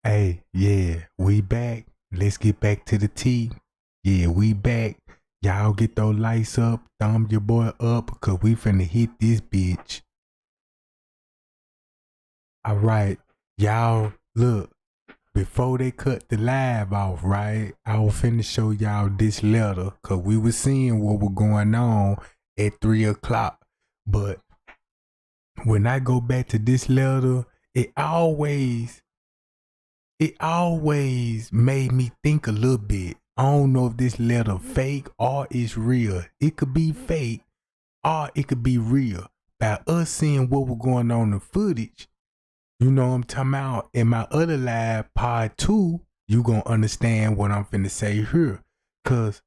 Hey, yeah, we back. Let's get back to the T. Yeah, we back. Y'all get those lights up, thumb your boy up, cause we finna hit this bitch. All right, y'all, look, before they cut the live off, right, I was finna show y'all this letter, cause we was seeing what was going on at 3 o'clock. But when I go back to this letter, it always it always made me think a little bit. I don't know if this letter fake or it's real. It could be fake or it could be real. By us seeing what was going on in the footage, you know what I'm talking about? In my other live part 2, you gonna understand what I'm finna say here. Cause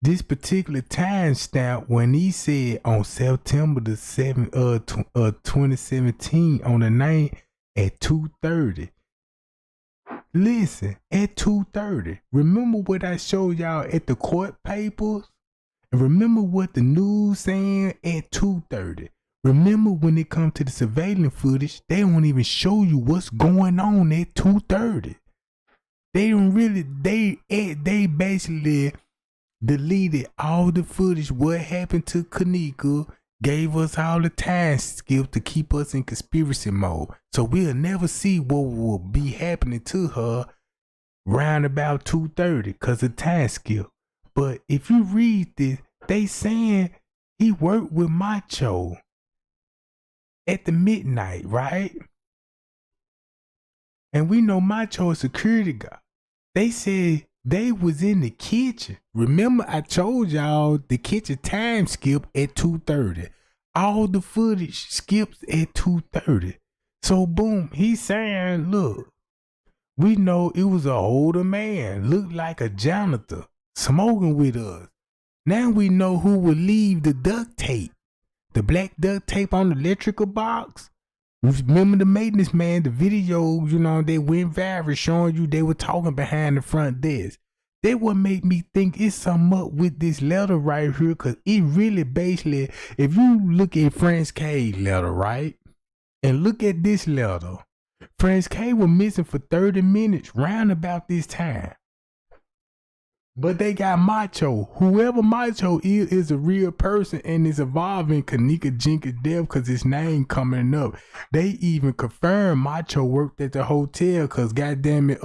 this particular time stamp when he said on September the 7th 2017 on the night at 2:30. Listen, at 2:30, remember what I showed y'all at the court papers? And remember what the news saying at 2:30. Remember when it comes to the surveillance footage, they don't even show you what's going on at 2:30. They don't really, they basically deleted all the footage, what happened to Kenneka, gave us all the time skip to keep us in conspiracy mode. So we'll never see what will be happening to her round about 2:30 because of time skip. But if you read this, they saying he worked with Macho at the midnight, right? And we know Macho is security guard. They said they was in the kitchen. Remember I told y'all the kitchen time skip at 2:30. All the footage skips at 2:30. So boom, he's saying, look, we know it was an older man, looked like a janitor, smoking with us. Now we know who would leave the duct tape. The black duct tape on the electrical box. Remember the maintenance man, the videos, you know, they went viral showing you they were talking behind the front desk. That what made me think it's something up with this letter right here, because it really basically, if you look at Franz K letter, right, and look at this letter, Franz K was missing for 30 minutes round about this time. But they got Macho. Whoever Macho is a real person and is evolving Kenneka Jenkins' death because his name coming up. They even confirmed Macho worked at the hotel because goddamn it,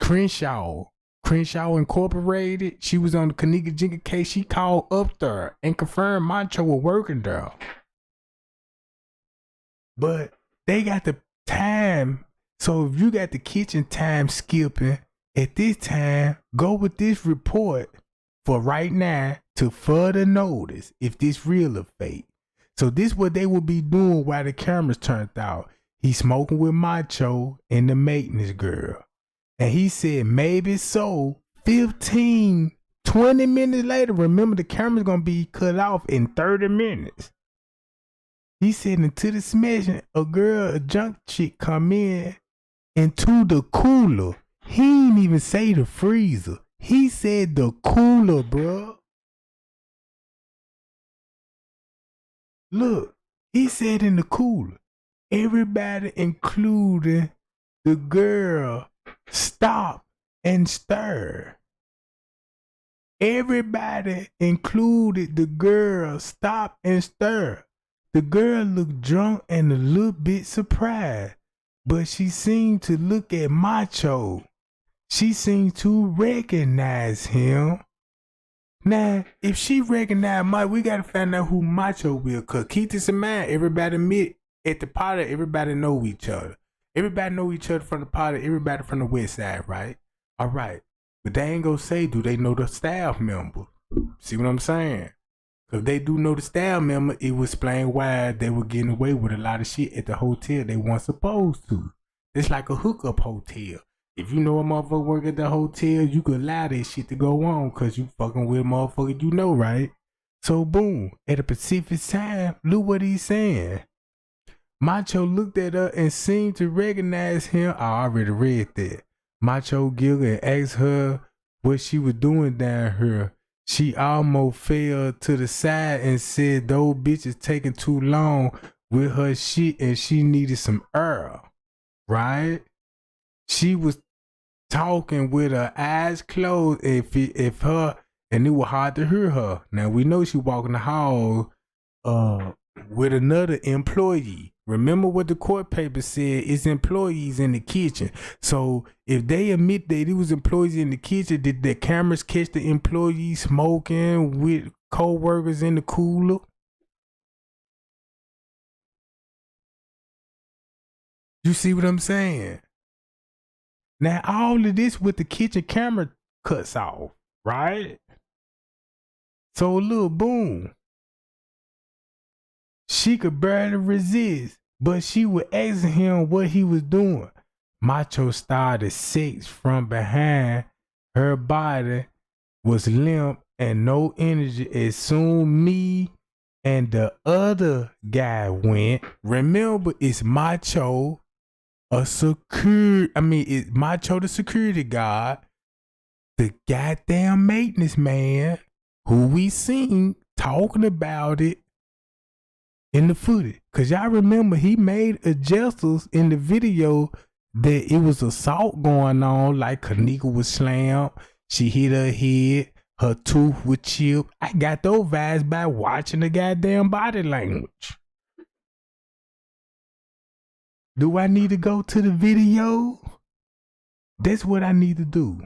Crenshaw Incorporated, she was on the Kenneka Jenkins case. She called up there and confirmed Macho was working there. But they got the time. So if you got the kitchen time skipping, at this time, go with this report for right now to further notice if this real or fake. So this what they will be doing while the cameras turned out. He's smoking with Macho and the maintenance girl. And he said maybe so. 15, 20 minutes later, remember the camera's gonna be cut off in 30 minutes. He said into the smashing, a junk chick come in into the cooler. He ain't even say the freezer. He said the cooler, bro. Look, he said in the cooler. Everybody, including the girl, stop and stir. Everybody, included the girl, stop and stir. The girl looked drunk and a little bit surprised, but she seemed to look at Macho. She seemed to recognize him. Now, if she recognized Macho, we gotta find out who Macho will. Cause keep this in mind, everybody meet at the party, everybody know each other. Everybody know each other from the party, everybody from the west side, right? All right. But they ain't gonna say, do they know the staff member? See what I'm saying? Cause if they do know the staff member, it would explain why they were getting away with a lot of shit at the hotel they weren't supposed to. It's like a hookup hotel. If you know a motherfucker work at the hotel, you could allow that shit to go on because you fucking with a motherfucker you know, right? So boom, at a Pacific time, look what he's saying. Macho looked at her and seemed to recognize him. I already read that. Macho giggled and asked her what she was doing down here. She almost fell to the side and said those bitches taking too long with her shit and she needed some air, right? She was talking with her eyes closed. If her, and it was hard to hear her. Now we know she walking the hall with another employee. Remember what the court paper said, it's employees in the kitchen. So if they admit that it was employees in the kitchen, did the cameras catch the employees smoking with co-workers in the cooler? You see what I'm saying? Now all of this with the kitchen camera cuts off, right? So look, boom. She could barely resist, but she was asking him what he was doing. Macho started sex from behind. Her body was limp and no energy. As soon me and the other guy went. Remember, it's Macho, it's Macho the security guard, the goddamn maintenance man who we seen talking about it in the footage. Cause y'all remember he made adjusters in the video that it was assault going on, like Kenneka was slammed, she hit her head, her tooth was chipped. I got those vibes by watching the goddamn body language. Do I need to go to the video? That's what I need to do.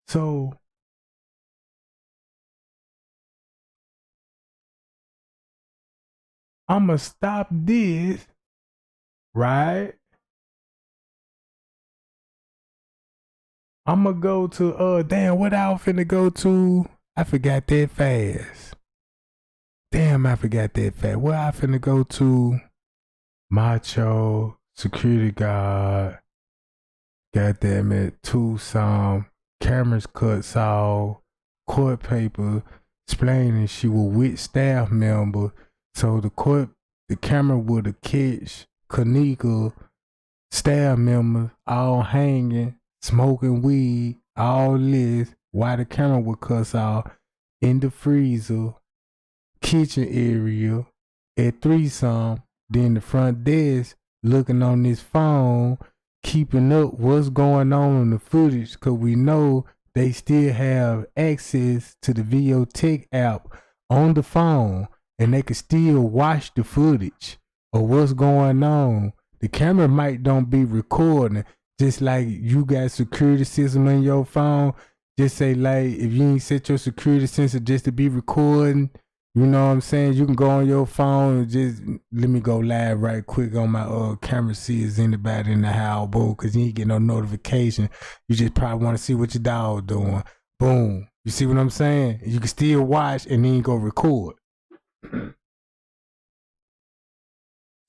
So I'ma stop this, right? I'ma go to damn, what I finna go to? I forgot that fast. Damn, I forgot that fast. Where I finna go to? Macho, security guard, goddamn it, Tucson, cameras cuts off, court paper explaining she was with staff member. So the camera would have catch Kenneka, staff members all hanging, smoking weed, all this, while the camera would cut off in the freezer, kitchen area, at threesome, then the front desk looking on this phone, keeping up what's going on in the footage, because we know they still have access to the Videotech app on the phone, and they can still watch the footage of what's going on. The camera might don't be recording, just like you got security system on your phone. Just say, like, if you ain't set your security sensor just to be recording, you know what I'm saying? You can go on your phone and just, let me go live right quick on my camera, see is anybody in the house, boom, because you ain't get no notification. You just probably want to see what your dog doing. Boom. You see what I'm saying? You can still watch and then go record.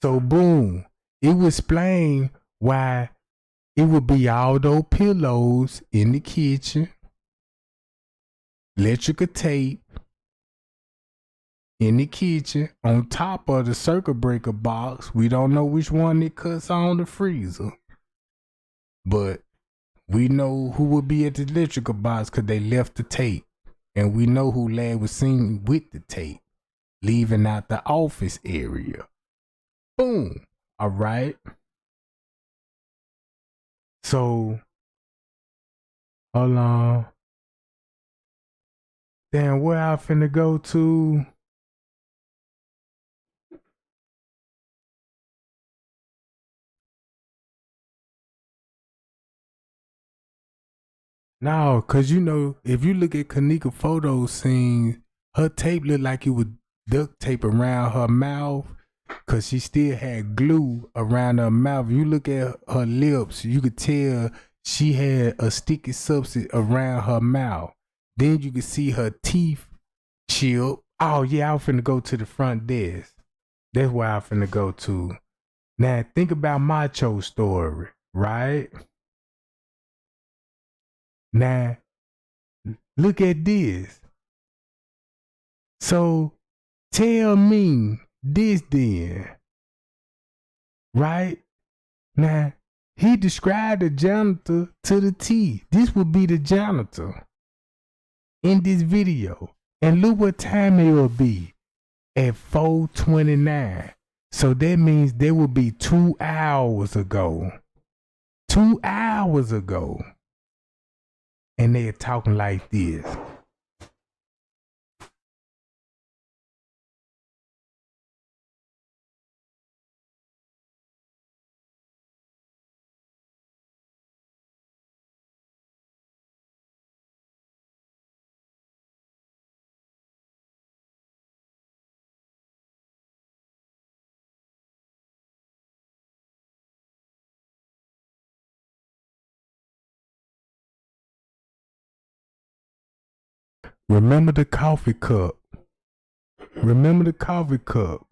So boom, it would explain why it would be all those pillows in the kitchen, electrical tape in the kitchen on top of the circuit breaker box. We don't know which one it cuts on the freezer, but we know who would be at the electrical box because they left the tape, and we know who lad was seen with the tape leaving out the office area. Boom. All right. So, hold on. Damn, where I finna go to? No, cause you know, if you look at Kenneka photo scenes, her tape looked like it was duct tape around her mouth, cause she still had glue around her mouth. You look at her lips, you could tell she had a sticky substance around her mouth. Then you could see her teeth chip. Oh yeah, I was finna go to the front desk. That's where I finna go to. Now think about Macho's story, right? Now look at this. So tell me this then, right? Now he described the janitor to the T. This would be the janitor in this video. And look what time it will be, at 4:29. So that means there will be 2 hours ago. 2 hours ago. And they're talking like this. Remember the coffee cup. Remember the coffee cup.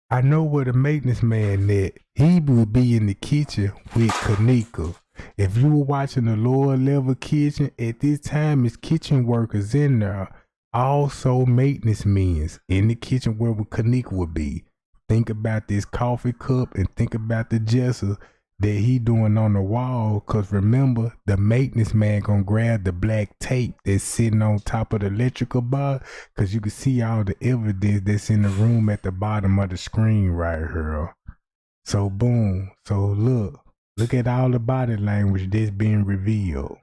I know where the maintenance man at. He would be in the kitchen with Kenneka. If you were watching the lower level kitchen, at this time it's kitchen workers in there. Also maintenance men in the kitchen where Kenneka would be. Think about this coffee cup and think about the gesture that he doing on the wall. Cause remember, the maintenance man gonna grab the black tape that's sitting on top of the electrical bar. Cause you can see all the evidence that's in the room at the bottom of the screen right here. So boom. So look at all the body language that's being revealed.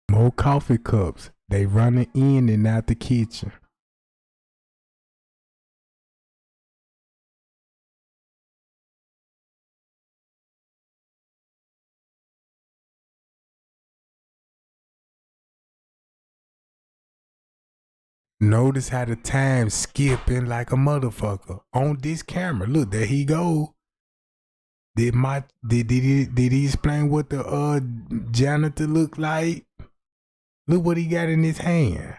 More coffee cups. They running in and out the kitchen. Notice how the time skipping like a motherfucker on this camera. Look, there he go. Did he explain what the janitor looked like? Look what he got in his hand.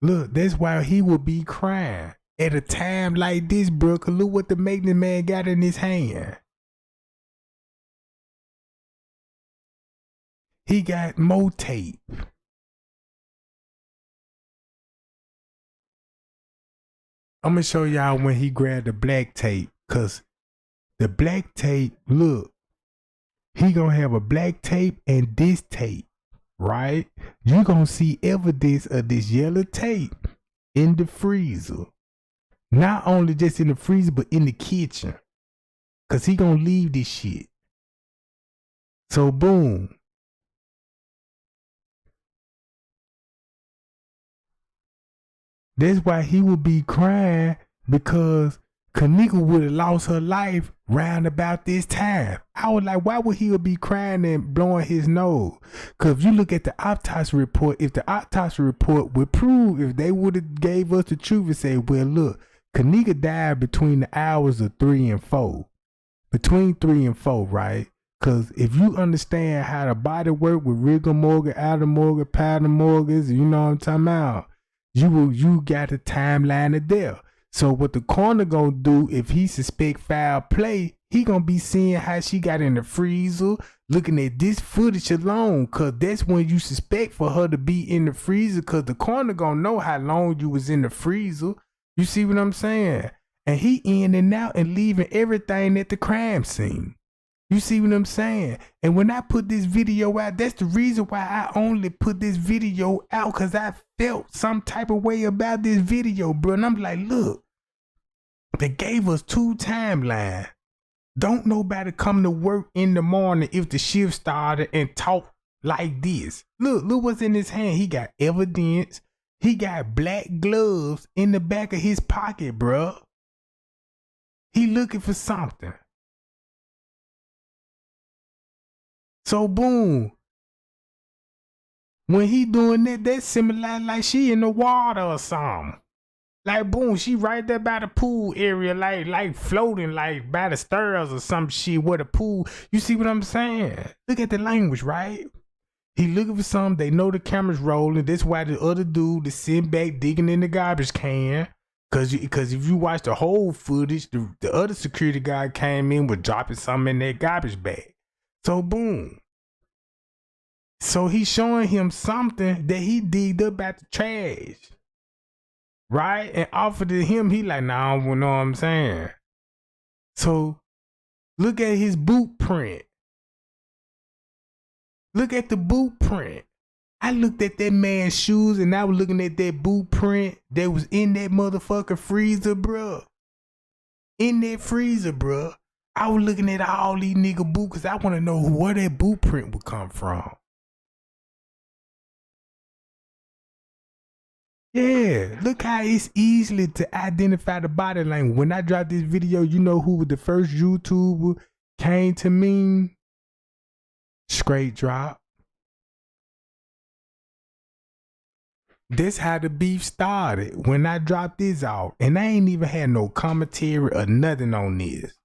Look, that's why he would be crying at a time like this, bro. Cause look what the maintenance man got in his hand. He got more tape. I'm gonna show y'all when he grabbed the black tape. Cause the black tape, look, he gonna have a black tape and this tape, right? You gonna see evidence of this yellow tape in the freezer. Not only just in the freezer, but in the kitchen. Cause he gonna leave this shit. So boom. That's why he would be crying, because Kenneka would have lost her life round about this time. I was like, why would he be crying and blowing his nose? Because if you look at the autopsy report, if the autopsy report would prove, if they would have gave us the truth and say, well, look, Kenneka died between the hours of 3 and 4. Between 3 and 4, right? Because if you understand how the body work with rigor mortis, outer mortis, powder mortis, you know what I'm talking about, you got a timeline of death. So what the coroner gonna do, if he suspect foul play, he gonna be seeing how she got in the freezer, looking at this footage alone, cause that's when you suspect for her to be in the freezer, cause the coroner gonna know how long you was in the freezer. You see what I'm saying? And he in and out and leaving everything at the crime scene. You see what I'm saying? And when I put this video out, that's the reason why I only put this video out, because I felt some type of way about this video, bro. And I'm like, look, they gave us 2 timelines. Don't nobody come to work in the morning if the shift started and talk like this. Look what's in his hand. He got evidence. He got black gloves in the back of his pocket, bro. He looking for something. So boom, when he doing that, that's similar like she in the water or something. Like boom, she right there by the pool area, like floating, like by the stairs or some shit where the pool. You see what I'm saying? Look at the language, right? He looking for something. They know the camera's rolling. That's why the other dude is sitting back digging in the garbage can. Cause if you watch the whole footage, the other security guy came in with dropping something in that garbage bag. So boom. So he's showing him something that he digged up at the trash. Right? And offered it to him, he like, nah, I don't know what I'm saying. So look at his boot print. Look at the boot print. I looked at that man's shoes and I was looking at that boot print that was in that motherfucking freezer, bruh. In that freezer, bruh. I was looking at all these nigga boots because I want to know where that boot print would come from. Yeah, look how it's easily to identify the body language. When I dropped this video, you know who was the first YouTuber came to me? Straight Drop. This how the beef started when I dropped this off. And I ain't even had no commentary or nothing on this.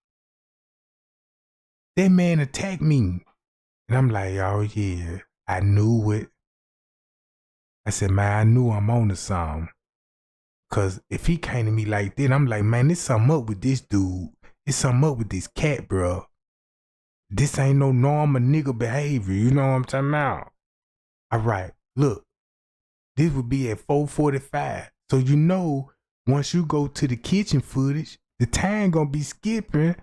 That man attacked me. And I'm like, oh yeah, I knew it. I said, man, I knew I'm on to something. Cause if he came to me like that, I'm like, man, there's something up with this dude. There's something up with this cat, bro. This ain't no normal nigga behavior. You know what I'm talking about? All right, look. This would be at 4:45. So you know, once you go to the kitchen footage, the time gonna be skipping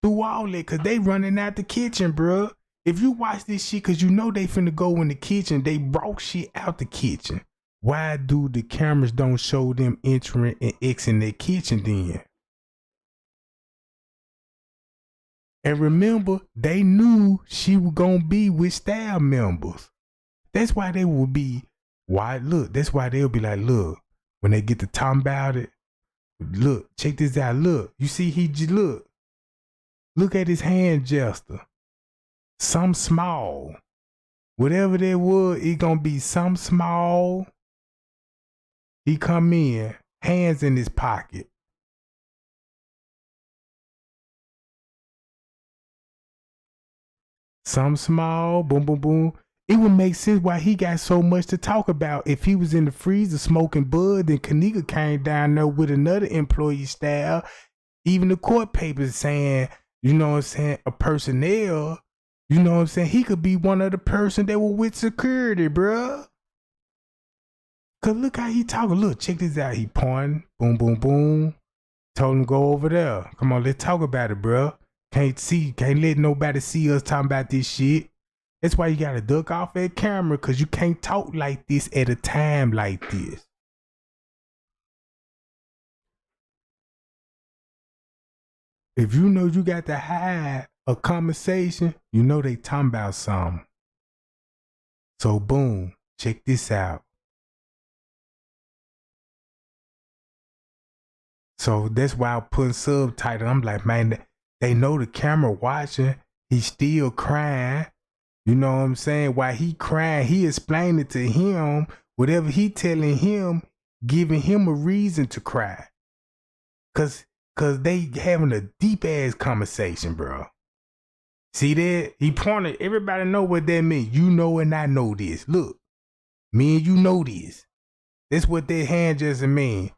through all that because they running out the kitchen, bro. If you watch this shit, because you know they finna go in the kitchen, they brought shit out the kitchen. Why do the cameras don't show them entering and exiting their kitchen then? And remember, they knew she was gonna be with staff members. That's why they would be, why, look, that's why they'll be like, look, when they get to talking about it, look, check this out, look, you see he just, look at his hand gesture. Some small. Whatever that was, it gonna be some small. He come in, hands in his pocket. Some small, boom, boom, boom. It would make sense why he got so much to talk about. If he was in the freezer smoking bud, then Kenneka came down there with another employee style. Even the court papers saying, you know what I'm saying, a personnel, you know what I'm saying, he could be one of the person that were with security, bruh. Cause look how he talking. Look, check this out. He pointing, boom, boom, boom. Told him go over there. Come on, let's talk about it, bruh. Can't let nobody see us talking about this shit. That's why you gotta duck off that camera, cause you can't talk like this at a time like this. If you know you got to hide a conversation, you know they talking about something. So boom, check this out. So that's why I'm putting subtitles. I'm like, man, they know the camera watching. He's still crying. You know what I'm saying? While he crying, he explaining to him whatever he telling him, giving him a reason to cry. Cause they having a deep ass conversation, bro. See that? He pointed. Everybody know what that means. You know and I know this. Look, me and you know this. That's what that hand gesture mean.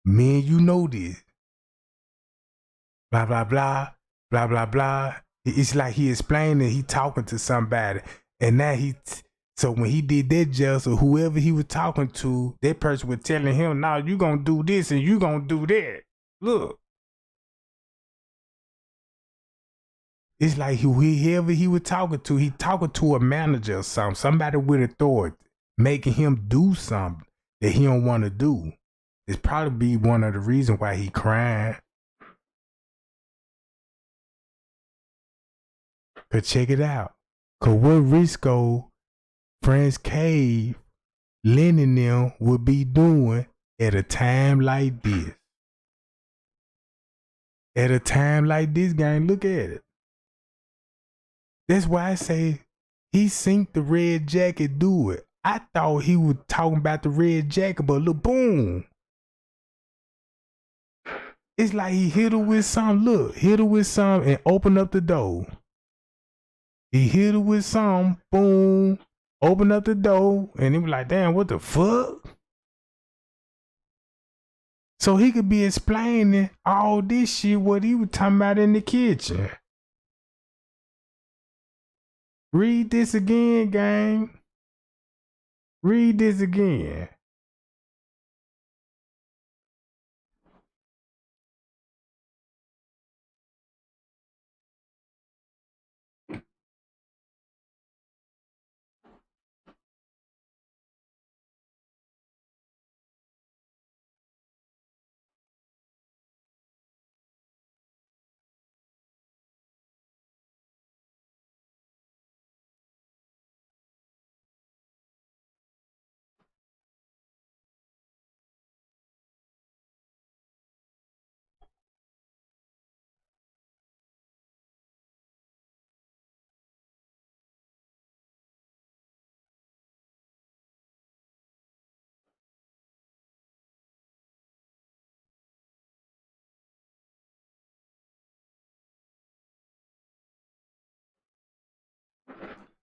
Me and you know this. Blah blah blah blah blah blah. It's like he explaining. He talking to somebody, and now so when he did that gesture, whoever he was talking to, that person was telling him, "Now you gonna do this and you gonna do that." Look. It's like whoever he was talking to, he talking to a manager or something, somebody with authority, making him do something that he don't want to do. It's probably one of the reasons why he crying. But check it out. Cause what Risco, Friends Cave, Lynn and them would be doing at a time like this. At a time like this, gang, look at it. That's why I say he synced the red jacket do it. I thought he was talking about the red jacket, but look, boom. It's like he hit her with some, look, hit her with some and open up the door. He hit her with some, boom, open up the door, and he was like, damn, what the fuck? So he could be explaining all this shit, what he was talking about in the kitchen. Read this again, gang. Read this again.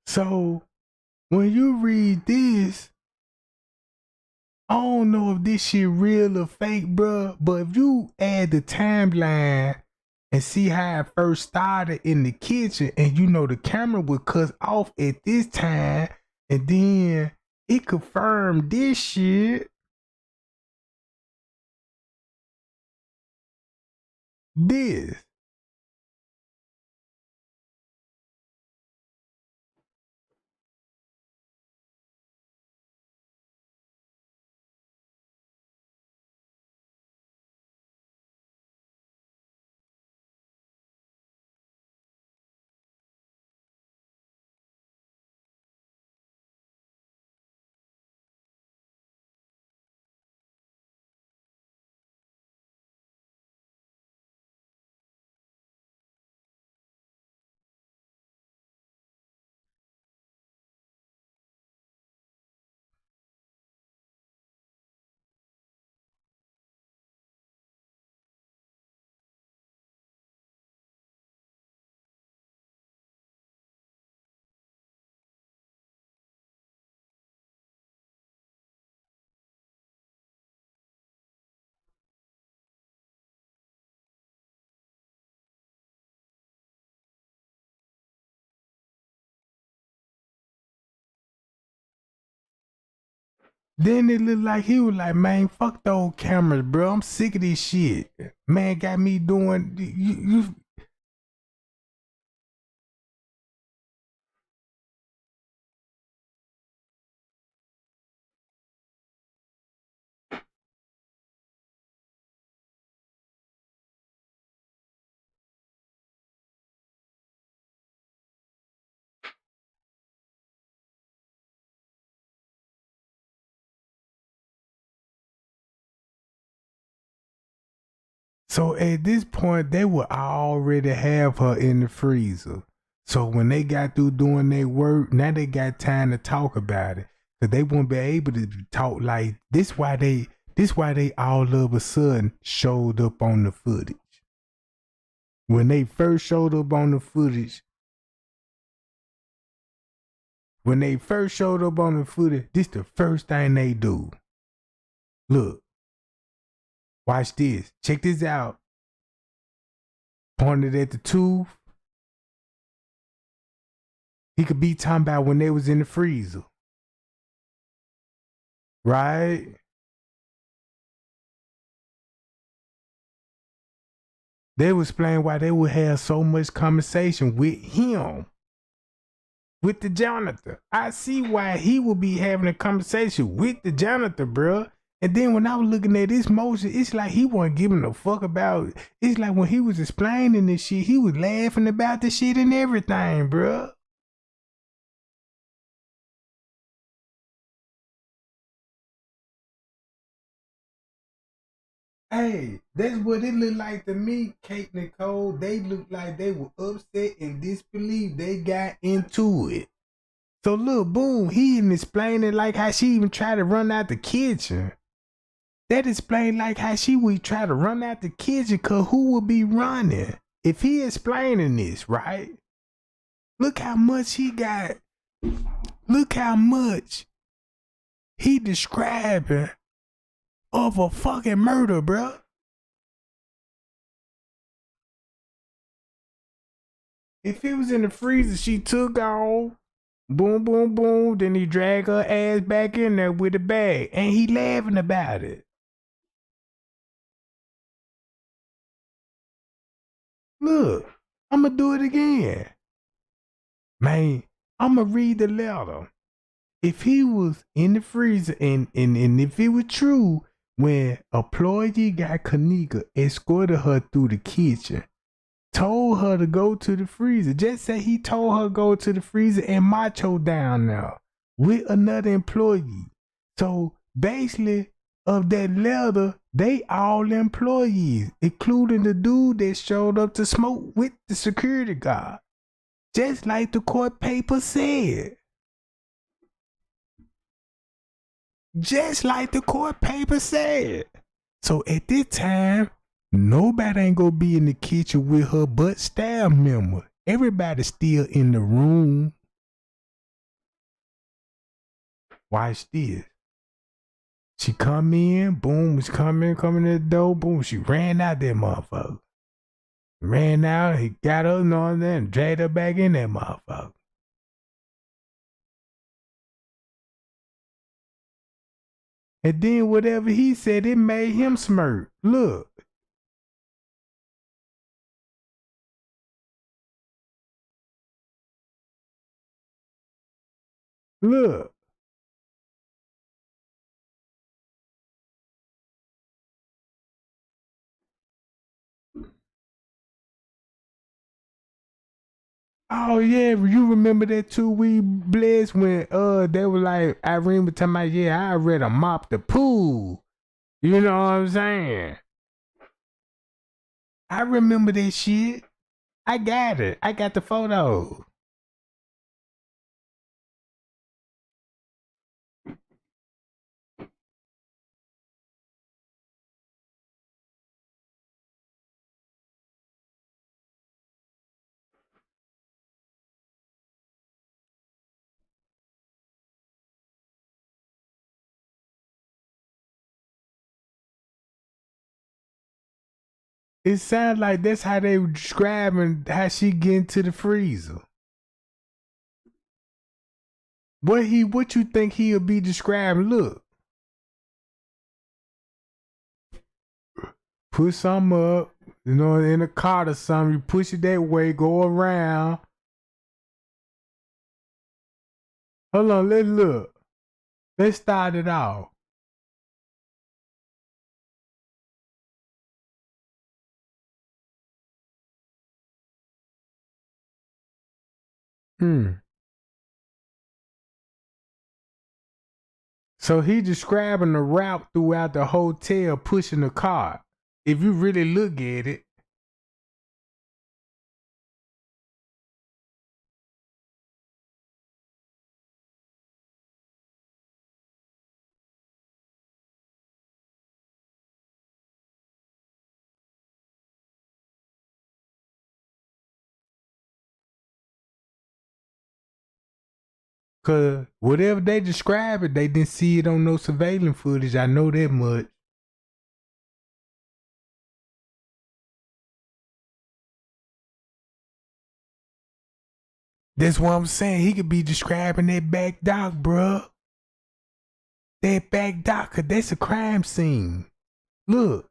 So when you read this, I don't know if this shit real or fake, bruh. But if you add the timeline and see how it first started in the kitchen, and you know the camera was cut off at this time, and then it confirmed this shit. This. Then it looked like he was like, man, fuck those cameras, bro. I'm sick of this shit. Man got me doing you. So at this point, they would already have her in the freezer. So when they got through doing their work, now they got time to talk about it. Cause they won't be able to talk like this. This why they all of a sudden showed up on the footage. When they first showed up on the footage, this the first thing they do. Look, watch this. Check this out. Pointed at the tooth. He could be talking about when they was in the freezer. Right? They was explaining why they would have so much conversation with him. With the janitor. I see why he would be having a conversation with the janitor, bruh. And then when I was looking at this motion, it's like he wasn't giving a fuck about it. It's like when he was explaining this shit, he was laughing about the shit and everything, bruh. Hey, that's what it looked like to me, Kate Nicole. They looked like they were upset and disbelief. They got into it. So look, boom, he even explained it like how she even tried to run out the kitchen. That explained like how she would try to run out the kitchen, cause who would be running? If he explaining this, right? Look how much he got. Look how much he describing of a fucking murder, bruh. If it was in the freezer, she took off. Boom, boom, boom. Then he dragged her ass back in there with the bag. And he laughing about it. Look, I'ma do it again. Man, I'ma read the letter. If he was in the freezer and if it was true, when employee got Kenneka escorted her through the kitchen, told her to go to the freezer. Just say he told her to go to the freezer and macho down there with another employee. So basically, of that letter, they all employees, including the dude that showed up to smoke with the security guard. Just like the court paper said. Just like the court paper said. So at this time, nobody ain't gonna be in the kitchen with her but staff member. Everybody's still in the room. Watch this. She come in, boom, was coming to the door, boom. She ran out that motherfucker. Ran out, he got her on there and dragged her back in that motherfucker. And then whatever he said, it made him smirk. Look. Look. Oh yeah, you remember that too? We blessed when they were like Irene was talking about, yeah, I read a mop the pool. You know what I'm saying? I remember that shit. I got it. I got the photo. It sounds like that's how they were describing how she get into the freezer. What you think he'll be describing? Look. Put some up, in a cart or something. You push it that way, go around. Hold on, let's look. Let's start it off. So he describing the route throughout the hotel pushing the cart. If you really look at it. Cause whatever they describe it, they didn't see it on no surveillance footage. I know that much. That's what I'm saying. He could be describing that back dock, bruh. That back dock, cause that's a crime scene. Look.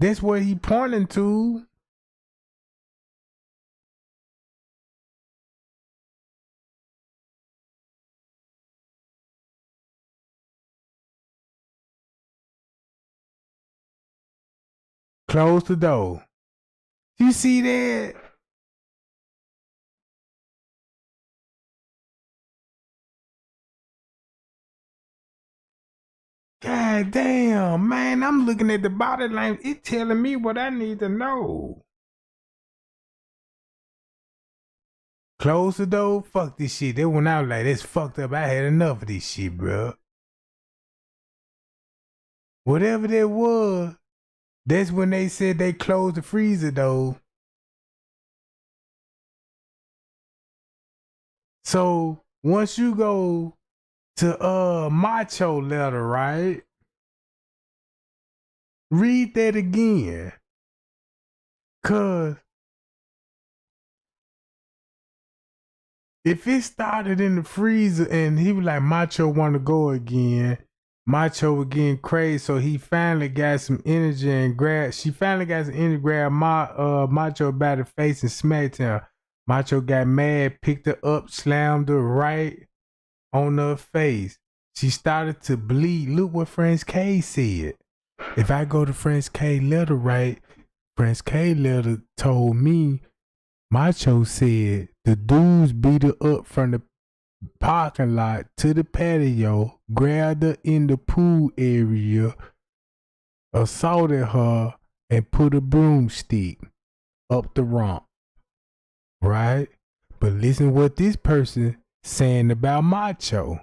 That's what he pointing to. Close the door. You see that? God damn, man. I'm looking at the body language. It's telling me what I need to know. Close the door. Fuck this shit. They went out like this fucked up. I had enough of this shit, bro. Whatever that was, that's when they said they closed the freezer though. So once you go to Macho letter, right? Read that again. Cause if it started in the freezer and he was like Macho wanna go again, Macho was getting crazy, so he finally got some energy and she finally got some energy, grabbed Macho by the face and smacked him. Macho got mad, picked her up, slammed her right on her face. She started to bleed. Look what French K said. If I go to French K letter right, French K letter told me, Macho said the dudes beat her up from the parking lot to the patio, grabbed her in the pool area, assaulted her, and put a broomstick up the rump. Right? But listen what this person saying about Macho.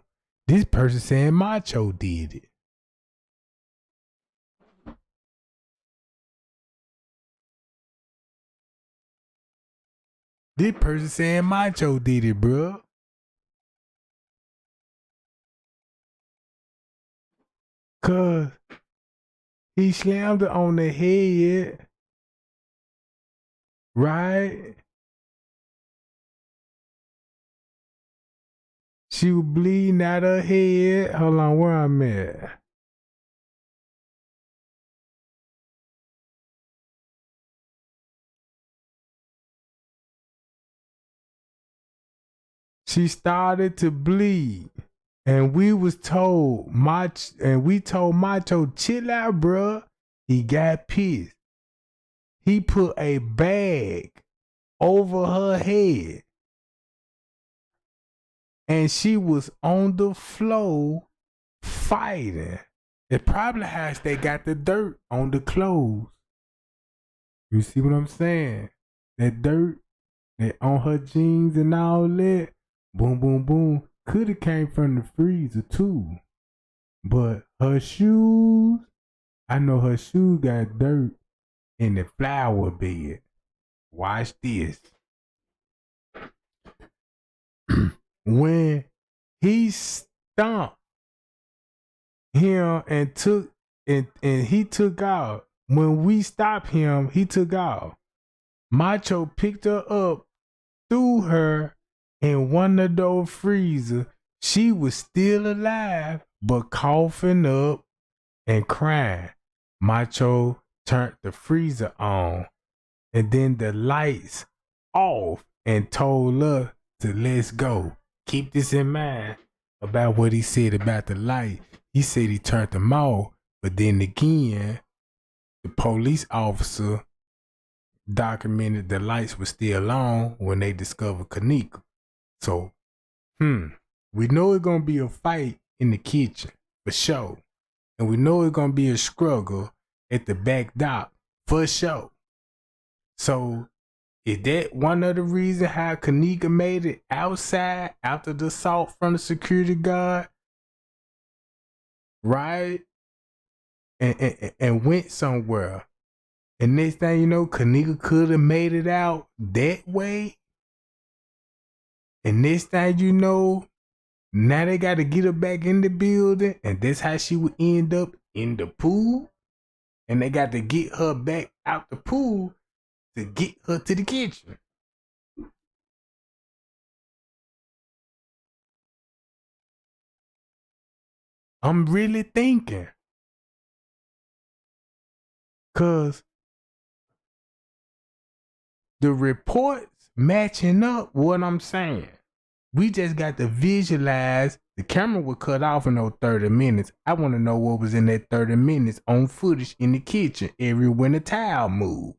This person saying Macho did it. This person saying Macho did it, bro. 'Cause he slammed her on the head, right? She was bleeding out her head. Hold on, where I'm at. She started to bleed. And we told Macho, chill out, bruh. He got pissed. He put a bag over her head. And she was on the floor fighting. It probably has they got the dirt on the clothes. You see what I'm saying? That dirt that on her jeans and all that. Boom, boom, boom. Could have came from the freezer too. But her shoes, I know her shoes got dirt in the flower bed. Watch this. When he stomped him and he took out. When we stopped him, he took out. Macho picked her up, threw her in one of those freezers. She was still alive, but coughing up and crying. Macho turned the freezer on and then the lights off and told us to let's go. Keep this in mind about what he said about the light. He said he turned them off, but then again, the police officer documented the lights were still on when they discovered Kenneka. So, we know it's gonna be a fight in the kitchen for sure. And we know it's gonna be a struggle at the back dock for sure. So is that one of the reasons how Kenneka made it outside after the assault from the security guard? Right? And went somewhere. And next thing you know, Kenneka could have made it out that way. And next thing you know, now they got to get her back in the building. And that's how she would end up in the pool. And they got to get her back out the pool to get her to the kitchen. I'm really thinking. Because the reports matching up what I'm saying. We just got to visualize. The camera was cut off in those 30 minutes. I want to know what was in that 30 minutes on footage in the kitchen every when the towel moved.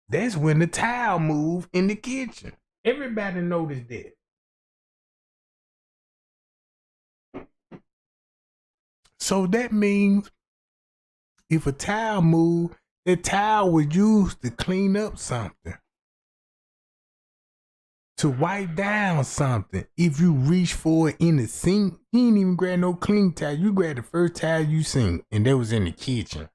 That's when the towel moved in the kitchen. Everybody noticed that. So that means if a towel moved, the towel was used to clean up something. To wipe down something. If you reach for it in the sink, you ain't even grab no clean towel. You grabbed the first towel you seen, and that was in the kitchen.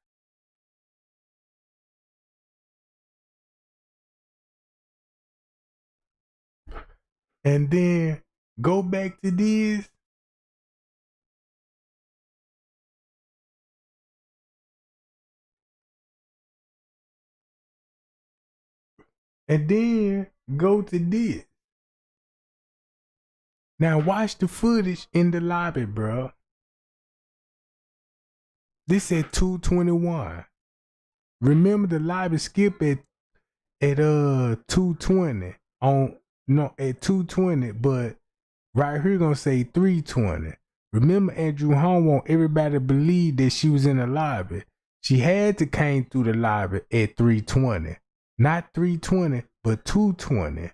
And then go back to this. And then go to this. Now watch the footage in the lobby, bro. This at 221. Remember the lobby skip at 220 at 220, but right here gonna say 320. Remember Andrew Home want everybody to believe that she was in the lobby. She had to came through the lobby at 320. Not 320, but 220.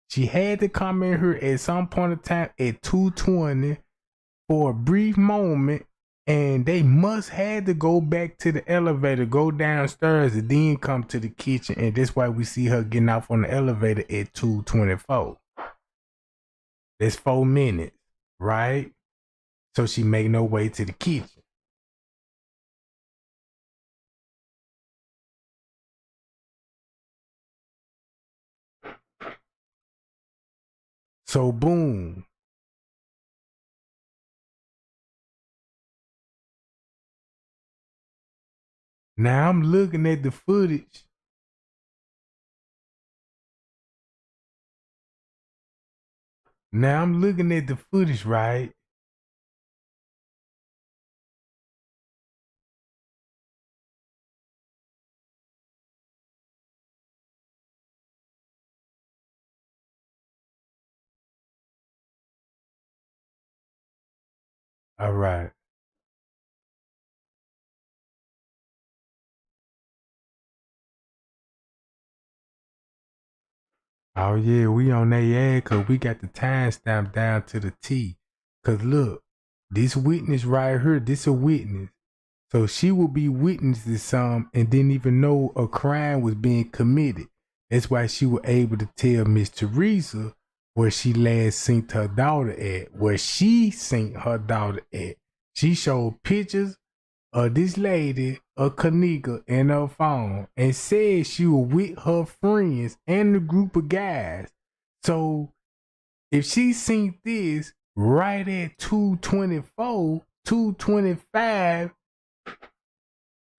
She had to come in here at some point in time at 220 for a brief moment, and they must had to go back to the elevator, go downstairs, and then come to the kitchen. And that's why we see her getting off on the elevator at 224. That's 4 minutes, right? So she made no way to the kitchen. So boom. Now I'm looking at the footage. Now I'm looking at the footage, right? All right. Oh yeah, we on their ass cause we got the timestamp down to the T. Cause look, this witness right here, this a witness. So she will be witness to some and didn't even know a crime was being committed. That's why she was able to tell Miss Teresa where she last seen her daughter at, where she seen her daughter at. She showed pictures of this lady, of Kenneka, in her phone and said she was with her friends and a group of guys. So if she seen this right at 2:24, 2:25,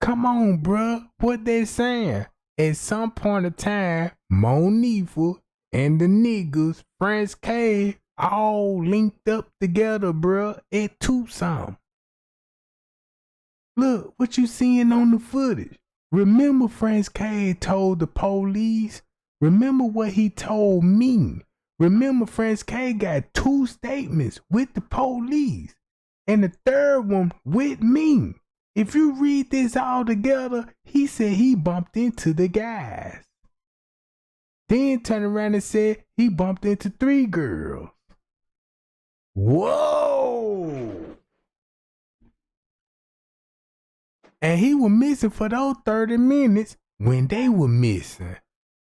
come on, bruh. What they saying? At some point of time, Monifa and the niggas, French K, all linked up together, bruh, at Tucson. Look, what you seeing on the footage. Remember French K told the police? Remember what he told me? Remember French K got 2 statements with the police and the third one with me. If you read this all together, he said he bumped into the guys. Then turned around and said he bumped into 3 girls. Whoa! And he was missing for those 30 minutes when they were missing.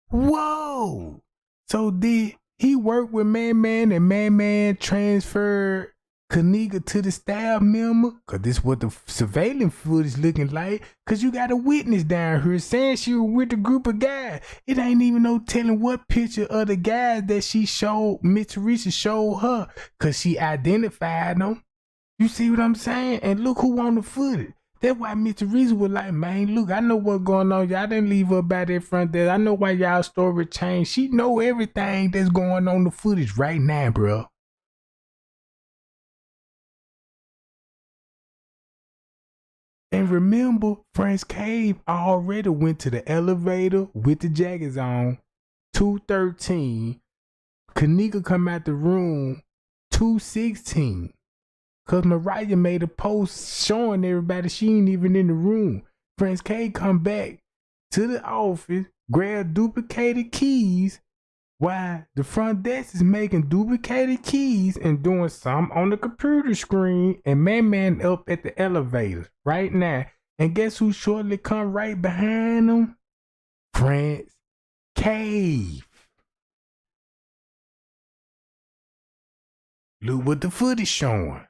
Whoa! So did he work with Man and Man transferred Kenneka to the staff member? Cause this is what the surveillance footage looking like. Cause you got a witness down here saying she was with a group of guys. It ain't even no telling what picture of the guys that she showed, Miss Teresa showed her. Cause she identified them. You see what I'm saying? And look who on the footage. That's why Miss Teresa was like, man, look, I know what's going on. Y'all didn't leave her by that front there. I know why y'all story changed. She know everything that's going on the footage right now, bro. And remember, Frank's Cave already went to the elevator with the jackets on, 2:13. Kenneka come out the room, 2:16. Cause Mariah made a post showing everybody she ain't even in the room. Friends K come back to the office, grab duplicated keys, while the front desk is making duplicated keys and doing some on the computer screen, and Man up at the elevator right now. And guess who shortly come right behind him? Friends Cave. Look what the footage showing.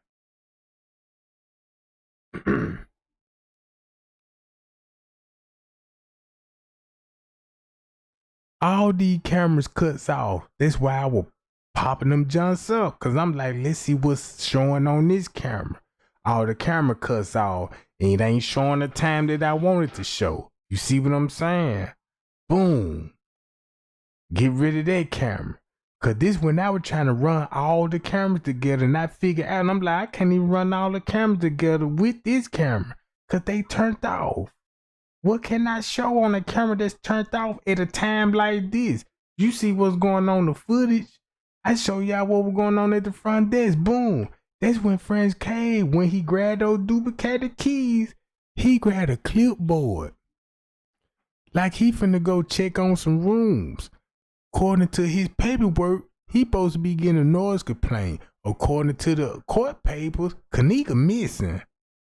All these cameras cuts off. That's why I was popping them junks up. Cause I'm like, let's see what's showing on this camera. All the camera cuts off. And it ain't showing the time that I wanted to show. You see what I'm saying? Boom. Get rid of that camera. Cause this when I was trying to run all the cameras together and I figured out, and I'm like, I can't even run all the cameras together with this camera. Cause they turned off. What can I show on a camera that's turned off at a time like this? You see what's going on in the footage? I show y'all what was going on at the front desk. Boom. That's when French came. When he grabbed those duplicated keys, he grabbed a clipboard. Like he finna go check on some rooms. According to his paperwork, he supposed to be getting a noise complaint. According to the court papers, Kenneka missing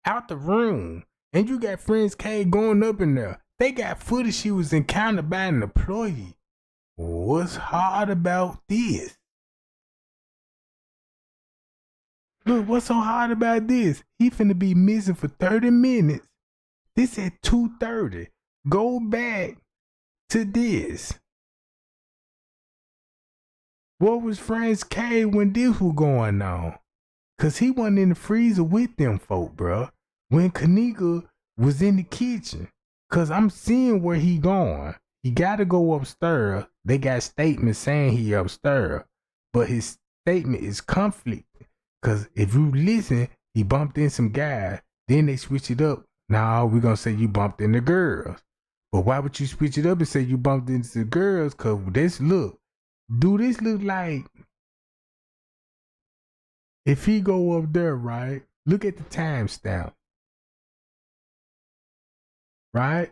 out the room. And you got Friends K going up in there. They got footage she was encountered by an employee. What's hard about this? Look, what's so hard about this? He finna be missing for 30 minutes. This at 2:30. Go back to this. What was Friends K when this was going on? Cause he wasn't in the freezer with them folk, bruh. When Kenneka was in the kitchen. Cause I'm seeing where he going. He gotta go upstairs. They got statements saying he upstairs. But his statement is conflict. Cause if you listen, he bumped in some guys. Then they switch it up. Now we're gonna say you bumped into girls. But why would you switch it up and say you bumped into the girls? Cause this look like if he go up there, right? Look at the timestamp. Right?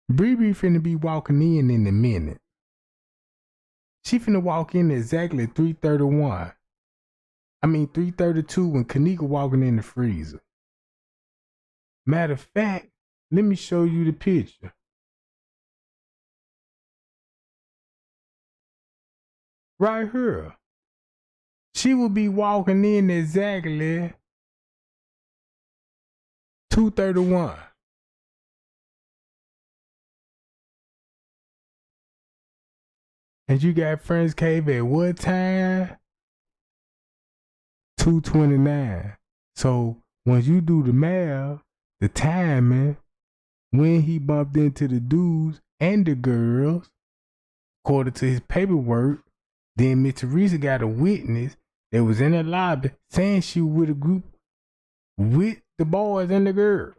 Bree finna be walking in a minute. She finna walk in exactly 3:31. 3:32 when Kenneka walking in the freezer. Matter of fact, let me show you the picture. Right here. She will be walking in exactly 2:31. And you got Friends Cave at what time? 2:29. So once you do the math, the timing, when he bumped into the dudes and the girls, according to his paperwork, then Miss Teresa got a witness that was in the lobby saying she was with a group with the boys and the girls.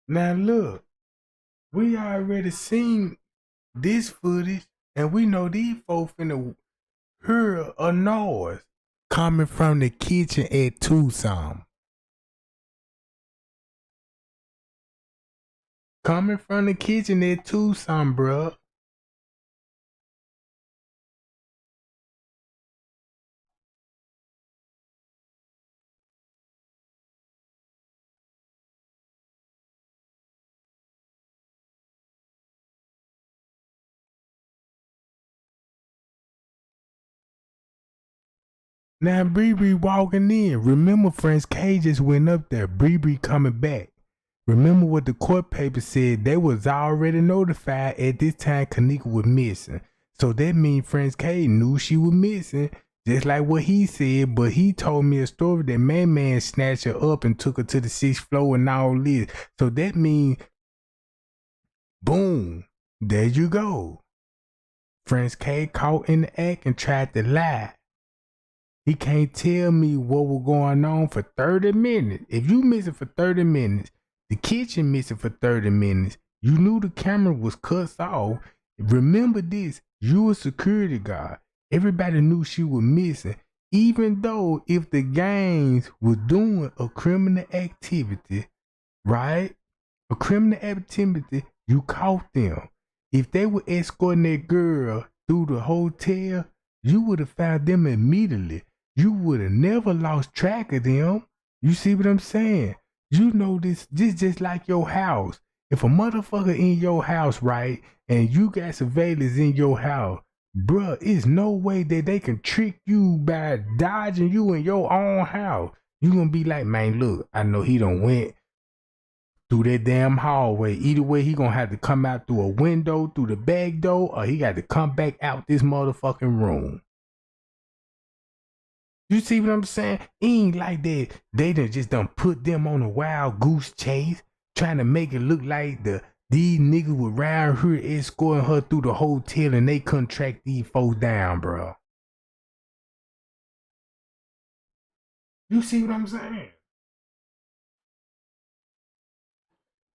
Now look, we already seen this footage and we know these folks finna hear a noise coming from the kitchen at Tucson. Coming from the kitchen at Tucson, bruh. Now Bree walking in. Remember Friends K just went up there. Bree coming back. Remember what the court paper said. They was already notified at this time Kenneka was missing. So that means Friends K knew she was missing. Just like what he said, but he told me a story that man snatched her up and took her to the 6th floor and all this. So that means, boom, there you go. Friends K caught in the act and tried to lie. He can't tell me what was going on for 30 minutes. If you missing for 30 minutes, the kitchen missing for 30 minutes, you knew the camera was cut off. Remember this, you a security guard. Everybody knew she was missing. Even though if the gangs was doing a criminal activity, right? A criminal activity, you caught them. If they were escorting that girl through the hotel, you would have found them immediately. You would have never lost track of them. You see what I'm saying? You know this just like your house. If a motherfucker in your house, right, and you got surveillance in your house, bruh, it's no way that they can trick you by dodging you in your own house. You gonna be like, man, look, I know he done went through that damn hallway. Either way, he gonna have to come out through a window, through the back door, or he got to come back out this motherfucking room. You see what I'm saying? It ain't like that. They just done put them on a wild goose chase, trying to make it look like these niggas were around here escorting her through the hotel and they couldn't track these folks down, bro. You see what I'm saying?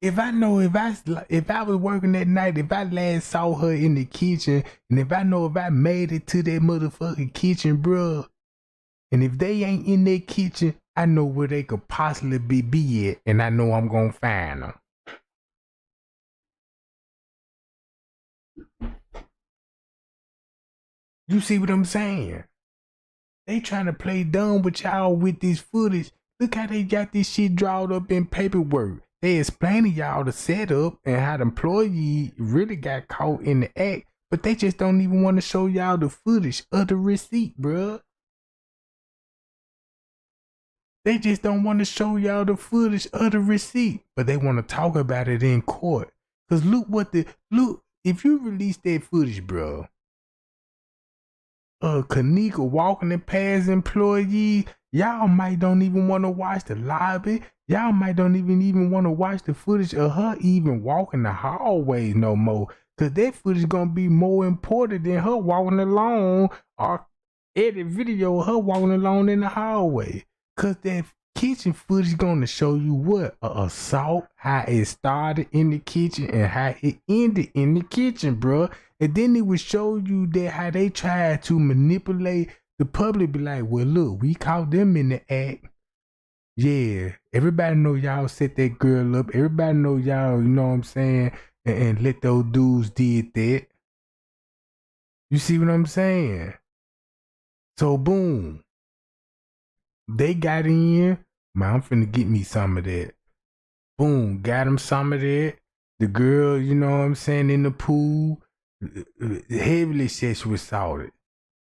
If I was working that night, if I last saw her in the kitchen, and if I made it to that motherfucking kitchen, bruh, and if they ain't in that kitchen, I know where they could possibly be at, and I know I'm gonna find them. You see what I'm saying? They trying to play dumb with y'all with this footage. Look how they got this shit drawn up in paperwork. They explaining y'all the setup and how the employee really got caught in the act, but they just don't even want to show y'all the footage of the receipt, bruh. They just don't want to show y'all the footage of the receipt, but they want to talk about it in court. Cause look, if you release that footage, bro, Kenneka walking and past employees, y'all might don't even want to watch the lobby. Y'all might don't even want to watch the footage of her even walking the hallways no more. Cause that footage gonna be more important than her walking along or edit video of her walking along in the hallway. Cause that kitchen footage gonna show you what? A assault, how it started in the kitchen and how it ended in the kitchen, bruh. And then it would show you that how they tried to manipulate the public, be like, well, look, we caught them in the act. Yeah, everybody know y'all set that girl up. Everybody know y'all, you know what I'm saying? And let those dudes did that. You see what I'm saying? So boom. They got in. Man, I'm finna get me some of that. Boom, got him some of that. The girl, you know what I'm saying, in the pool, heavily sexually assaulted.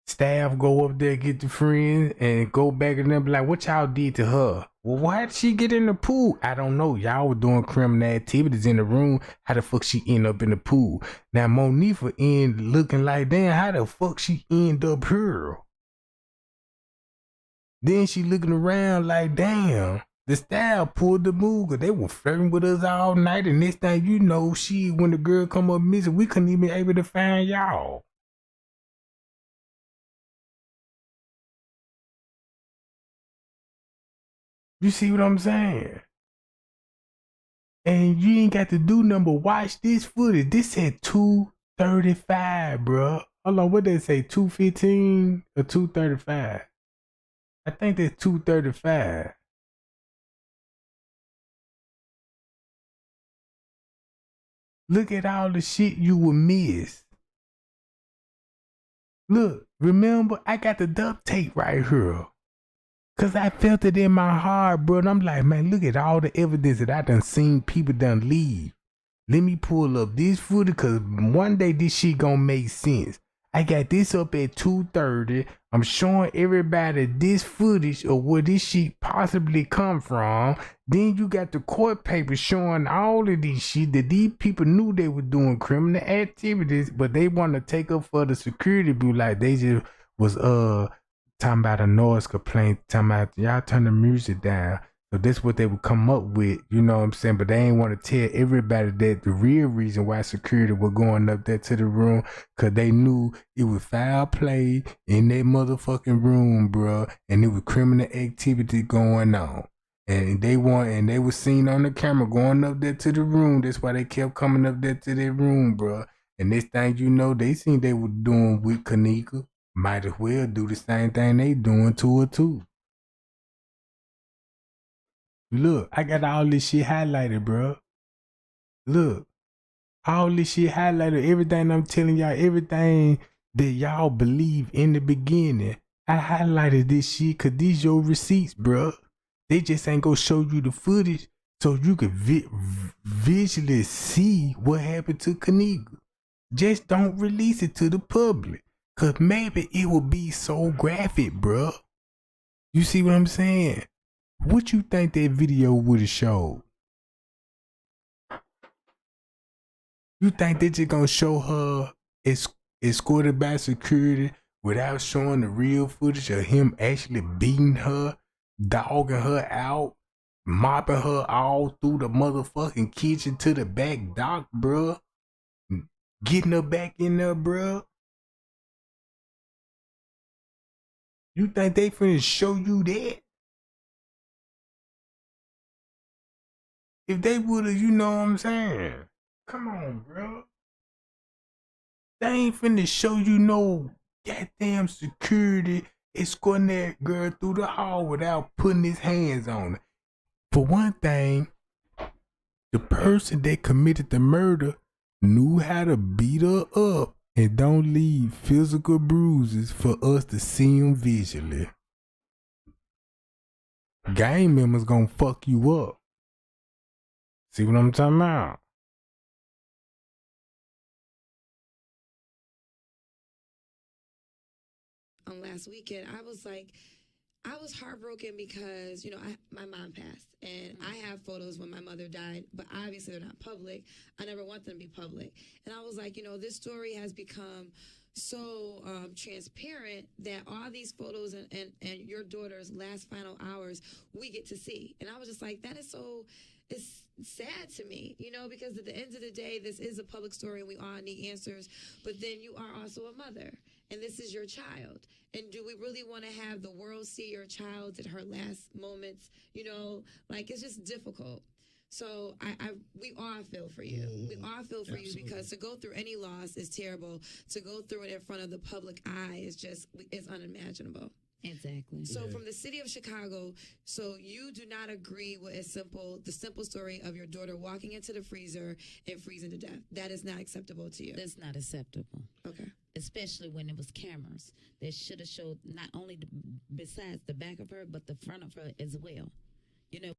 Staff go up there, get the friends, and go back and them be like, what y'all did to her? Well, why did she get in the pool? I don't know. Y'all were doing criminal activities in the room. How the fuck she end up in the pool? Now, Monifa end looking like, damn, how the fuck she end up here? Then she looking around like, damn, the staff pulled the move because they were flirting with us all night. And next thing you know, when the girl come up missing, we couldn't even be able to find y'all. You see what I'm saying? And you ain't got to do nothing but watch this footage. This said 235, bro. Hold on, what they say? 215 or 235? I think that's 235. Look at all the shit you will miss. Look, remember, I got the duct tape right here. Cause I felt it in my heart, bro. And I'm like, man, look at all the evidence that I done seen people done leave. Let me pull up this footage, cause one day this shit gonna make sense. I got this up at 2:30. I'm showing everybody this footage of where this shit possibly come from. Then you got the court papers showing all of these shit that these people knew they were doing criminal activities, but they want to take up for the security boo, like they just was talking about a noise complaint, talking about y'all turn the music down. So that's what they would come up with, you know what I'm saying? But they ain't want to tell everybody that the real reason why security was going up there to the room, cause they knew it was foul play in that motherfucking room, bro, and it was criminal activity going on. And they were seen on the camera going up there to the room. That's why they kept coming up there to their room, bro. And this thing, you know, they seen they were doing with Kenneka. Might as well do the same thing they doing to her too. Look, I got all this shit highlighted, bro. Look, all this shit highlighted. Everything I'm telling y'all, everything that y'all believe in the beginning, I highlighted this shit cause these your receipts, bro. They just ain't gonna show you the footage so you could visually see what happened to Kenneka. Just don't release it to the public. Cause maybe it will be so graphic, bro. You see what I'm saying? What you think that video would have showed? You think they just gonna show her escorted by security without showing the real footage of him actually beating her, dogging her out, mopping her all through the motherfucking kitchen to the back dock, bruh? Getting her back in there, bruh? You think they finna show you that? If they would've, you know what I'm saying? Come on, bro. They ain't finna show you no goddamn security escorting that girl through the hall without putting his hands on her. For one thing, the person that committed the murder knew how to beat her up and don't leave physical bruises for us to see them visually. Gang members gonna fuck you up. See what I'm talking about? Last weekend, I was heartbroken because, you know, my mom passed and I have photos when my mother died, but obviously they're not public. I never want them to be public. And I was like, you know, this story has become so transparent that all these photos and your daughter's last final hours we get to see. And I was just like, that is so, it's sad to me, you know, because at the end of the day, this is a public story and we all need answers. But then you are also a mother and this is your child. And do we really want to have the world see your child at her last moments? You know, like it's just difficult. So we all feel for you. We all feel for you because to go through any loss is terrible. To go through it in front of the public eye is just, it's unimaginable. Exactly. So from the city of Chicago, so you do not agree with the simple story of your daughter walking into the freezer and freezing to death. That is not acceptable to you. That's not acceptable. Okay. Especially when it was cameras that should have showed not only besides the back of her, but the front of her as well. You know.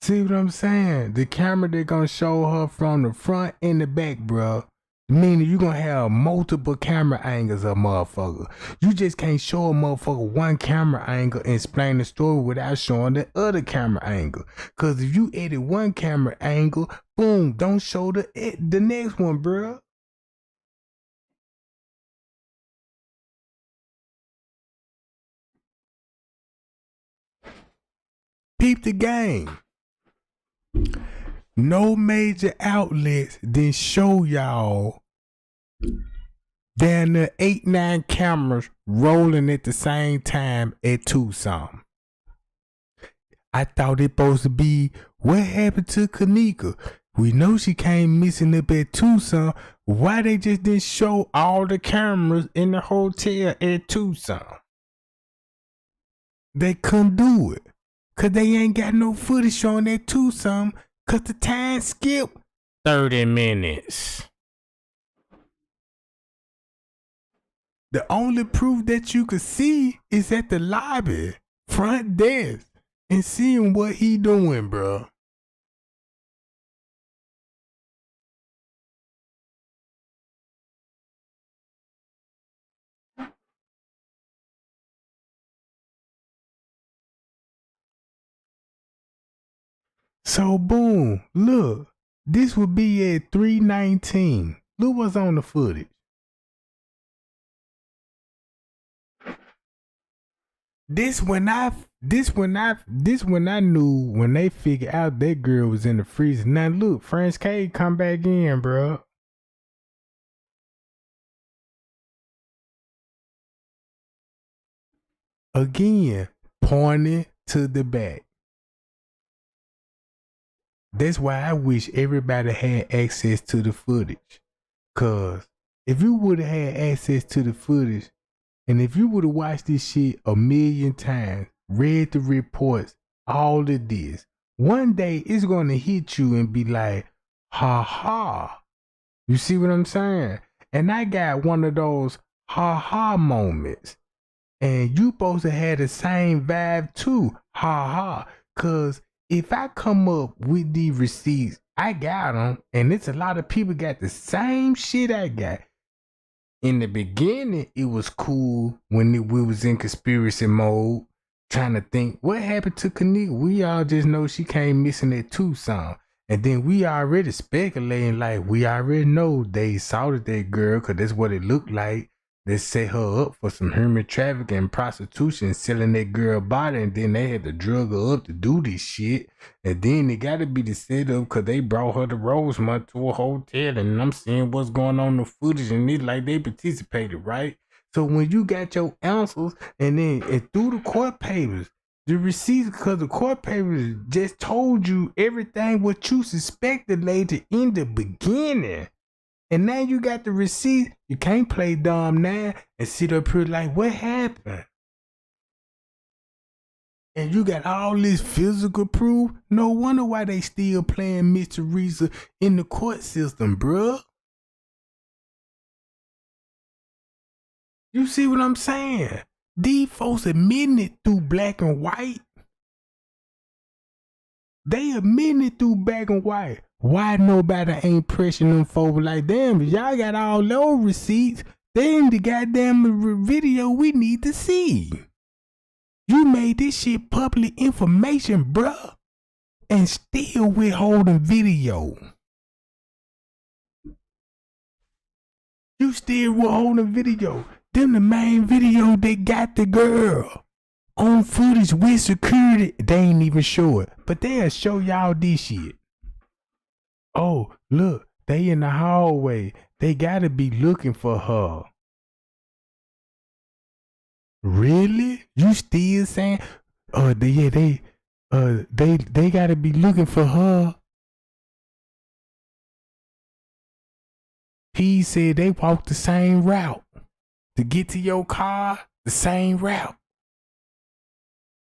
See what I'm saying? The camera they gonna show her from the front and the back, bro. Meaning you gonna have multiple camera angles of motherfucker. You just can't show a motherfucker one camera angle and explain the story without showing the other camera angle. Cause if you edit one camera angle, boom, don't show the next one, bro. Peep the game. No major outlets didn't show y'all down there 8-9 cameras rolling at the same time at Tucson. I thought it supposed to be what happened to Kenneka. We know she came missing up at Tucson. Why they just didn't show all the cameras in the hotel at Tucson? They couldn't do it. Cause they ain't got no footage showing that Tucson. Cause the time skipped 30 minutes. The only proof that you could see is at the lobby, front desk, and seeing what he doing, bro. So boom, look, this would be at 3:19. Look what's on the footage. This when I knew when they figured out that girl was in the freezer. Now look, French K come back in, bro. Again, pointing to the back. That's why I wish everybody had access to the footage. Cause if you would have had access to the footage, and if you would have watched this shit a million times, read the reports, all of this, one day it's gonna hit you and be like, ha ha. You see what I'm saying? And I got one of those ha ha moments. And you supposed to have the same vibe too. Ha ha. Cause if I come up with the receipts, I got them, and it's a lot of people got the same shit I got. In the beginning, it was cool when we was in conspiracy mode, trying to think what happened to Kenneka. We all just know she came missing at Tucson, and then we already speculating like we already know they assaulted that girl because that's what it looked like. They set her up for some human trafficking and prostitution, selling that girl body, and then they had to drug her up to do this shit. And then it got to be the setup because they brought her to Rosemont to a hotel, and I'm seeing what's going on in the footage, and it's like they participated, right? So when you got your answers, and then through the court papers, The receipts, because the court papers just told you everything what you suspected later in the beginning. And now you got the receipt. You can't play dumb now and sit up here like, what happened? And you got all this physical proof. No wonder why they still playing Miss Teresa in the court system, bruh. You see what I'm saying? These folks admitting it through black and white. They admitting it through black and white. Why nobody ain't pressing them folks like, damn, y'all got all those receipts. They ain't the goddamn video we need to see. You made this shit public information, bruh. And still withholding video. You still withholding video. Them the main video they got the girl on footage with security. They ain't even show it, but they'll show y'all this shit. Oh, look, they in the hallway. They gotta be looking for her. Really? You still saying? They gotta be looking for her. He said they walked the same route. To get to your car, the same route.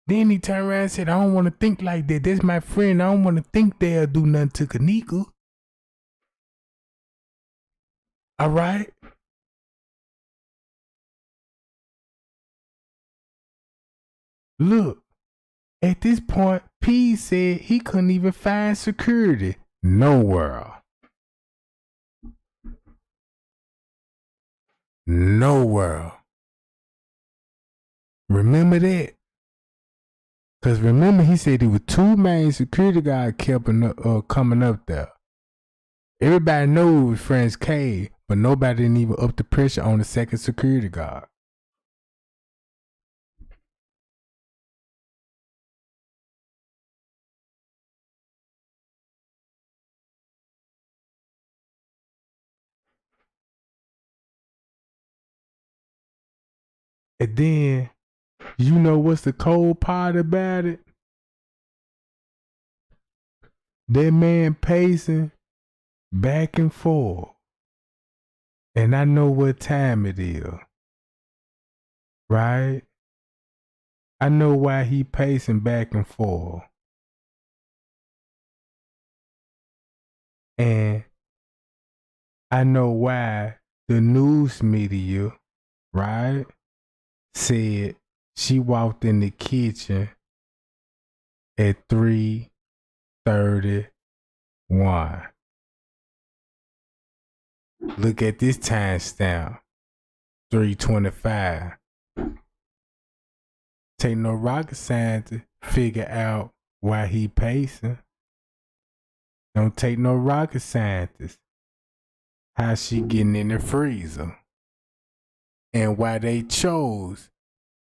Then he turned around and said, I don't want to think like that. That's my friend. I don't want to think they'll do nothing to Kenneka. All right? Look, at this point, P said he couldn't even find security nowhere. Nowhere. Remember that? Because remember, he said there were two main security guards coming up there. Everybody knew it was Friends K, but nobody didn't even up the pressure on the second security guard. And then, you know what's the cold part about it? That man pacing back and forth. And I know what time it is. Right? I know why he pacing back and forth. And I know why the news media, right, said she walked in the kitchen at 3:31. Look at this timestamp, 3:25. Take no rocket science to figure out why he pacing. Don't take no rocket scientist. How she getting in the freezer. And why they chose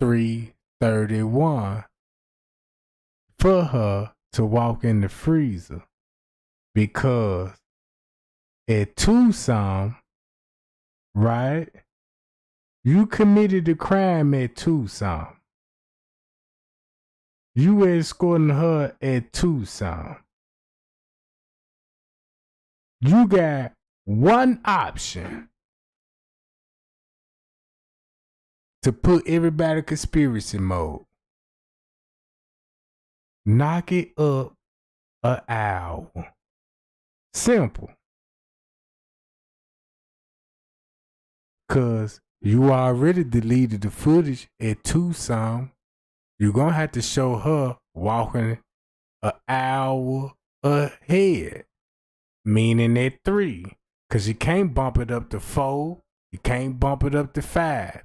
3:31 for her to walk in the freezer. Because at Tucson, right, you committed a crime at Tucson. You were escorting her at Tucson. You got one option to put everybody conspiracy mode. Knock it up an hour. Simple. Cause you already deleted the footage at Tucson. You're gonna have to show her walking an hour ahead. Meaning at 3. Cause you can't bump it up to 4. You can't bump it up to 5.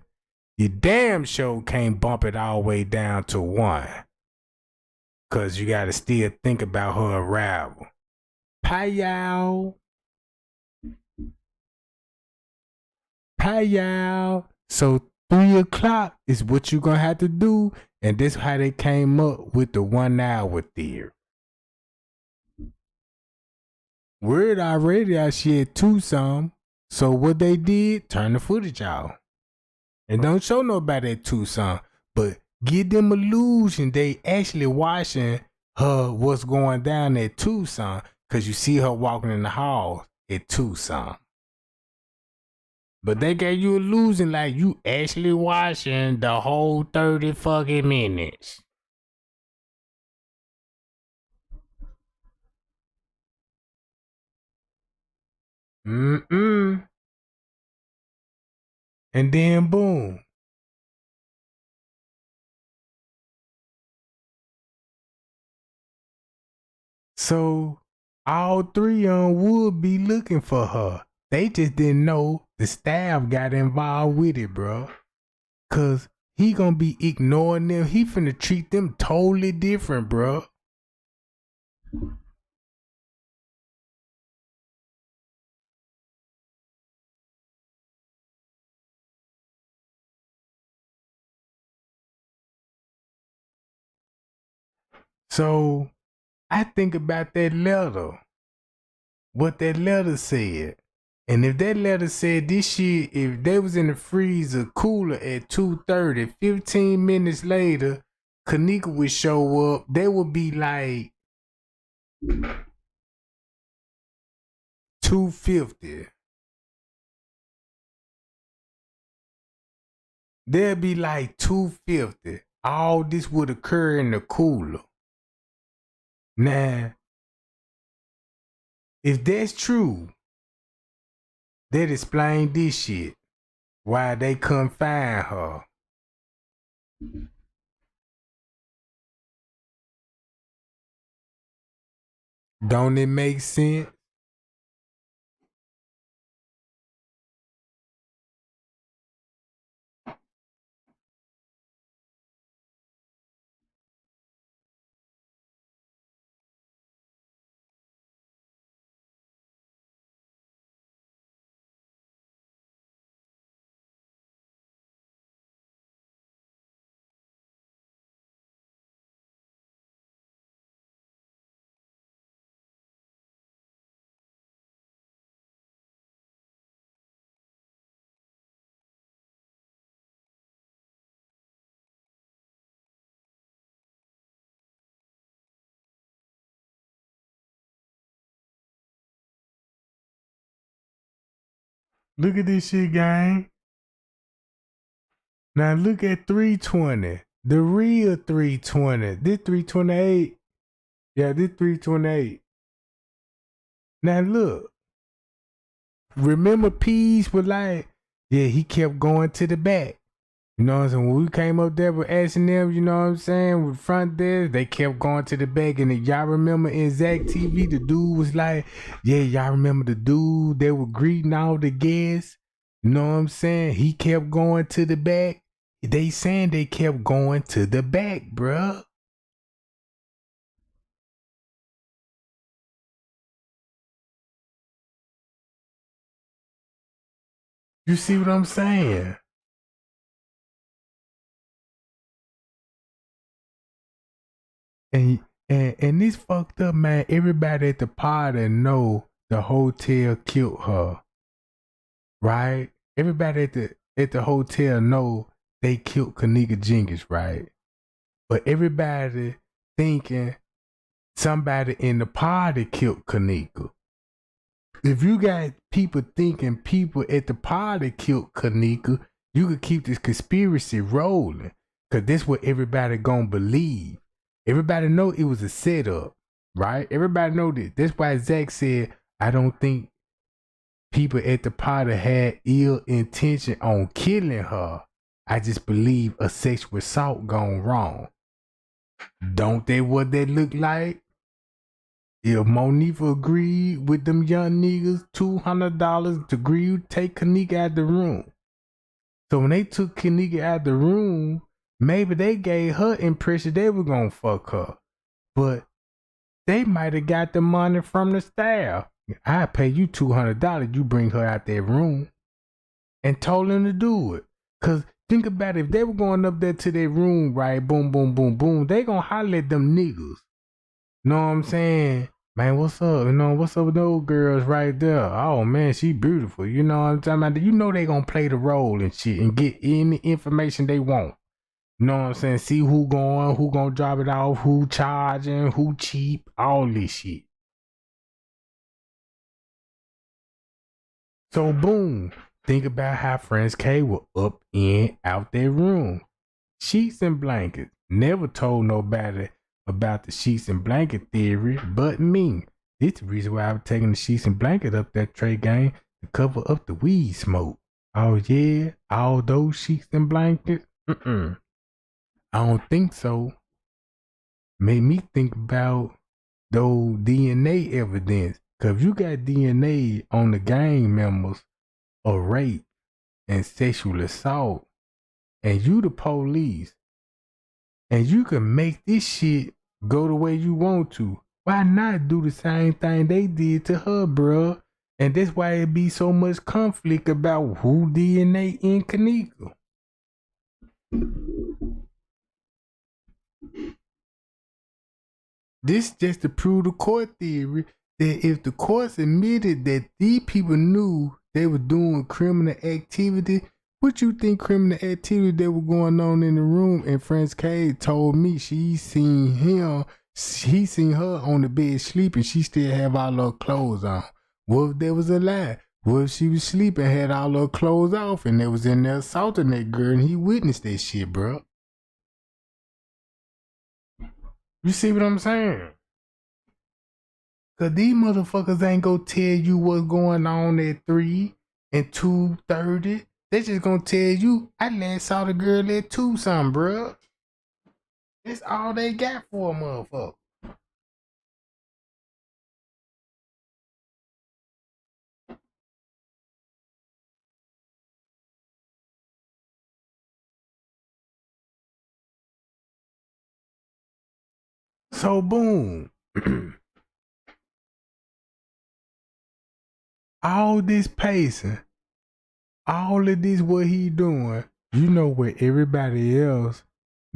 You damn sure can't bump it all the way down to 1. Cause you gotta still think about her arrival. Payal. So 3 o'clock is what you're gonna have to do. And this how they came up with the 1 hour theory. Word already out she at Tucson. So what they did, turn the footage out. And don't show nobody at Tucson. But give them illusion they actually watching her what's going down at Tucson, because you see her walking in the halls at Tucson. But they gave you illusion like you actually watching the whole 30 fucking minutes. And then boom. So all three of them would be looking for her. They just didn't know the staff got involved with it, bro. Cause he gonna be ignoring them. He finna treat them totally different, bro. So I think about that letter. What that letter said. And if that letter said this shit, if they was in the freezer cooler at 2:30, 15 minutes later, Kenneka would show up, they would be like 250. They'll be like 250. All this would occur in the cooler. Now, if that's true, that explain this shit. Why they couldn't find her. Don't it make sense? Look at this shit, gang. Now look at 320. The real 320. This 328. Yeah, this 328. Now look. Remember Peas was like, yeah, he kept going to the back. You know what I'm saying? When we came up there with S&M, you know what I'm saying, with front desk, they kept going to the back. And if y'all remember in Zach TV, the dude was like, yeah, y'all remember the dude? They were greeting all the guests. You know what I'm saying? He kept going to the back. They saying they kept going to the back, bruh. You see what I'm saying? And this fucked up, man. Everybody at the party know the hotel killed her, right? Everybody at the hotel know they killed Kenneka Jenkins, right? But everybody thinking somebody in the party killed Kenneka. If you got people thinking people at the party killed Kenneka, you could keep this conspiracy rolling. Cause that's what everybody gonna believe. Everybody know it was a setup, right? Everybody know this. That's why Zach said, I don't think people at the party had ill intention on killing her. I just believe a sexual assault gone wrong. Don't they what that look like? If Monifa agreed with them young niggas $200 to agree to take Kenneka out the room. So when they took Kenneka out the room, maybe they gave her impression they were gonna fuck her. But they might have got the money from the staff. I pay you $200, you bring her out that room. And told them to do it. Cause think about it, if they were going up there to their room, right, boom, boom, boom, boom, they gonna holler at them niggas. Know what I'm saying? Man, what's up? You know, what's up with those girls right there? Oh man, she beautiful. You know what I'm talking about? You know they gonna play the role and shit and get any information they want. You know what I'm saying? See who going, who gonna drop it off, who charging, who cheap, all this shit. So boom, think about how Friends K were up in out their room. Sheets and blankets. Never told nobody about the sheets and blanket theory but me. This the reason why I was taking the sheets and blanket up that tray game to cover up the weed smoke. Oh yeah, all those sheets and blankets? I don't think so. Made me think about those DNA evidence. Cause if you got DNA on the gang members of rape and sexual assault, and you the police, and you can make this shit go the way you want to, why not do the same thing they did to her, bruh? And that's why it be so much conflict about who DNA in Kenneka. This just to prove the court theory that if the courts admitted that these people knew they were doing criminal activity, what you think criminal activity that was going on in the room? And Friends K told me he seen her on the bed sleeping. She still have all her clothes on. What if there was a lie? What if she was sleeping, had all her clothes off, and they was in there assaulting that girl, and he witnessed that shit, bro? You see what I'm saying? Cause these motherfuckers ain't gonna tell you what's going on at 3 and 2:30. They just gonna tell you, I last saw the girl at 2 something, bro. That's all they got for a motherfucker. So boom. All this pacing, all of this what he doing, you know where everybody else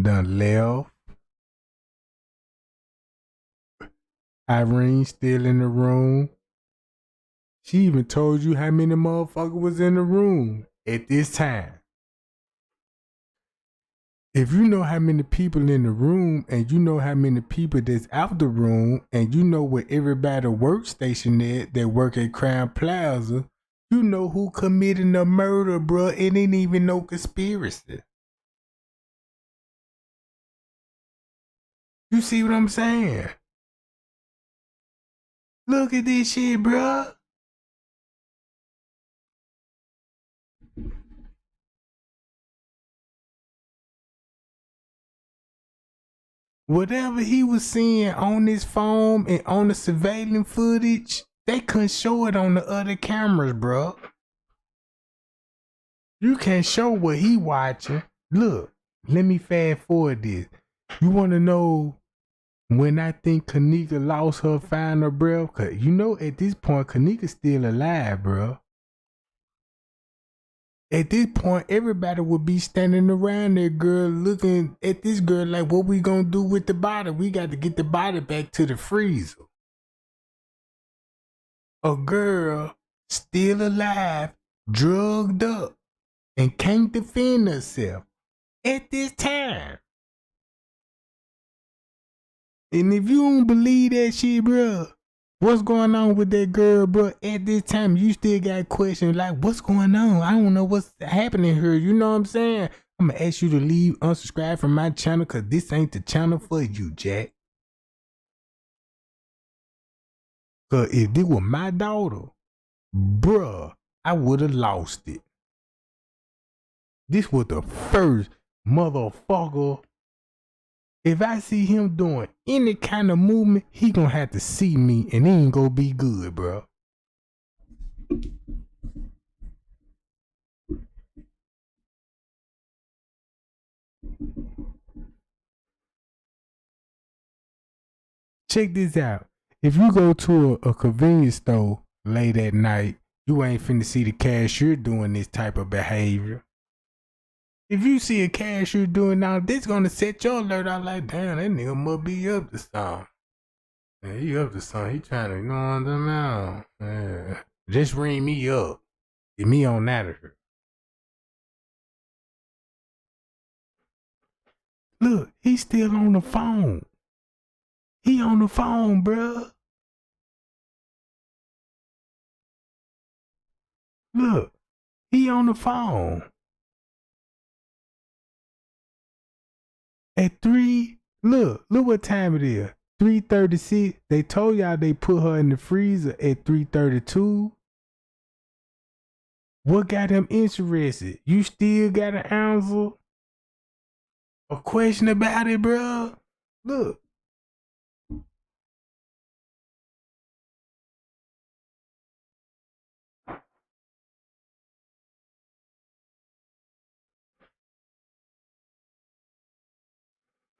done left. Irene still in the room. She even told you how many motherfuckers was in the room at this time. If you know how many people in the room and you know how many people that's out the room and you know where everybody workstation at that work at Crown Plaza, you know who committed the murder, bruh. It ain't even no conspiracy. You see what I'm saying? Look at this shit, bruh. Whatever he was seeing on his phone and on the surveillance footage, they couldn't show it on the other cameras, bruh. You can't show what he watching. Look, let me fast forward this. You want to know when I think Kenneka lost her final breath? Cause you know at this point Kenneka's still alive, bruh. At this point, everybody would be standing around that girl looking at this girl like, what we gonna do with the body? We got to get the body back to the freezer. A girl still alive, drugged up, and can't defend herself at this time. And if you don't believe that shit, bro, what's going on with that girl, bro? At this time, you still got questions like, what's going on? I don't know what's happening here. You know what I'm saying? I'm going to ask you to leave unsubscribe from my channel because this ain't the channel for you, Jack. Because if this was my daughter, bruh, I would have lost it. This was the first motherfucker. If I see him doing any kind of movement, he gonna have to see me and it ain't gonna be good, bro. Check this out. If you go to a convenience store late at night, you ain't finna see the cashier doing this type of behavior. If you see a cashier doing now, this gonna set your alert out like, damn, that nigga must be up to something. Yeah, he up to something. He trying to, you know what I'm saying? Yeah. Just ring me up. Get me on out of here. Look, he's still on the phone. He on the phone, bruh. Look, he on the phone. At 3, look what time it is. 3:36. They told y'all they put her in the freezer at 3:32. What got him interested? You still got an answer? A question about it, bruh? Look.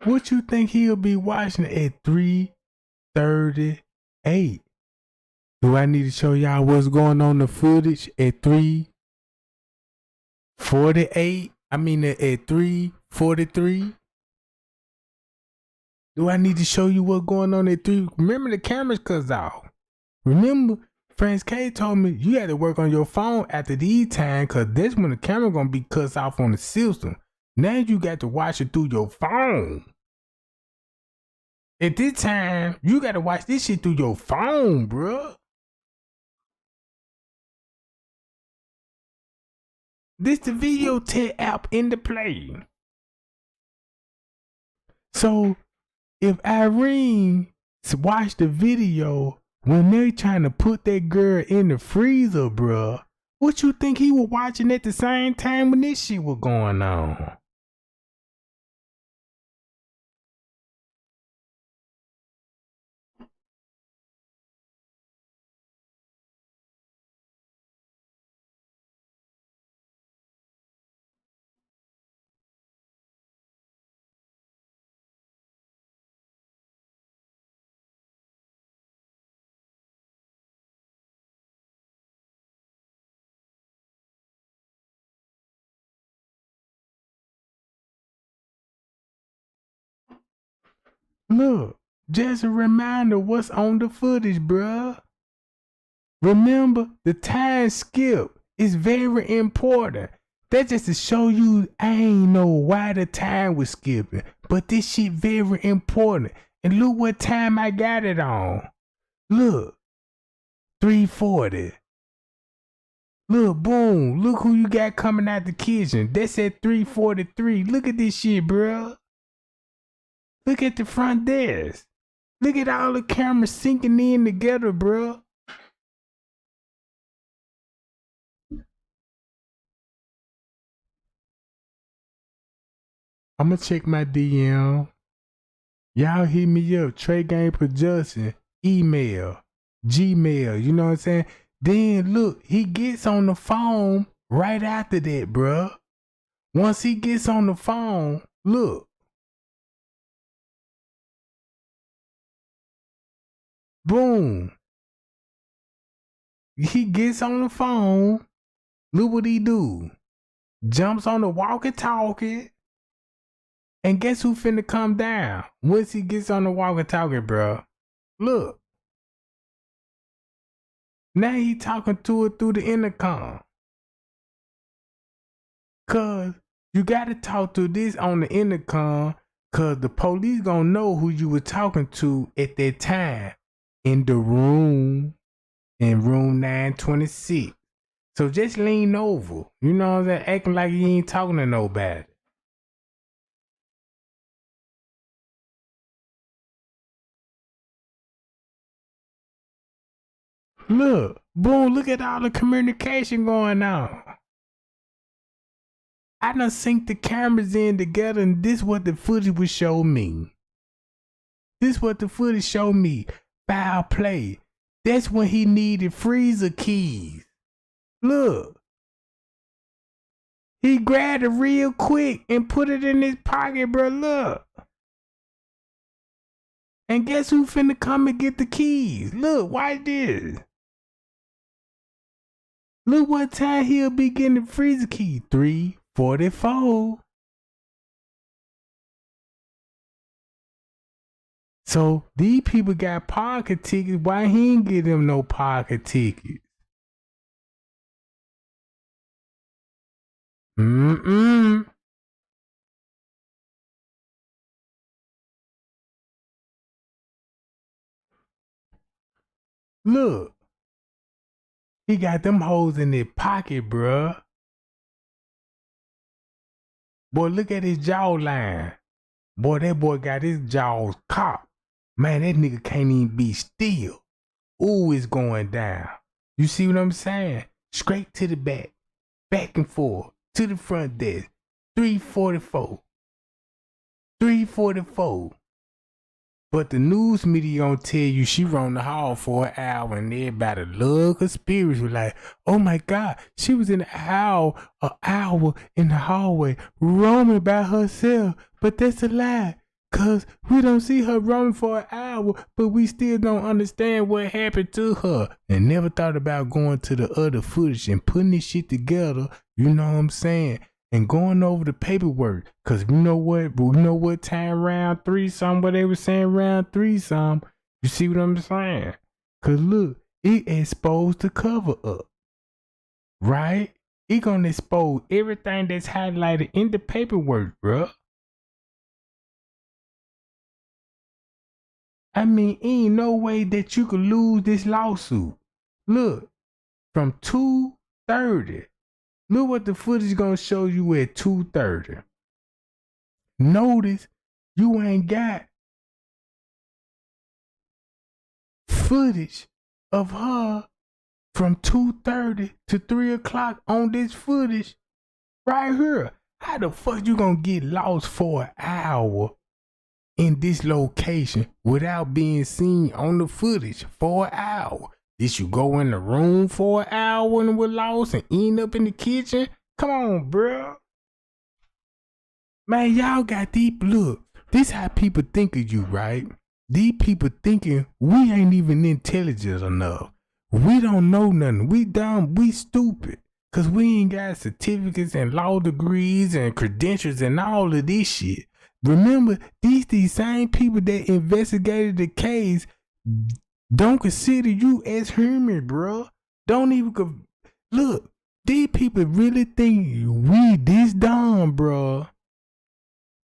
What you think he'll be watching at 3:38? Do I need to show y'all what's going on in the footage at 3:48? I mean at 3:43? Do I need to show you what's going on at 3? Remember the cameras cut off. Remember, Franz K told me you had to work on your phone after these time because that's when the camera gonna be cut off on the system. Now you got to watch it through your phone. At this time, you got to watch this shit through your phone, bruh. This the video tech app in the play. So if Irene watched the video when they trying to put that girl in the freezer, bruh, what you think he was watching at the same time when this shit was going on? Look, just a reminder what's on the footage, bruh. Remember, the time skip is very important. That's just to show you I ain't know why the time was skipping. But this shit very important. And look what time I got it on. Look, 3:40. Look, boom. Look who you got coming out the kitchen. That's at 3:43. Look at this shit, bruh. Look at the front desk. Look at all the cameras sinking in together, bruh. I'ma check my DM. Y'all hit me up. Trey Game Production. Email. Gmail. You know what I'm saying? Then look, he gets on the phone right after that, bruh. Once he gets on the phone, look. Boom. He gets on the phone. Look what he do. Jumps on the walkie-talkie. And guess who finna come down once he gets on the walkie-talkie, bro? Look. Now he talking to her through the intercom. Cause you gotta talk to this on the intercom, cause the police gonna know who you were talking to at that time in the room, in room 926. So just lean over. You know what I'm saying? Acting like you ain't talking to nobody. Look, boom, look at all the communication going on. I done synced the cameras in together and this what the footage would show me. This what the footage showed me. Foul play. That's when he needed freezer keys. Look. He grabbed it real quick and put it in his pocket, bro. Look. And guess who finna come and get the keys? Look, watch this. Look what time he'll be getting the freezer key. 3:44. So these people got pocket tickets. Why he ain't get them no pocket tickets? Look, he got them hoes in his pocket, bruh. Boy, look at his jawline. Boy, that boy got his jaws cocked. Man, that nigga can't even be still. Ooh, it's going down. You see what I'm saying? Straight to the back and forth, to the front desk. 344. 344. But the news media gonna tell you she run the hall for an hour and everybody love conspiracy. Like, oh my God, she was in the hour in the hallway roaming by herself. But that's a lie. Cause we don't see her roaming for an hour, but we still don't understand what happened to her. And never thought about going to the other footage and putting this shit together, you know what I'm saying? And going over the paperwork. Cause you know what time round 3 some, what they were saying round 3 some. You see what I'm saying? Cause look, it exposed the cover up. Right? It gonna expose everything that's highlighted in the paperwork, bruh. I mean, ain't no way that you could lose this lawsuit. Look, from 2:30. Look what the footage gonna show you at 2:30. Notice you ain't got footage of her from 2:30 to 3 o'clock on this footage right here. How the fuck you gonna get lost for an hour in this location without being seen on the footage for an hour? Did you go in the room for an hour when we're lost and end up in the kitchen? Come on, bro. Man, y'all got deep. Look, this how people think of you, right? These people thinking we ain't even intelligent enough. We don't know nothing. We dumb. We stupid. Cause we ain't got certificates and law degrees and credentials and all of this shit. Remember, these same people that investigated the case don't consider you as human, bro. Don't even look. These people really think we this dumb, bro.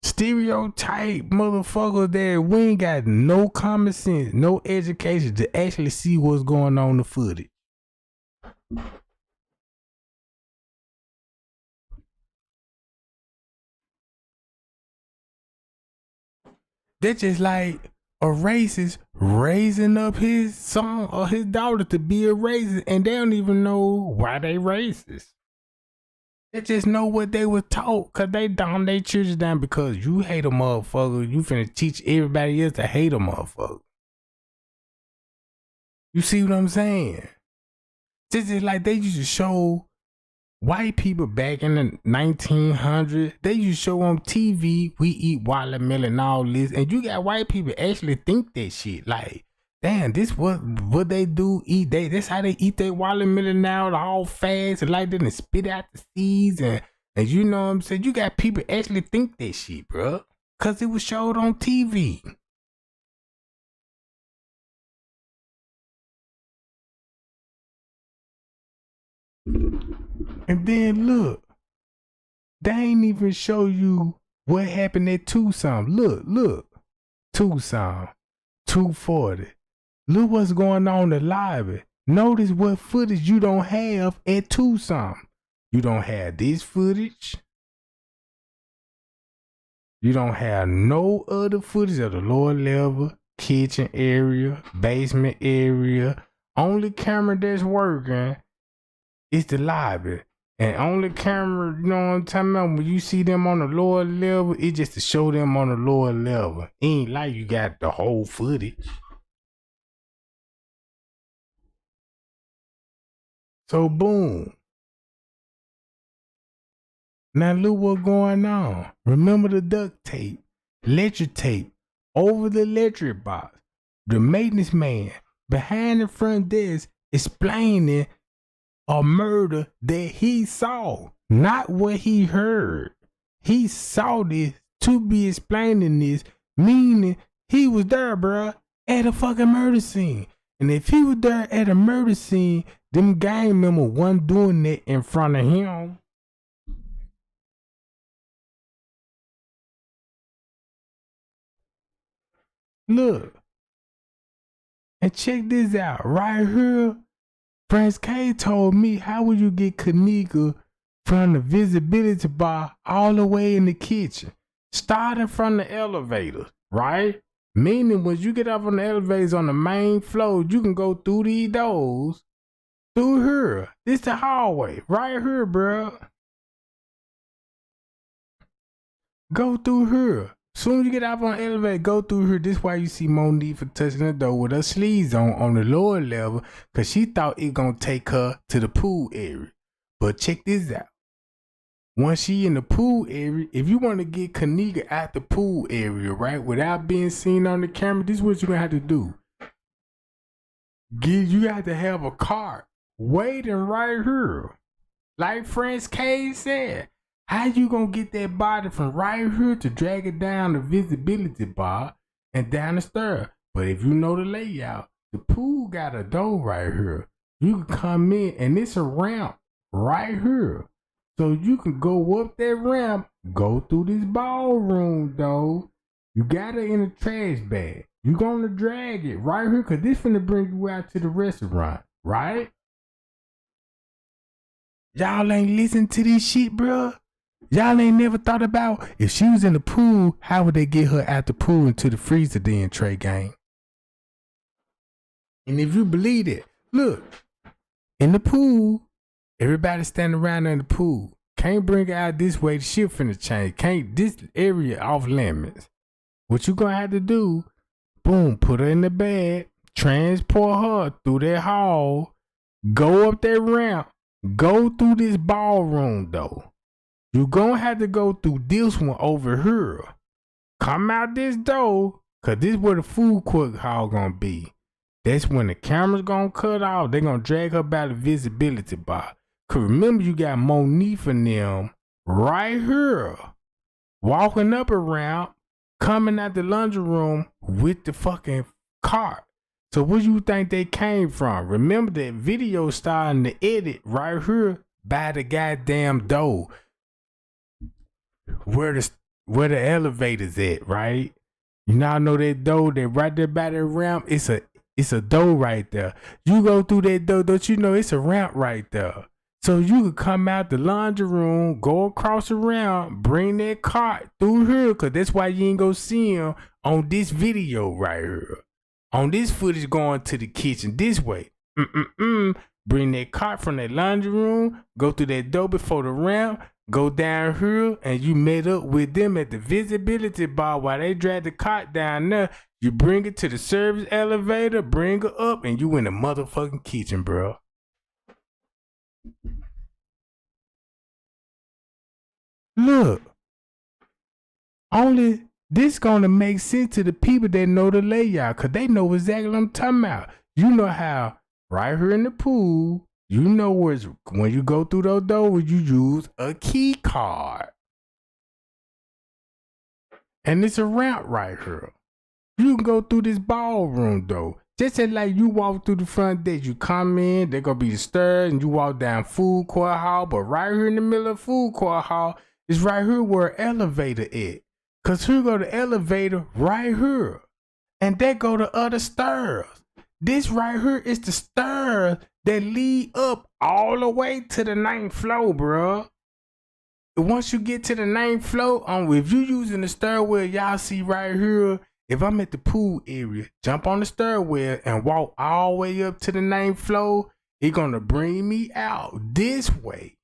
Stereotype motherfuckers that we ain't got no common sense, no education to actually see what's going on in the footage. That's just like a racist raising up his son or his daughter to be a racist and they don't even know why they racist. They just know what they were taught because they dumb their children down because you hate a motherfucker. You finna teach everybody else to hate a motherfucker. You see what I'm saying? This is like they used to show white people back in the 1900s. They used to show on TV, we eat watermelon and all this. And you got white people actually think that shit. Like, damn, this what they do eat. That's how they eat their watermelon now, all fast and like that and spit out the seeds. And you know what I'm saying? You got people actually think that shit, bro. Because it was showed on TV. And then look, they ain't even show you what happened at Tucson. Look, Tucson, 240. Look what's going on in the lobby. Notice what footage you don't have at Tucson. You don't have this footage. You don't have no other footage of the lower level, kitchen area, basement area. Only camera that's working is the lobby. And only camera, you know what I'm talking about, when you see them on the lower level, it's just to show them on the lower level. It ain't like you got the whole footage. So boom. Now look what's going on. Remember the duct tape, electric tape, over the electric box. The maintenance man behind the front desk explaining a murder that he saw, not what he heard. He saw this to be explaining this, meaning he was there, bruh, at a fucking murder scene. And if he was there at a murder scene, them gang members wasn't doing that in front of him. Look, And check this out. Right here, Prince K told me, how would you get Kenneka from the visibility bar all the way in the kitchen? Starting from the elevator, right? Meaning when you get up on the elevators on the main floor, you can go through these doors, through here. This the hallway, right here, bro. Go through here. Soon as you get up on the elevator, go through here. This why you see Monique for touching the door with her sleeves on the lower level, because she thought it gonna take her to the pool area. But check this out. Once she in the pool area, if you want to get Kenneka at the pool area, right, without being seen on the camera, this is what you're gonna have to do. You have to have a cart waiting right here. Like Prince K said, how you gonna get that body from right here to drag it down the visibility bar and down the stair? But if you know the layout, the pool got a door right here. You can come in and it's a ramp right here. So you can go up that ramp, go through this ballroom though. You got it in a trash bag. You gonna drag it right here, cause this finna bring you out to the restaurant, right? Y'all ain't listen to this shit, bruh. Y'all ain't never thought about if she was in the pool, how would they get her out the pool into the freezer then, Trey Gang? And if you believe it, look, in the pool, everybody standing around in the pool. Can't bring her out this way, the shit finna change. Can't, this area off limits. What you gonna have to do, boom, put her in the bed, transport her through that hall, go up that ramp, go through this ballroom though. You gonna have to go through this one over here. Come out this door, cause this where the food court hall gonna be. That's when the camera's gonna cut off. They gonna drag her by the visibility bar. Cause remember you got Monique and them right here, walking up around, coming out the laundry room with the fucking cart. So where you think they came from? Remember that video starting to edit right here by the goddamn door. Where the elevator's at, right? You now know that door that right there by that ramp, it's a door right there. You go through that door, don't you know it's a ramp right there? So you could come out the laundry room, go across the ramp, bring that cart through here, cause that's why you ain't gonna see him on this video right here. On this footage going to the kitchen this way. Bring that cart from that laundry room, go through that door before the ramp, go down here, and you met up with them at the visibility bar while they drag the cart down there. You bring it to the service elevator, bring her up, and you in the motherfucking kitchen, bro. Look, only this gonna make sense to the people that know the layout, cause they know exactly what I'm talking about. You know how right here in the pool, you know where when you go through those doors, you use a key card. And it's a ramp right here. You can go through this ballroom though. Just as like you walk through the front desk, you come in, there gonna be the stairs, and you walk down food court hall. But right here in the middle of food court hall is right here where elevator is. Cause here go the elevator right here. And there go the other stairs. This right here is the stairs that lead up all the way to the 9th floor, bruh. Once you get to the 9th floor, if you using the stairwell, y'all see right here, if I'm at the pool area, jump on the stairwell and walk all the way up to the 9th floor, it's gonna bring me out this way.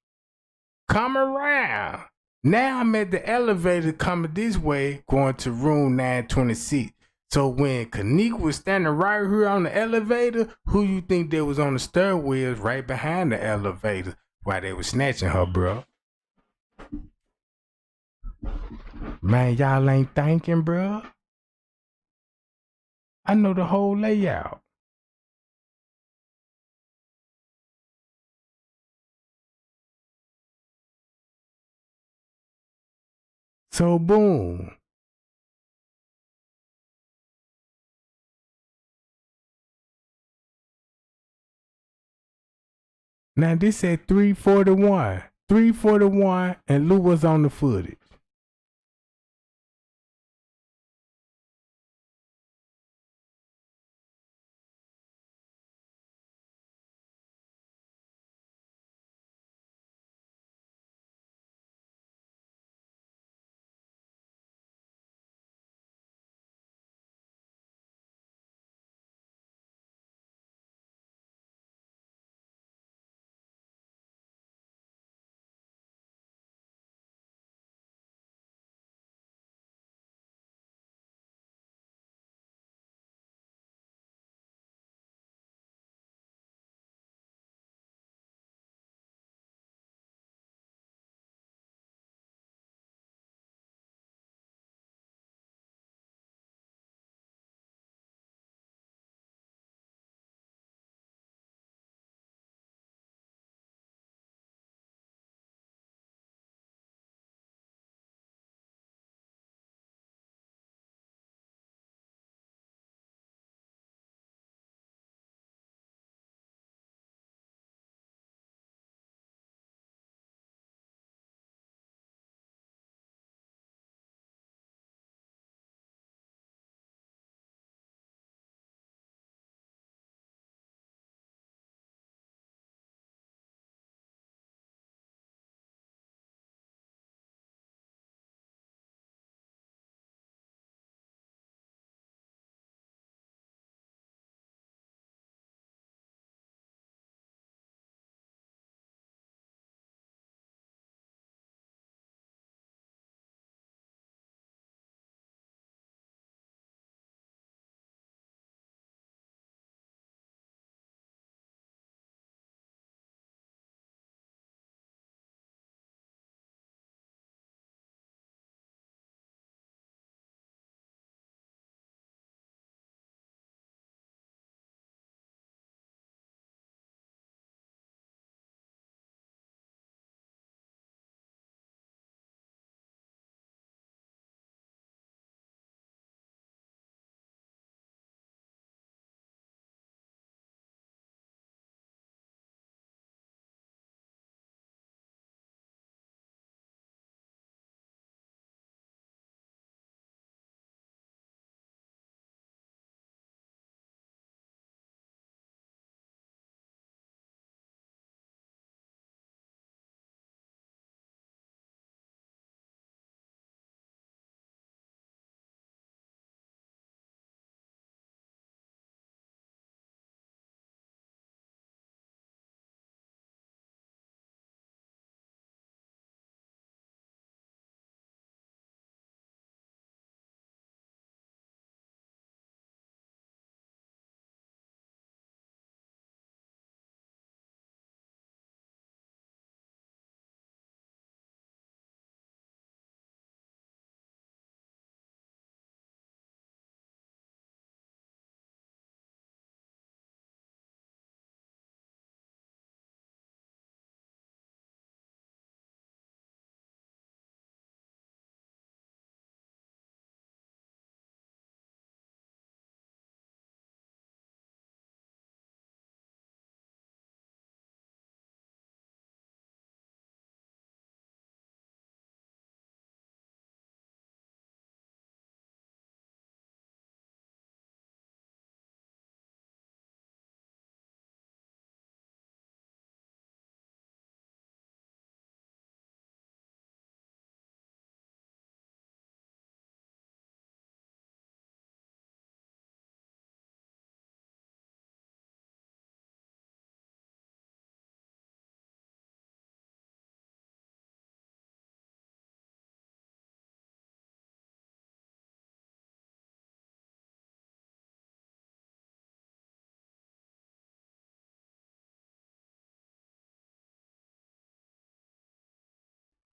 Come around. Now I'm at the elevator coming this way, going to room 926. So when Kenneka was standing right here on the elevator, who you think that was on the stairwells right behind the elevator while they was snatching her, bro? Man, y'all ain't thinking, bro. I know the whole layout. So boom. Now this at 341. 341 and Lou was on the footage.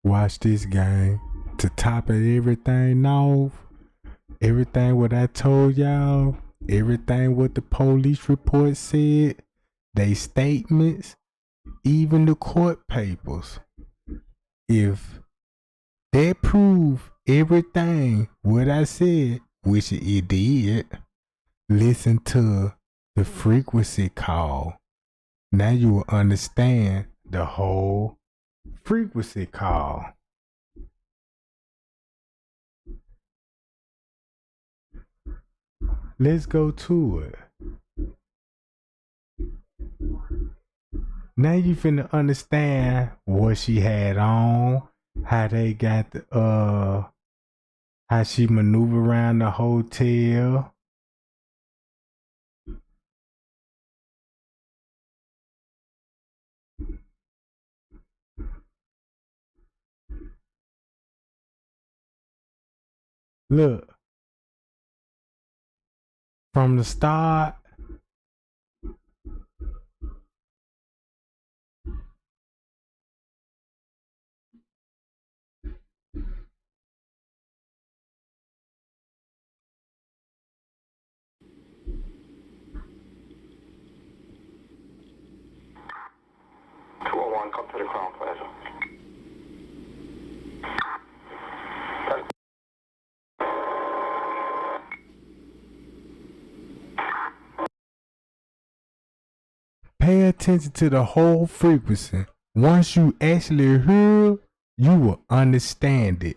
Watch this, gang. To top it everything off, everything what I told y'all, everything what the police report said, they statements, even the court papers. If they prove everything what I said, which it did, listen to the frequency call. Now you will understand the whole frequency call. Let's go to it. Now you finna understand what she had on, how they got the how she maneuver around the hotel. Look, from the start, come to the Crown Plaza. pay attention to the whole frequency. Once you actually hear, you will understand it.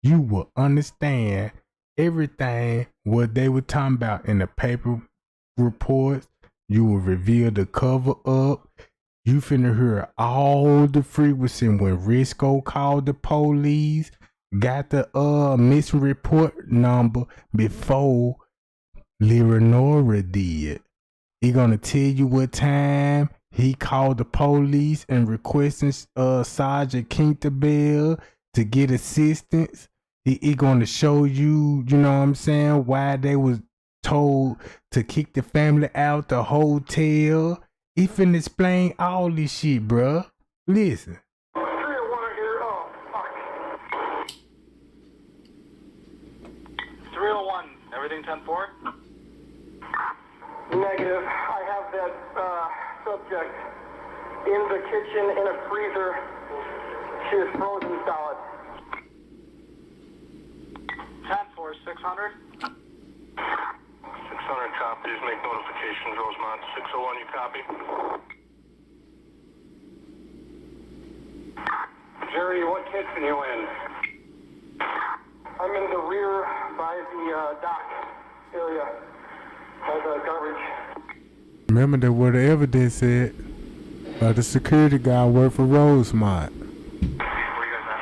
You will understand everything what they were talking about in the paper reports. You will reveal the cover up. You finna hear all the frequency when Risco called the police, got the missing report number before Leonora did. He gonna tell you what time he called the police and requesting Sergeant Kinterbell to get assistance. He gonna show you, you know what I'm saying, why they was told to kick the family out the hotel. He finna explain all this shit, bruh. Listen. 301 here. Oh, fuck. 301, everything 10-4? Negative. I have that subject in the kitchen in a freezer. She is frozen solid. 10-4, 600? 600 copies. Make notifications, Rosemont. 601, you copy? Jerry, what kitchen you in? I'm in the rear by the dock area. By the garbage. Remember that what the evidence said, the security guy worked for Rosemont. Where you guys at?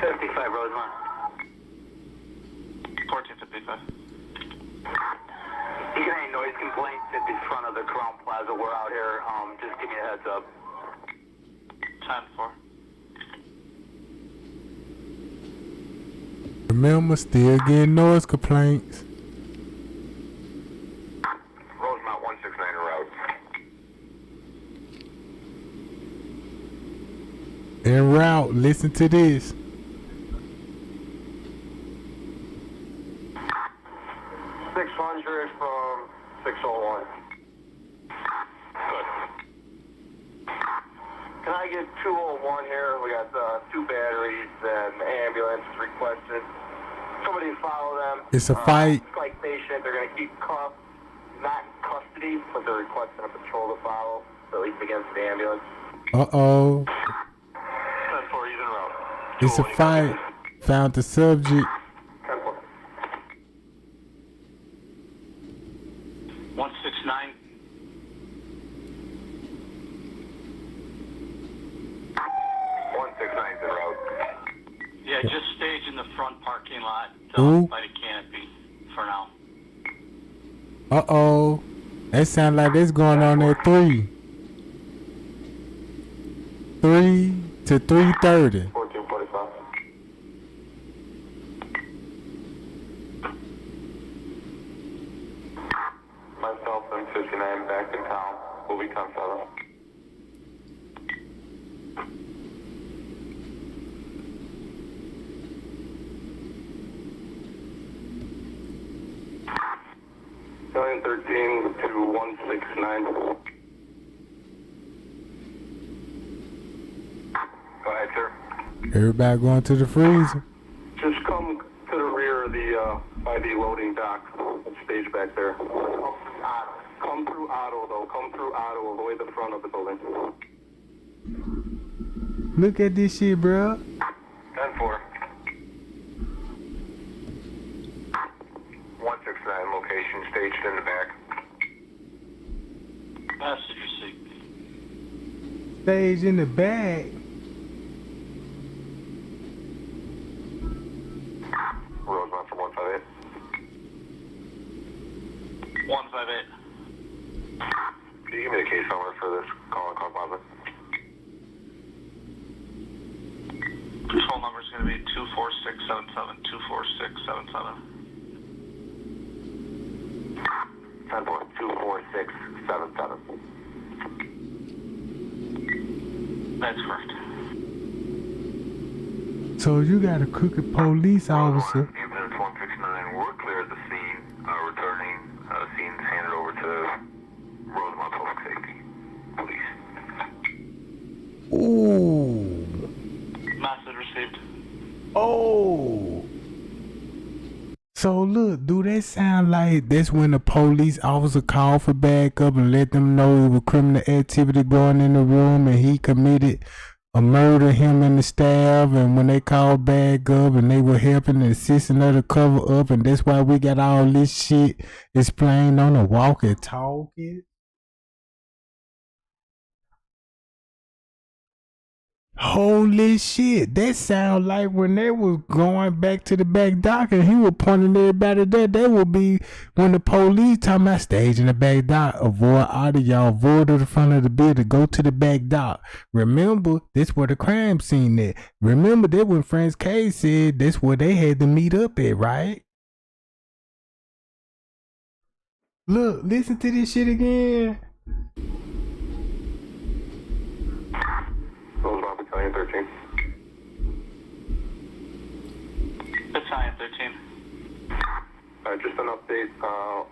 55 Rosemont. 1455. You got any noise complaints at the front of the Crown Plaza? We're out here. Just give me a heads up. 10-4. Remember, still getting noise complaints. Rosemont 169 route. En route, listen to this. 600 from 601. Good. Can I get 201 here? We got 2 batteries and ambulance requested. Somebody follow them. It's a fight. Strike patient. They're going to keep cuffed, not in custody, but they're requesting a patrol to follow, at least against the ambulance. Uh-oh. 10-4, he's en route. It's a fight. Found the subject. 10-4. 169. 169's en route. Yeah, just stage in the front parking lot by the canopy for now. Uh-oh. That sound like that's going on at 3. 3 to 3:30. 1445. to 169. Go ahead, sir. Everybody going to the freezer. Just come to the rear of the, by the loading dock. Stage back there. Come through Otto, though. Come through Otto. Avoid the front of the building. Look at this shit, bro. 10-4. 169 location, staged in the back. Passenger seat. Stage in the back. Rosemont for 158. 158. Can you give me the case number for this call and composite? Control number is going to be 24677. 24677. 10-4-24677. That's correct. So you got a crooked police officer. Ambulance 169, we're clear at the scene. Returning, scene's handed over to Rosemont Public Safety Police. Ooh. Message received. Oh. So look, do that sound like that's when the police officer called for backup and let them know it was criminal activity going in the room and he committed a murder, him and the staff, and when they called back up and they were helping and assisting her to cover up, and that's why we got all this shit explained on the walkie-talkie? Holy shit, that sound like when they was going back to the back dock and he was pointing everybody there, that would be when the police talking about stage in the back dock, avoid all of y'all, avoid to the front of the building, go to the back dock. Remember, this where the crime scene at. Remember that when Franz K said that's where they had to meet up at, right? Look, listen to this shit again. Rosemont Battalion 13. Battalion 13. Just an update.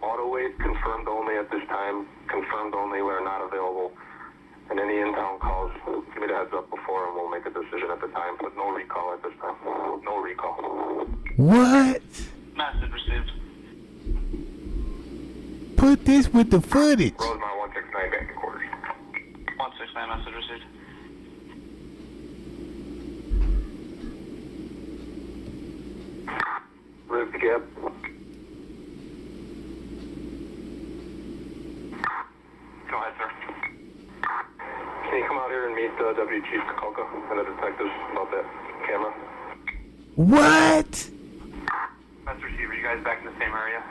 Auto wait confirmed only at this time. Confirmed only. We are not available. And any in-town calls, give me the heads up before and we'll make a decision at the time. But no recall at this time. No recall. What? Message received. Put this with the footage. Rosemont 169 back in quarters. 169. Message received. Riv the gap. Go ahead, sir. Can you come out here and meet Deputy Chief Kenneka and the detectives about that camera? What? That's receiver. You guys back in the same area?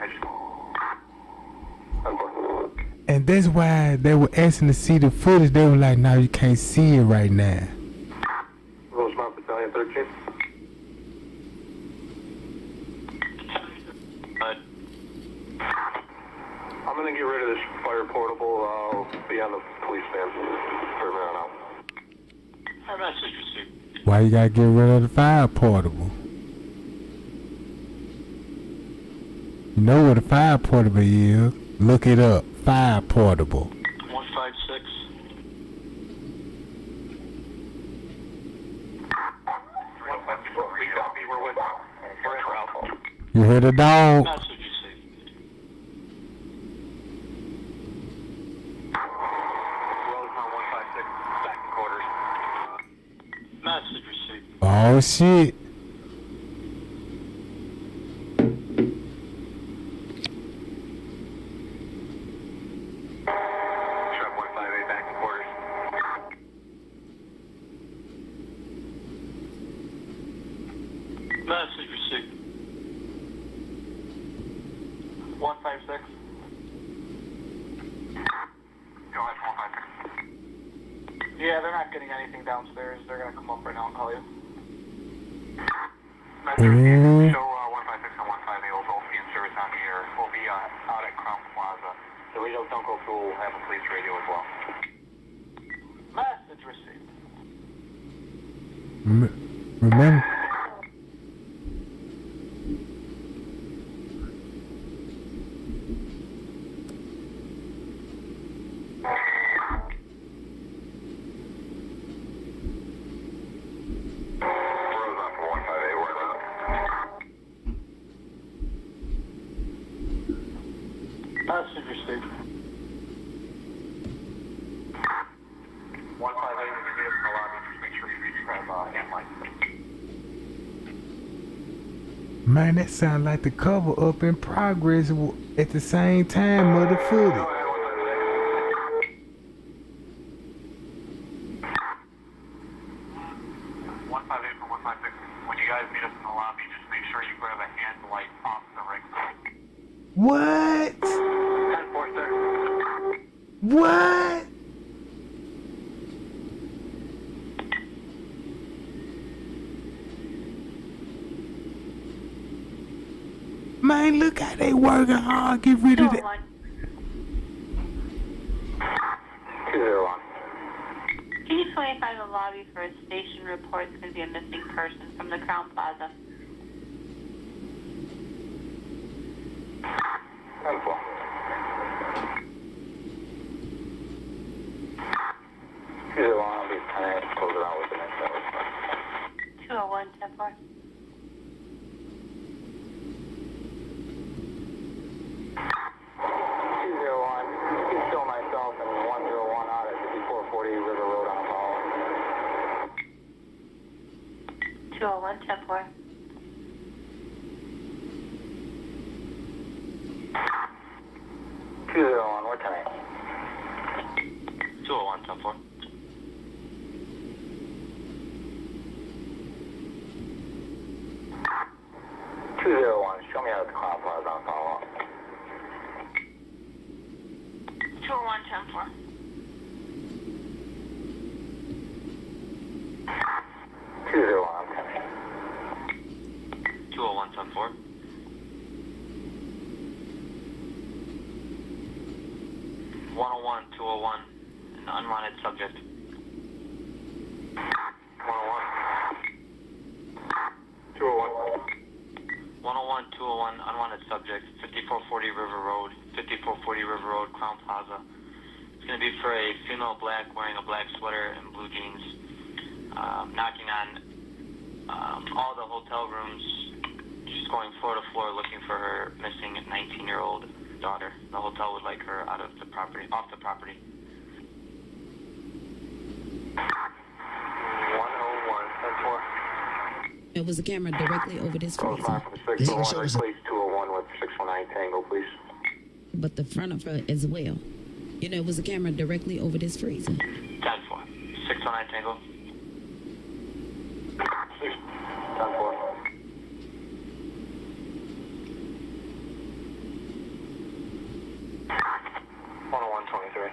And that's why they were asking to see the footage. They were like, no, you can't see it right now. Rosemont Battalion 13. I'm gonna get rid of this fire portable. I'll be on the police van for a minute now. Message received. Why you gotta get rid of the fire portable? You know what a fire portable is. Look it up. Fire portable. 156. You heard the dog? Message received. Rosemont 156 back in quarters. Message received. Oh shit. Shop 158 back in quarters. Message received. 156. Go ahead, 156. Yeah, they're not getting anything downstairs. They're gonna come up right now and call you. Show 156 and 158 will both be in service on the air. We'll be out at Crown Plaza. The radios don't go through. We'll have a police radio as well. Message received. Remember? Man, that sound like the cover up in progress at the same time of the footage. 158 from 156. When you guys meet us in the lobby, just make sure you grab a hand light off the ring. What? 10-4, sir. What? Man, look how they working hard. Get rid of that. 201. Can you 25 the lobby for a station report? It's going to be a missing person from the Crown Plaza. 10-4. 201, I'll be trying to close it out with the next hour. 201, 10-4. 201, you can show myself and 101 out at 5440 River Road on Apollo. 201, 10-4. 201, what time? 201, 10-4. 201, show me out at the Cloud Plaza on Apollo. 201, 10-4. 201, I'm coming. 201, 10-4. 101, 201, an unwanted subject. 101. 201. 101, 201, unwanted subject, 5440 River Road, 5440 River Road, Crown Plaza. It's going to be for a female black wearing a black sweater and blue jeans, knocking on all the hotel rooms, just going floor to floor looking for her missing 19-year-old daughter. The hotel would like her out of the property, off the property. 101, 10-4. It was a camera directly over this Close freezer. line from 601, replace 201 with 619 Tango, please. But the front of her as well. You know, it was a camera directly over this freezer. 10-4. 619 Tango. 10-4. 101-23.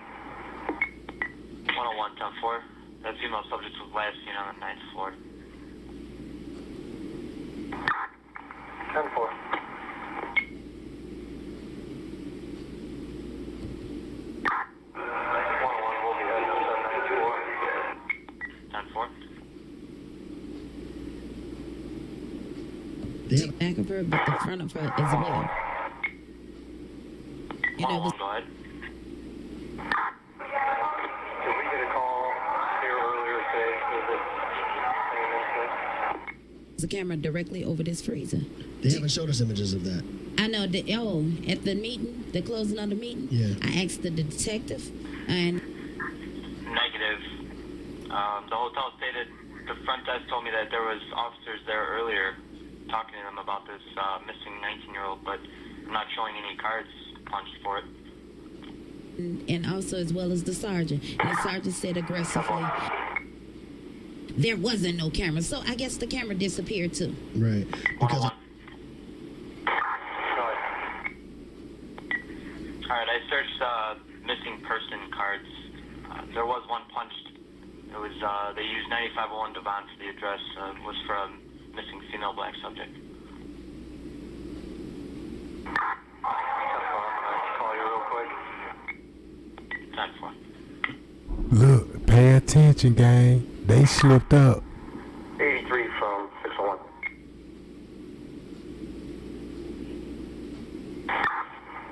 101, 10-4. That female subject was last seen on the 9th floor. 10-4. 101 will be heading up 794. 10-4. The back of her, but the front of her as well. You know, it was 101, go ahead. Did we get a call here earlier today? a camera directly over this freezer. They haven't showed us images of that. I know that. Oh, at the meeting, the closing of the meeting. Yeah. I asked the detective, and Negative. The hotel stated, the front desk told me that there was officers there earlier talking to them about this missing 19-year-old, but I'm not showing any cards punched for it. and also as well as the sergeant. And the sergeant said aggressively, there wasn't no camera. So I guess the camera disappeared too. Right. Because 101. Alright, I searched missing person cards. There was one punched. It was, they used 9501 Devon for the address. Was for a missing female black subject. Call you real quick. 10-4. Look, pay attention, gang. They slipped up. 83 from 601.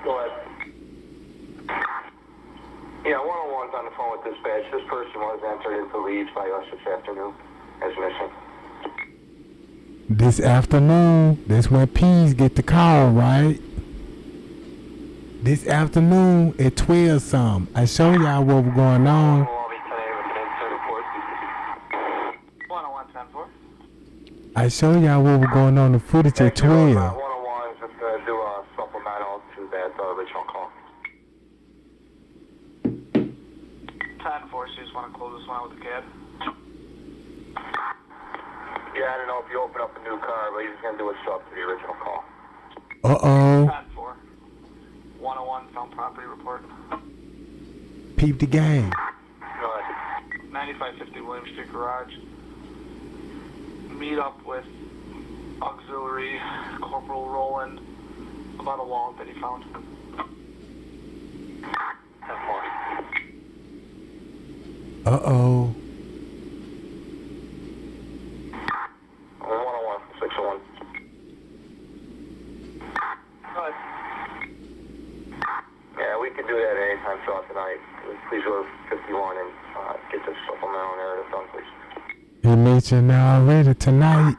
Go ahead. Yeah, 101's on the phone with dispatch. This person was entered into leads by us this afternoon as missing. This afternoon, that's when P's get the call, right? This afternoon at 12 something. I show y'all what was going on. 101, 10-4. I show y'all what was going on in the footage at 12. 101, just do a supplemental to that original call. 10-4, so you just want to close this one out with the CAD? Yeah, I don't know if you open up a new car, but he's going to do a sub to the original call. Uh-oh. 10-4. 101, found property report. Peep the game. Go ahead. 9550 William Street Garage. Meet up with auxiliary Corporal Roland about a wallet that he found. 10-4. Uh-oh. 101, 601. Go ahead. Yeah, we can do that anytime throughout the night. Please go to 51 and get this supplemental narrative done, please. He mentioned already tonight.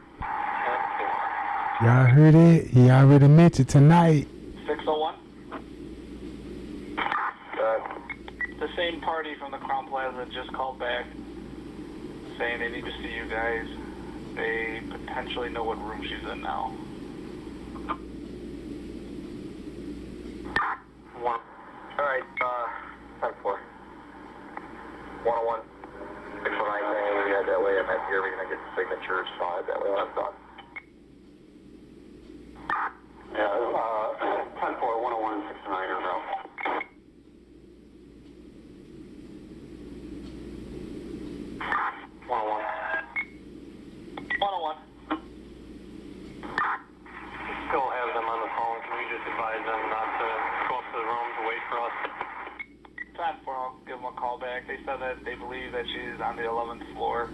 Y'all heard it? He already mentioned tonight. 601. Good. The same party from the Crown Plaza just called back saying they need to see you guys. They potentially know what room she's in now. One. All right, 10-4. 101. 619, we had that way. I'm at here. We're going to get the signatures. So I have that way when I'm done. Yeah, 10-4, 101, 619 or no. Still have them on the phone. Can we just advise them not to go up to the room to wait for us? 10-4, I'll give them a call back. They said that they believe that she's on the 11th floor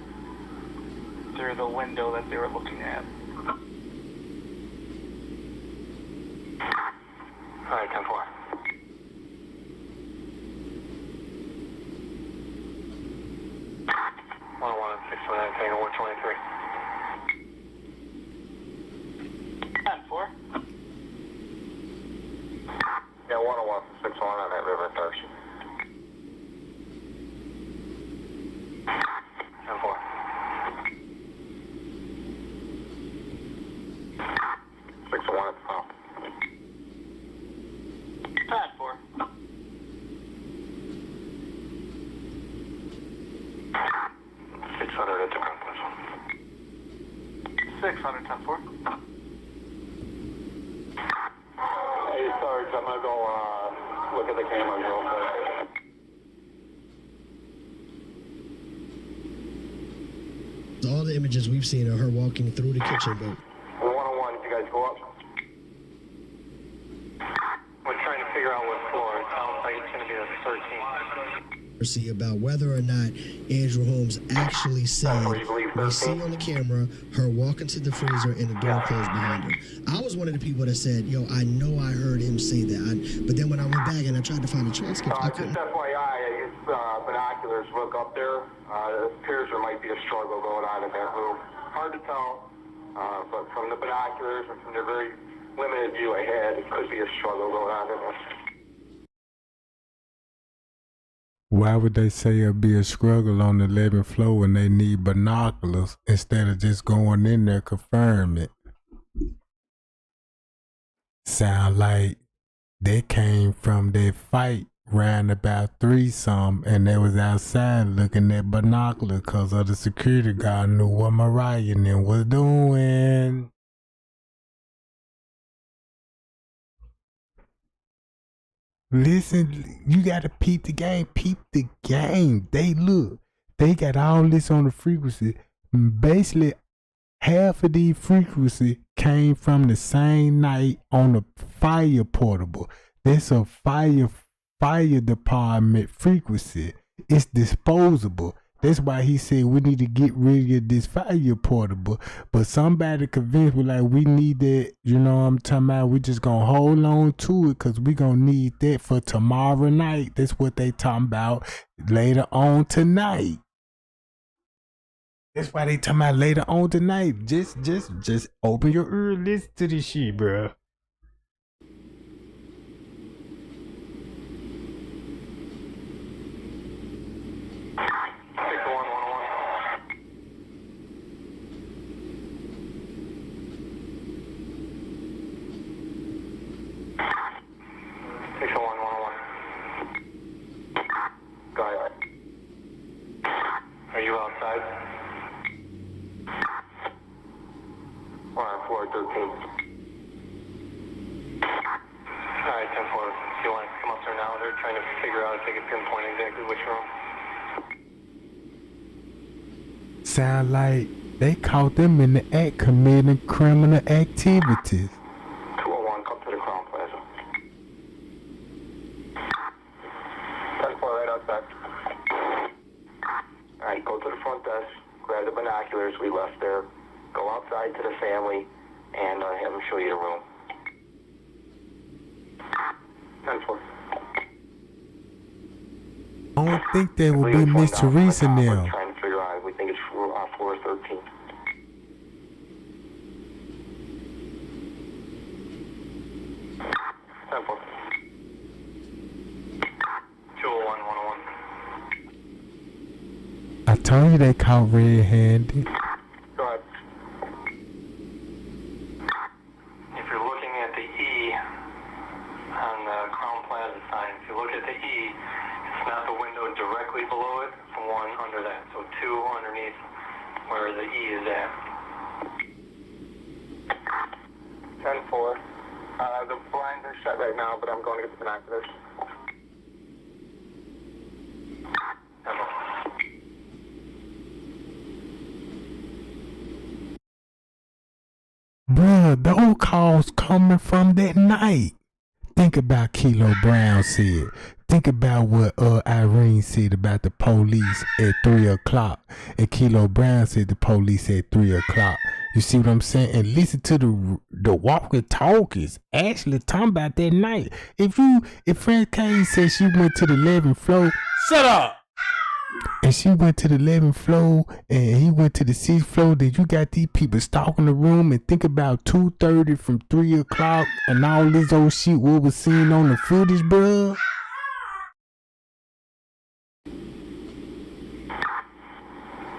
through the window that they were looking at. All right, 10-4. Tango 123. 10-4. Yeah, 101, 601 on that river Darcy. 10-4. 601 at the phone. 10-4. 600 at the ground, please. 600, 10-4. Hey, Sarge, I'm gonna go look at the cameras real quick. All the images we've seen are her walking through the kitchen, but 101, did you guys go up? We're trying to figure out what floor. It sounds like it's going to be the 13th. see about whether or not Andrew Holmes actually said we see on the camera her walking to the freezer and the door closed behind her. I was one of the people that said, yo, I know I heard him say that. But then when I went back and I tried to find the transcript, I couldn't. Just FYI, I used binoculars look up there. It appears there might be a struggle going on in that room. Hard to tell, but from the binoculars and from the very limited view I had, it could be a struggle going on in there. Why would they say it'll be a struggle on the 11th floor when they need binoculars instead of just going in there confirm it? Sound like they came from that fight round about 3-some and they was outside looking at binoculars because of the security guard knew what Mariah and them was doing. Listen, you gotta peep the game. Peep the game. They got all this on the frequency. Basically, half of the frequency came from the same night on the fire portable. That's a fire department frequency. It's disposable. That's why he said we need to get rid of this fire portable. But somebody convinced me like we need that, you know what I'm talking about? We just gonna hold on to it because we gonna need that for tomorrow night. That's what they talking about later on tonight. That's why they talking about later on tonight. Just open your ear, listen to this shit, bruh. outside. We're on floor 13. Alright, 10-4. If you want to come up there now, they're trying to figure out if they can pinpoint exactly which room. Sound like they caught them in the act committing criminal activities. 201, come to the Crown Plaza. 10-4, right outside. Alright, go to the front desk, grab the binoculars we left there, go outside to the family, and have them show you the room. 10-4. I don't think they will be Miss Teresa now. We're trying to figure out. We think it's floor 13. Temple. 201, 101. I told you they caught red-handed. Go ahead. If you're looking at the E on the Crown Plaza sign, if you look at the E, it's not the window directly below it, it's one under that. So two underneath where the E is at. 10-4. The blinds are shut right now, but I'm going to get the binoculars. Bruh, those calls coming from that night. Think about Kilo Brown said. Think about what Irene said about the police at 3 o'clock. And Kilo Brown said the police at 3 o'clock. You see what I'm saying? And listen to the walkie-talkies actually talking about that night. If Frank Kane said she went to the 11th floor, shut up. And she went to the 11th floor and he went to the 6th floor, then you got these people stalking the room and think about 2:30 from 3 o'clock and all this old shit what was seen on the footage, bruh.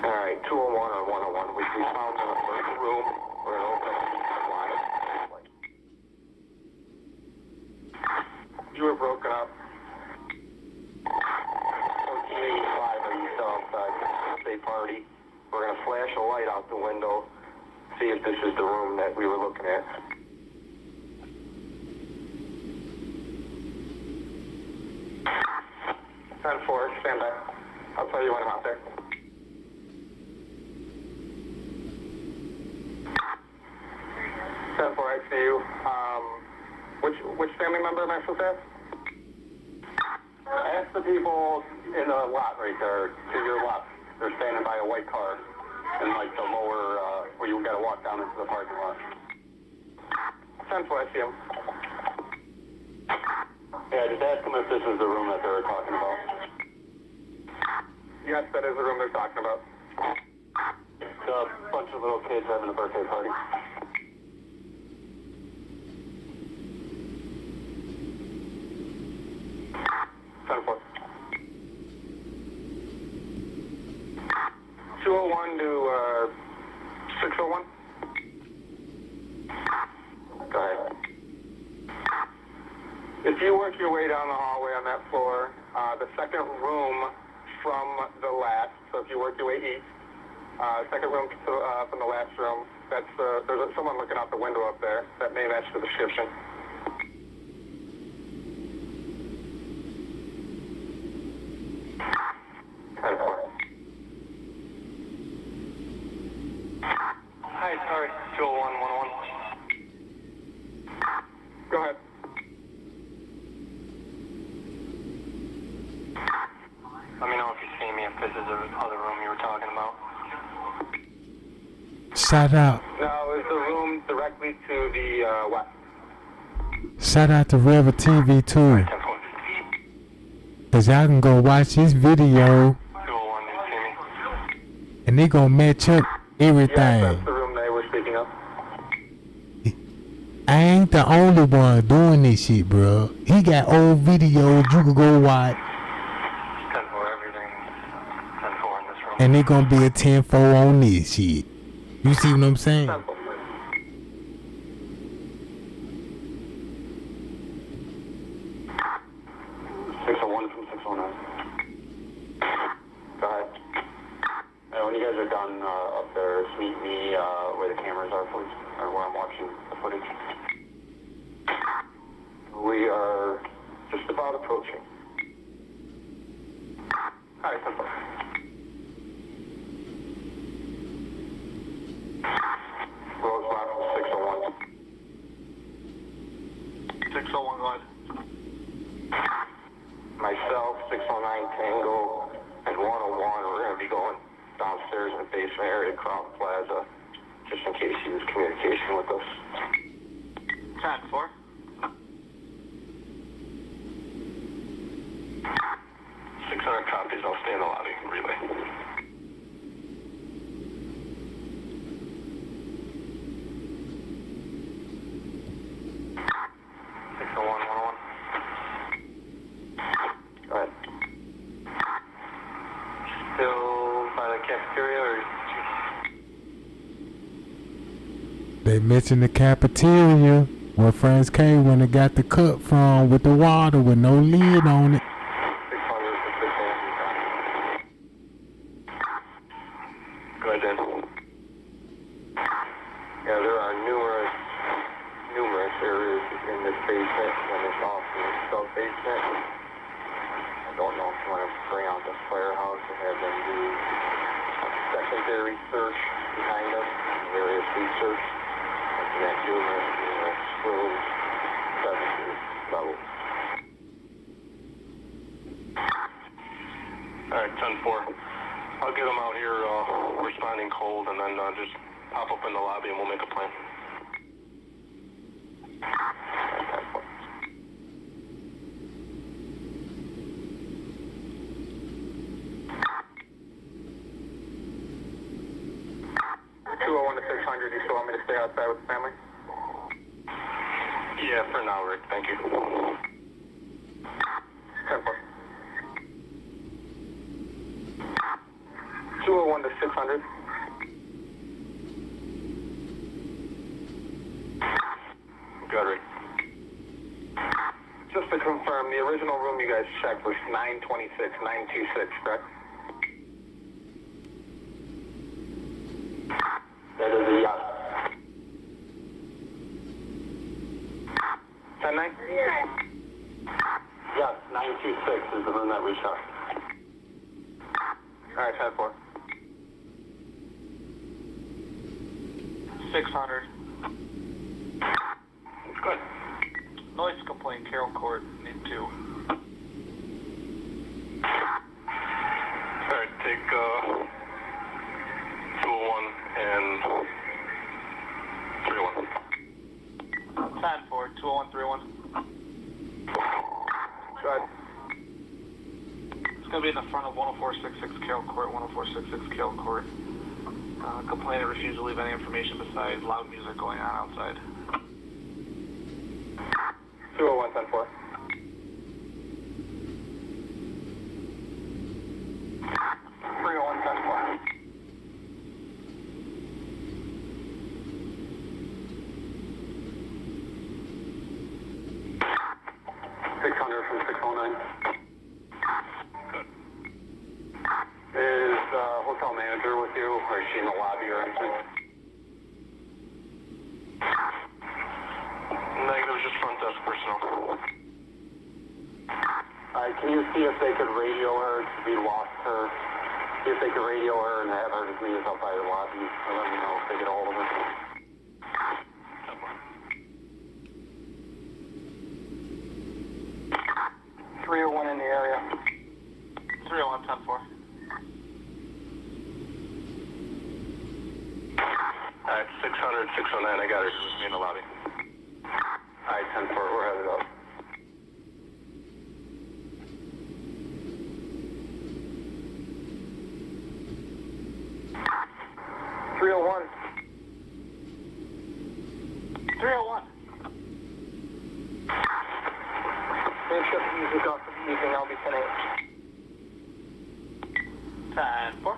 Alright, 201 on 101. We found the first room. We're going to open it. You were broken up. 1485, are you still outside? Birthday party. We're going to flash a light out the window, see if this is the room that we were looking at. Stand by. I'll tell you when I'm out there. I see you. Which family member am I supposed to have? Ask the people in the lot right there, to your left. They're standing by a white car in like the lower, where you gotta walk down into the parking lot. 10-4, I see them. Yeah, just ask them if this is the room that they were talking about. Yes, that is the room they're talking about. It's a bunch of little kids having a birthday party. Four. 201 to 601. Go ahead. If you work your way down the hallway on that floor, the second room from the last, so if you work your way east, second room from the last room, that's there's someone looking out the window up there that may match the description. Hi, sorry, 201, 101. Go ahead. Let me know if you see me, if this is the other room you were talking about. Shout out. No, it's the room directly to the west. Shout out to River TV too. Cause y'all can go watch this video. 201, did you see me? And they gonna match up everything. Yeah, that's the room they were speaking of. I ain't the only one doing this shit, bro. He got old videos you can go watch. 10-4, everything. 10-4 in this room. And they gonna be a 10-4 on this shit. You see what I'm saying? 10-4. From 609. Go ahead. are done upstairs, meet me where the cameras are, please, or where I'm watching the footage. We are just about approaching. All right, simple. Rosemont 601. 601, go ahead. Myself, 609 Tango, and 101. We're going to be going downstairs in the basement area, Crown Plaza, just in case he was communication with us. 10-4. 600 copies. I'll stay in the lobby. Relay. Go ahead. Still by the cafeteria or? They mentioned the cafeteria where Franz K when they got the cup from with the water with no lid on it. 600 to 600. Go ahead, Dan. Yeah, there are numerous areas in this basement and this office sub-basement. I don't know if you want to bring out the firehouse and have them do a secondary search behind us, various research. And that numerous rooms, 7 levels. All right, 10-4. I'll get them out here responding cold, and then just pop up in the lobby and we'll make a plan. 201 to 600, you still want me to stay outside with the family? Yeah, for now, Rick. Thank you. 10-4. 201 to 600. Good, Rick. Just to confirm, the original room you guys checked was 926, 926, correct? That is a yes. 10-9? Yes, 926 is the room that we checked. All right, 10-4. 600. Good. Noise complaint, Carroll Court, need 2. All right, take 201 and 301. 10-4, 201, 301. Go ahead. It's going to be in the front of 10466 Carroll Court, 10466 Carroll Court. Complainant refused to leave any information besides loud music going on outside. 201, 10-4. 301, 10-4. 600 from 609. Good. Is hotel manager with you, or is she in the lobby or anything? Negative, just front desk personnel. Alright, can you see if they could radio her? We lost her. See if they could radio her and have her just meet us outside the lobby and let me know if they get a hold of her. 301 in the area. 301, 10-4. Alright, 600, 609, I got her. Just me in the lobby. Alright, 10-4, we're headed up. .301. 301. Name shift music off the evening, I'll be 10-8. 10-4.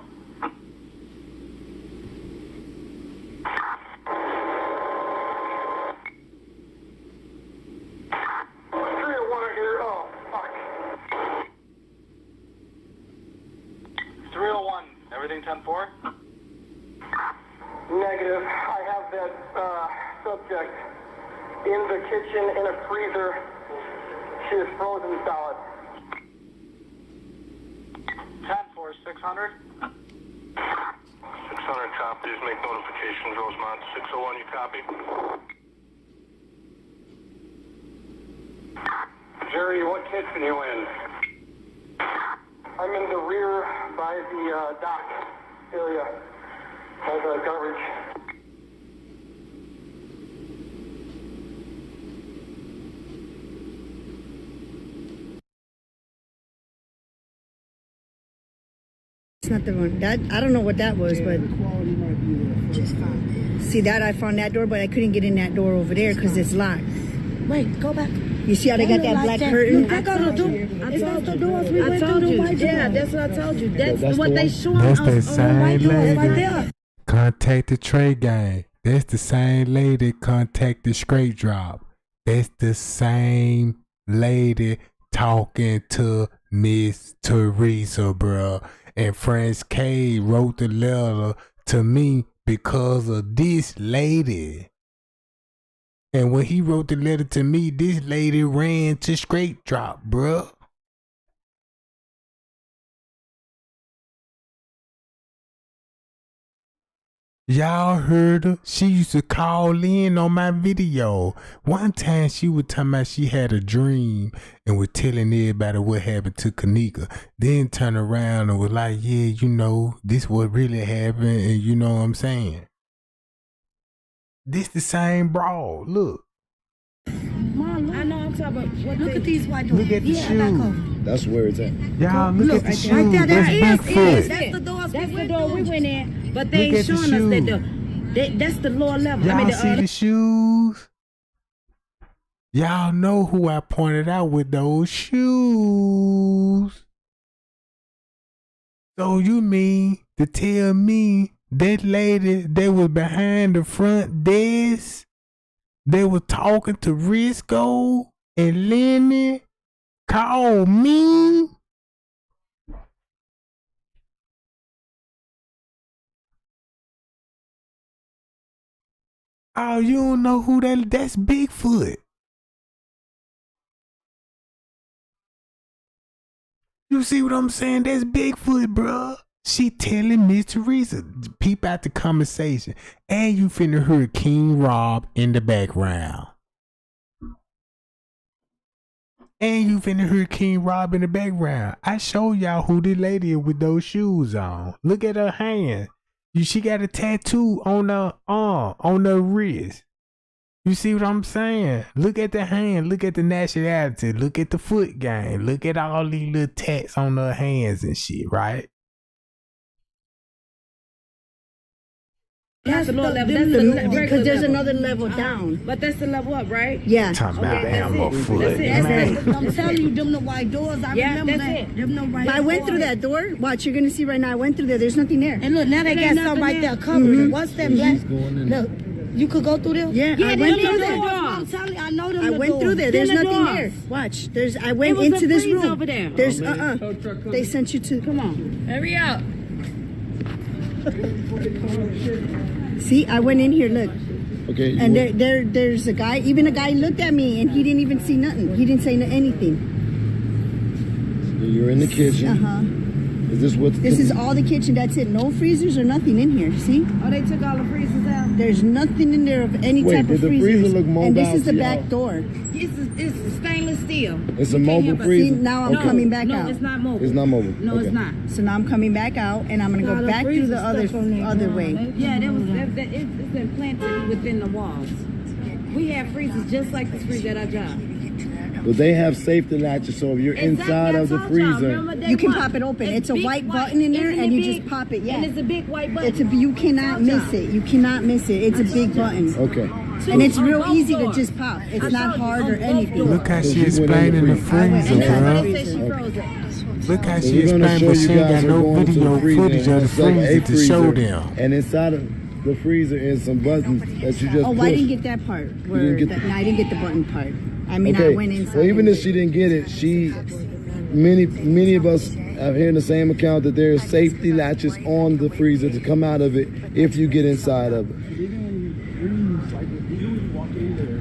Here. Oh, fuck. 301. Everything 10-4? Negative. I have that subject in the kitchen in a freezer. She is frozen solid. 10-4, 600. 600 copies. Make notifications. Rosemont 601. You copy? Jerry, what kitchen you in? I'm in the rear by the dock area. By the garbage. It's not the one. That I don't know what that was, but just found it. See that I found that door, but I couldn't get in that door over there because it's locked. Wait, go back. You see how they got that black curtain? Look, I told you. I told you. Yeah, that's what I told you. That's what they showing That's us that on the same white door lady. right there. Contact the Trey gang. That's the same lady contact the Straight Drop. That's the same lady talking to Miss Teresa, bruh. And Franz K wrote the letter to me because of this lady. And when he wrote the letter to me, this lady ran to Straight Drop, bruh. Y'all heard her? She used to call in on my video. One time she was talking about she had a dream and was telling everybody what happened to Kenneka. Then turned around and was like, yeah, you know, this what really happened, and you know what I'm saying? This the same broad. Look. Mom, I know I'm talking about. Look at these white doors. Look at the shoes. That's where it's at. Y'all look at the shoes. Right there, That's Bigfoot. That's the door we went in. But they Look ain't at the showing us that shoes. that's the lower level. Y'all see the shoes? Y'all know who I pointed out with those shoes. So you mean to tell me that lady that was behind the front desk, they were talking to Risco and Lenny, called me? Oh, you don't know who that's Bigfoot. You see what I'm saying? That's Bigfoot, bruh. She telling Miss Teresa, peep out the conversation. And you finna hear King Rob in the background. And you finna hear King Rob in the background. I show y'all who the lady is with those shoes on. Look at her hand. She got a tattoo on her arm, on her wrist. You see what I'm saying? Look at the hand. Look at the nationality. Look at the foot game. Look at all these little tats on her hands and shit, right? That's the lower level. That's the regular Because there's level. another level down. But that's the level up, right? Yeah. Talking about Okay, that's ammo it. foot. That's it. Man. I'm telling you, them the white doors. I Yeah, remember that's that. it. Them the white I went through that door. Watch, you're gonna see right now. I went through there. There's nothing there. And look, now they got something right there covering. What's that black? Look, you could go through there? Yeah, I them went the through there. doors. I'm telling you, I know them I the went doors. through there. There's Them the nothing doors. there. Watch. I went was into a this freeze room. over there. There's They sent you to. Come on, hurry up. See, I went in here. Look. Okay. And there's a guy. Even a guy looked at me, and he didn't even see nothing. He didn't say anything. You're in the kitchen. Is this what? This is all the kitchen. That's it. No freezers or nothing in here. See? Oh, they took all the freezers out? There's nothing in there of any Wait, type did of the freezers. freezer look mobile and this is the to back y'all? door. It's stainless steel. It's a You can't mobile help it. freezer. See, now I'm Okay. coming back no, out. it's not mobile. It's not mobile. No, Okay. it's not. So now I'm coming back out, and I'm gonna go back through the other way. Yeah, it's implanted within the walls. We have freezers just like this freezer at our job. But they have safety latches, so if you're inside of the freezer, You can pop it open. It's a white button in there, and you just pop it. Yeah. And it's a big white button. You cannot miss it. You cannot miss it. It's a big button. okay. And it's real easy to just pop. It's not hard or anything. Look how she you went in the explaining the freezer. freezer, And that's bro. what They say she froze it. Look how So she we're gonna explained, show but you she ain't guys got are no going to video the freezer. footage of the It's like a freezer to show freezer. them. And inside of the freezer is some buttons that you just Oh, push. I didn't get that part. didn't get No, I didn't get the button part. I mean, I Okay, went inside. so even if she didn't get it, many of us I hear in the same account that there is safety latches on the freezer to come out of it if you get inside of it. Even when you freeze, like if you walk in there,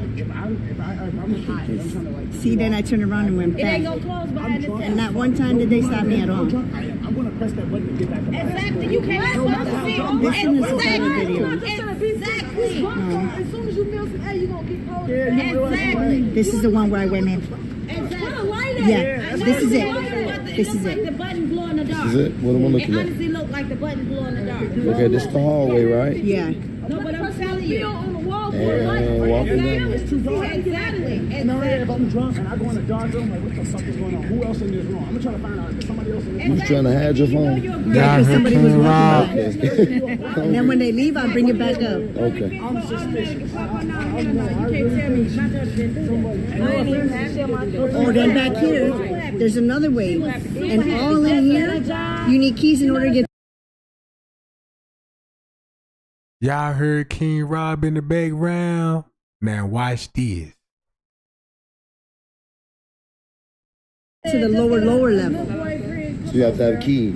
like if I'm hot, I'm trying to like. See, then I turned around and went It ain't back. gonna close behind the And not one time did they stop me at all. I'm gonna press that button to get back. Exactly. You can't stop the video. This is the video. Exactly. As soon as you feel some air, you gonna get cold. Exactly. This is the one where I went in. Yeah, this is it. This is Like the it. button glow in the dark. This is it? What am I It looking at? honestly looked like the button glow in the dark. Okay, this is the hallway, right? Yeah. No, but I'm telling you. On the wall And walking down. It's too dark. Exactly. No, if I'm drunk and I go in a dark room, like what the fuck is going on? Who else in this room? I'm gonna try to find out if somebody else in this room. You trying to hide your phone? Yeah, because somebody was walking by. Okay. And then when they leave, I bring it back up. Okay. I'm suspicious. You can't tell me. My daughter didn't do that. I ain't even have to. Oh, then back here, there's another way. And all in here, you need keys in order to get. Y'all heard King Rob in the background? Now watch this. To the lower level. So you have to have a key.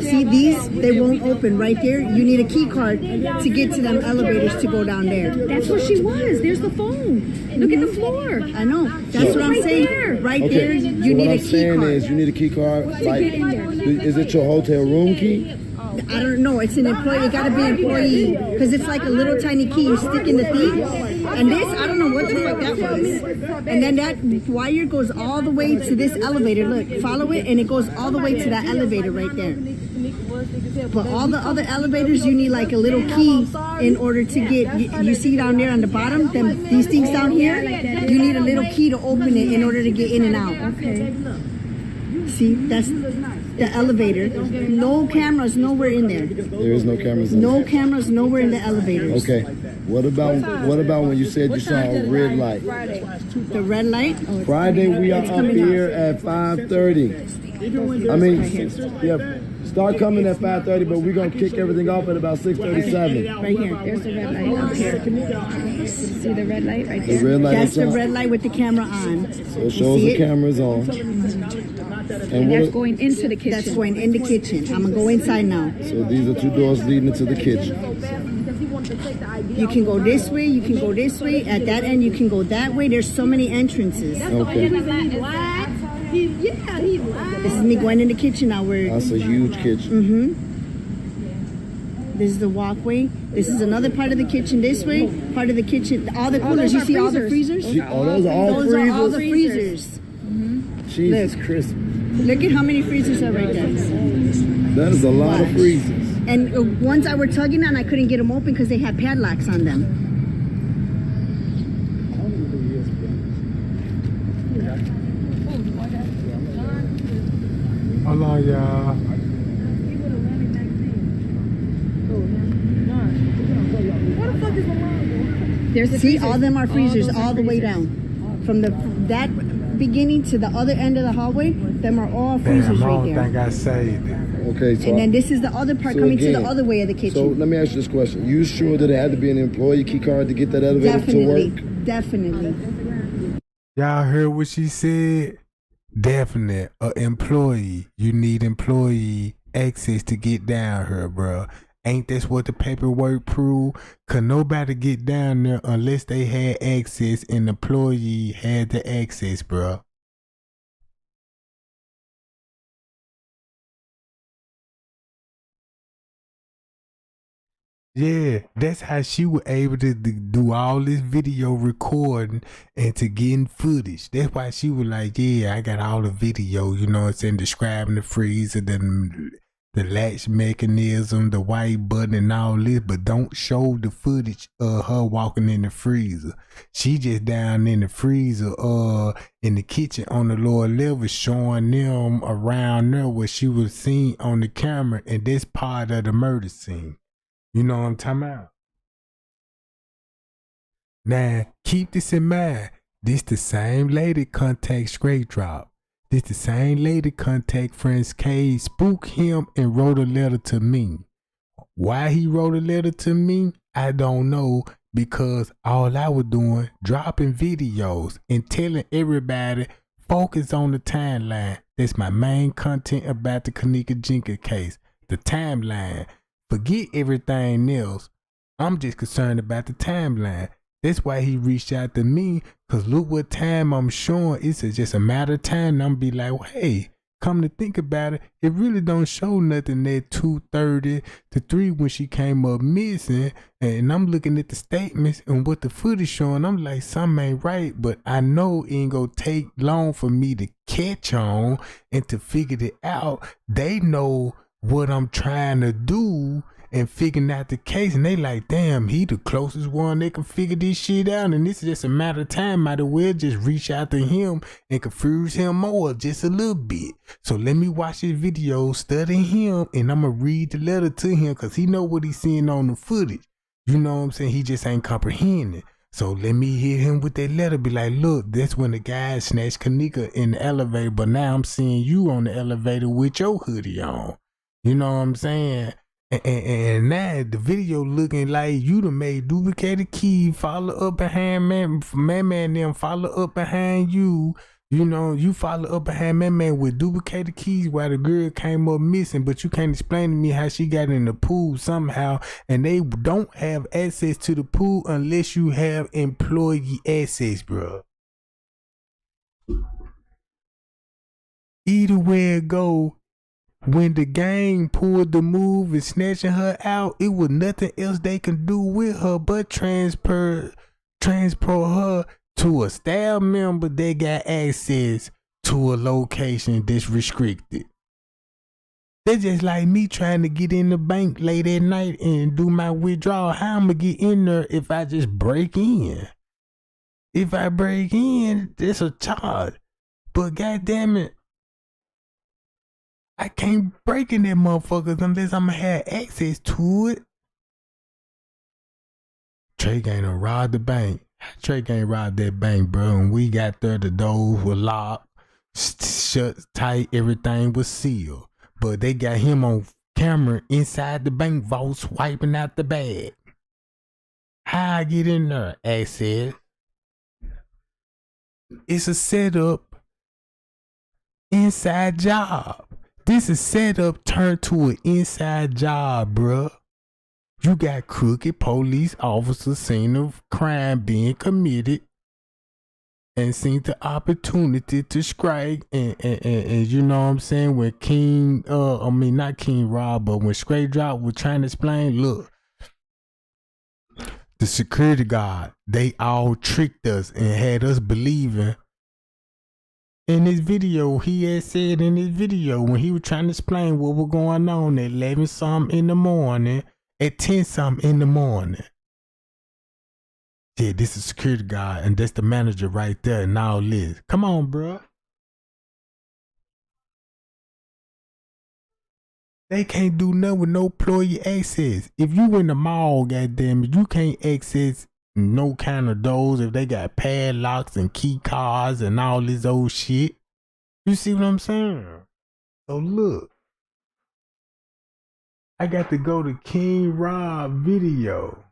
See, these, they won't open right there. You need a key card to get to them elevators to go down there. That's where she was. There's the phone. Look at the floor. I know. That's what I'm saying. Right there, Okay. you So need what a I'm key saying card. is you need a key card. Like, is it your hotel room key? I don't know. It's an employee. It got to be employee because it's like a little tiny key. You stick in the thing. And this, I don't know what the fuck that was. And then that wire goes all the way to this elevator. Look, follow it, and it goes all the way to that elevator right there. But all the other elevators, you need like a little key in order to get. You see down there on the bottom, these things down here. You need a little key to open it in order to get in and out. Okay. See, that's the elevator. No cameras nowhere in there. There is no cameras in No there. cameras nowhere in the elevators. Okay. What about when you said you saw a red light? The red light. Friday we are up here at 5:30. I mean, yeah. Start coming at 5:30, but we're gonna kick everything off at about 6:37. Right here. There's the red light up here. See the red light right The red light That's is the on. red light with the camera on. So it shows the cameras on. And That's going into the kitchen. That's going in the kitchen. I'm gonna go inside now. So these are two doors leading into the kitchen. You can go this way. You can go this way. At that end, you can go that way. There's so many entrances. Okay. This is me going in the kitchen now. That's a huge kitchen. This is the walkway. This is another part of the kitchen this way. Part of the kitchen. All the coolers. You see all the freezers? Oh, those are all Those are all the freezers. freezers. Jesus Christ. Look at how many freezers are right there. That is a lot of freezers. And ones I were tugging on, I couldn't get them open because they had padlocks on them. Hold on, y'all. See, all of them are freezers all the way down. From that beginning to the other end of the hallway, them are all freezers Damn, I right don't there. think I saved it. Okay, so And then this is the other part So coming to again, the other way of the so kitchen. let me ask you this question. You sure that it had to be an employee key card to get that elevator Definitely. to work? Definitely. Y'all heard what she said? Definite. A employee. You need employee access to get down here, bro. Ain't this what the paperwork prove? Could nobody get down there unless they had access and the employee had the access, bro. Yeah, that's how she was able to do all this video recording and to getting footage. That's why she was like, yeah, I got all the video, you know what I'm saying, describing the freezer, the latch mechanism, the white button and all this, but don't show the footage of her walking in the freezer. She just down in the freezer, in the kitchen on the lower level, showing them around there what she was seeing on the camera, and that's part of the murder scene. You know what I'm talking about? Now, keep this in mind. This the same lady contact Straight Drop. This the same lady contact Friends K, spook him and wrote a letter to me. Why he wrote a letter to me, I don't know, because all I was doing, dropping videos and telling everybody, focus on the timeline. That's my main content about the Kenneka Jenkins case. The timeline. Forget everything else. I'm just concerned about the timeline. That's why he reached out to me, because look what time I'm showing. It's just a matter of time. And I'm be like, well, hey, come to think about it, it really don't show nothing at 2:30 to 3 when she came up missing. And I'm looking at the statements and what the footage showing. I'm like, something ain't right, but I know it ain't gonna take long for me to catch on and to figure it out. They know what I'm trying to do and figuring out the case, and they like, damn, he the closest one that can figure this shit out, and this is just a matter of time. Might as well just reach out to him and confuse him more just a little bit. So let me watch his video, study him, and I'm gonna read the letter to him, because he know what he's seeing on the footage. You know what I'm saying? He just ain't comprehending. So let me hit him with that letter, be like, look, that's when the guy snatched Kenneka in the elevator, but now I'm seeing you on the elevator with your hoodie on. You know what I'm saying? And now the video looking like you done made duplicated key, follow up behind man them, follow up behind you. You know, you follow up behind man with duplicated keys while the girl came up missing, but you can't explain to me how she got in the pool somehow, and they don't have access to the pool unless you have employee access, bro. Either way it go, when the gang pulled the move and snatching her out, it was nothing else they can do with her but transport her to a staff member that got access to a location that's restricted. That's just like me trying to get in the bank late at night and do my withdrawal. How I'm gonna get in there if I just break in? If I break in, that's a charge. But goddamn it, I can't break in that motherfuckers unless I'm gonna have access to it. Trey ain't done robbed the bank. Trey ain't robbed that bank, bro. And we got there, the doors were locked, shut tight, everything was sealed. But they got him on camera inside the bank vault swiping out the bag. How I get in there? Access. It's a setup inside job. This is setup turned to an inside job, bruh. You got crooked police officers seen a crime being committed and seen the opportunity to strike and you know what I'm saying, when not King Rob, but when Straight Drop was trying to explain, look, the security guard, they all tricked us and had us believing. In this video, he had said in this video when he was trying to explain what was going on at 11 something in the morning, at 10 something in the morning. Yeah, this is security guard and that's the manager right there and all this. Come on, bro. They can't do nothing with no employee access. If you in the mall, goddamn it, you can't access no kind of doors if they got padlocks and key cards and all this old shit. You see what I'm saying? So look, I got to go to King Rob video.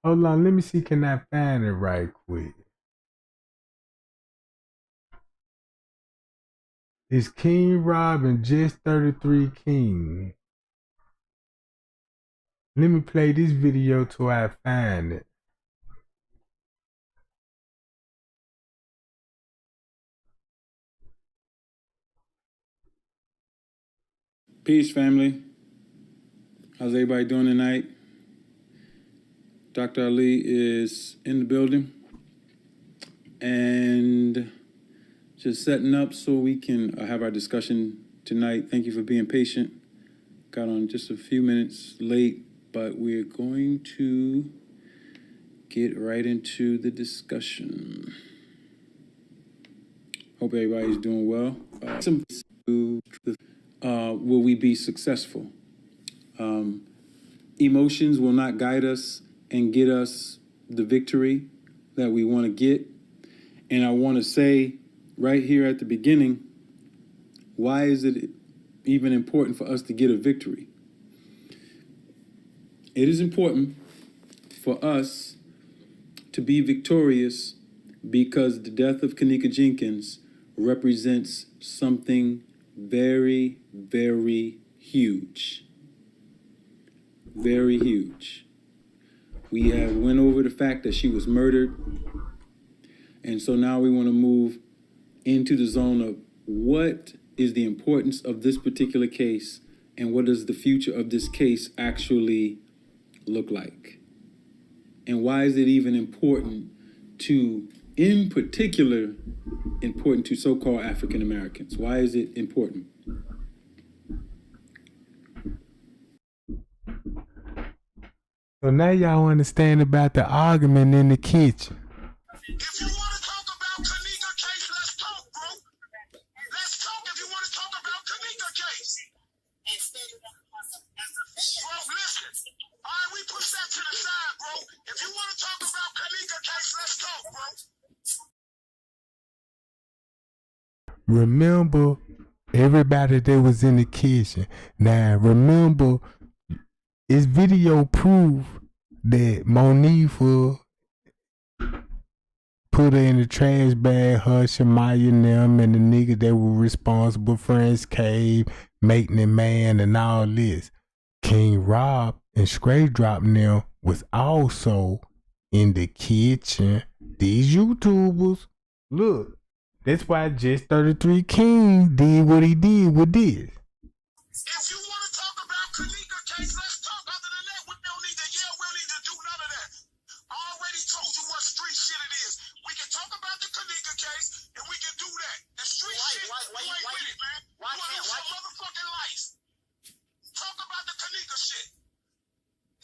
Hold on, let me see, can I find it right quick? It's King Rob and Just 33 King. Let me play this video till I find it. Peace, family. How's everybody doing tonight? Dr. Ali is in the building and just setting up so we can have our discussion tonight. Thank you for being patient. Got on just a few minutes late, but we're going to get right into the discussion. Hope everybody's doing well. Will we be successful? Emotions will not guide us and get us the victory that we want to get. And I want to say right here at the beginning, why is it even important for us to get a victory? It is important for us to be victorious because the death of Kenneka Jenkins represents something very, very huge. Very huge. We have went over the fact that she was murdered. And so now we want to move into the zone of what is the importance of this particular case and what does the future of this case actually look like? And why is it even important to, in particular, important to so-called African Americans? Why is it important? So now y'all understand about the argument in the kitchen. If you want to talk about Kenneka case, let's talk, bro. Let's talk if you want to talk about Kenneka case. Bro, listen. All right, we push that to the side, bro. If you want to talk about Kenneka case, let's talk, bro. Remember everybody that was in the kitchen. Now remember, it's video proof that Monifa put her in the trash bag, her, Shamaya and them, and the niggas that were responsible, Friends Cave, Making It Man, and all this. King Rob and Straight Drop them was also in the kitchen. These YouTubers, look, that's why Just 33 King did what he did with this. If you want to talk about Kenneka case, let's talk. Other than that, we don't need to yell. We don't need to do none of that. I already told you what street shit it is. We can talk about the Kenneka case, and we can do that. The street shit, you ain't with it, man. You want to some motherfucking life. Talk about the Kenneka shit.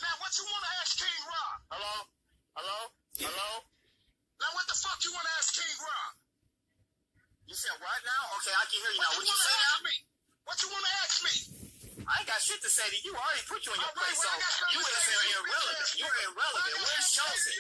Now, what you want to ask King Rob? Hello? Now, what the fuck you want to ask King Rob? You said what now? Okay, I can hear you now. What you say now? What you want to ask me? I ain't got shit to say to you. I already put you in your place, so you would have said irrelevant. You're irrelevant. Where's Chosen?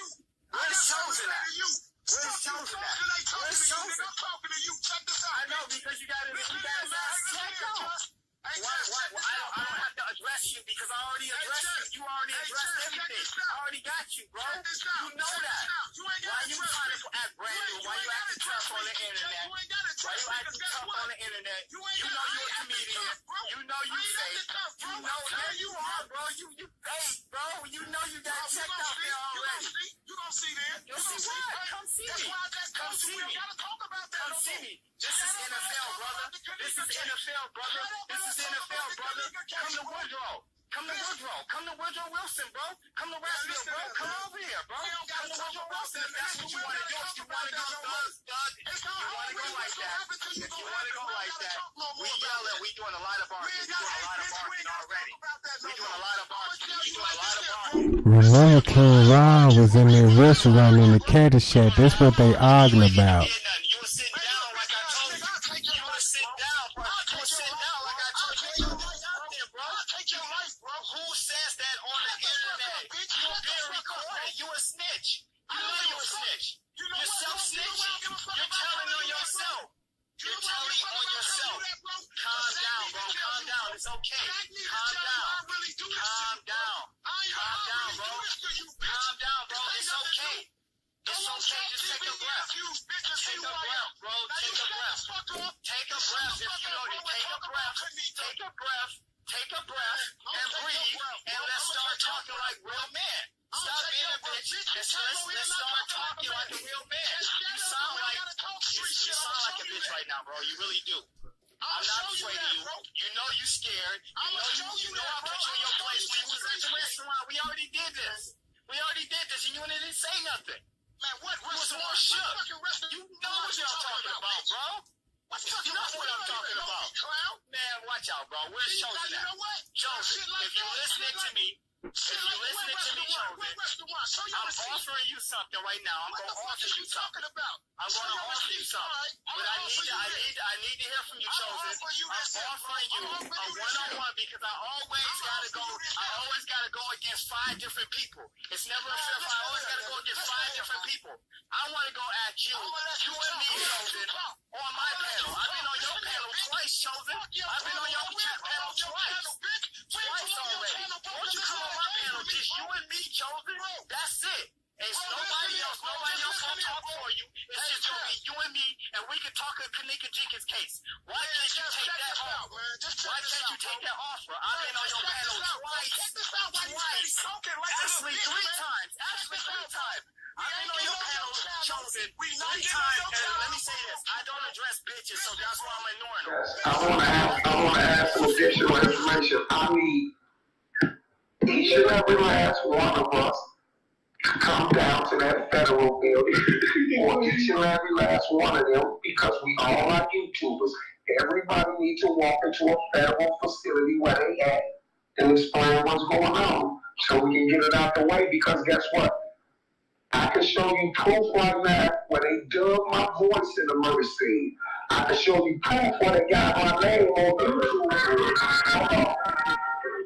Where's Chosen at? Where's Chosen at? Where's Chosen? I'm talking to you. Check this out. I know, because you got his ass checked out. Why? I don't have to address you because I already addressed you. You already addressed everything. I already got you, bro. You know that. Why you trying to act brand new? Why you acting tough on the internet? Why you acting tough on the internet? You know you're a comedian. You know you fake. You know that you are, bro. You fake, bro. You know you got checked out there already. You gon' see that. You see what? Come see me. Come see me. Come see me. This is NFL, brother. This is NFL, brother. This is NFL, brother. Come to Woodrow. Come to Woodrow. Come to Woodrow Wilson, bro. Come to Westville, bro. Come over here, bro. Come to Woodrow Wilson if that's what you want to do. If you want to go thug, if you want to go like that, if you want to go like that, we yelling. We doing a lot of barking. We doing a lot of barking already. We doing a lot of barking. We doing a lot of barking. Remember King Rob was in the restaurant in the Caddyshack. That's what they arguing about. You were sitting down like I told you. You were sitting down, bro. You were sitting down like I told you. Bro, take your life, bro. Who says that on the internet? You're being recorded. You a snitch. You know you a snitch. You're self-snitching. You're telling on yourself. You're telling on yourself. Calm down, bro. Calm down. It's okay. Calm down. Calm down. Calm down, bro. Calm down, bro. It's okay. It's okay. Just take a breath. Take a breath, bro. Take a breath. Take a breath. If you know to take a breath. Take a breath. Take a breath and breathe, and let's start talking like real men. Stop being a bitch. Let's start talking like a real man. You sound like a bitch right now, bro. You really do. I'm not afraid of you. You know you scared. You know I put you in your place when you was at the restaurant. We already did this. And you didn't say nothing. Man, what? You was more shook. You know what y'all talking about, bro. You know what I'm talking about. Man, watch out, bro. Where's Chosen at? Chosen, if you're listening to me, Chosen, I'm offering you something right now. I'm going to offer you something. I'm going to offer you something. But I need to hear from you, Chosen. I'm offering you a one-on-one because I always got to go against 5 different people. It's never a fair fight. I always got to go against 5 different people. I want to go at you and me, Chosen, on my panel. I've been on your panel twice, Chosen. I've been on your panel twice. Twice already. Won't you come on my panel? Just you and me, Chosen. That's it. It's nobody else. Nobody else gonna talk for you. we can talk a Kenneka Jenkins case. Why can't you take that off? Why can't you take that off, bro? I've been on your panel twice. Actually, 3 times. I've been on your panel, chosen 3 times. And let me say this, I don't address bitches, so that's why I'm ignoring them. I want to add some additional information. I need each and every last one of us to come down to that federal building, or each and every last one of them, because we all are YouTubers. Everybody needs to walk into a federal facility where they at and explain what's going on, so we can get it out the way. Because guess what? I can show you proof right now where they dug my voice in the murder scene. I can show you proof where they got my name on the.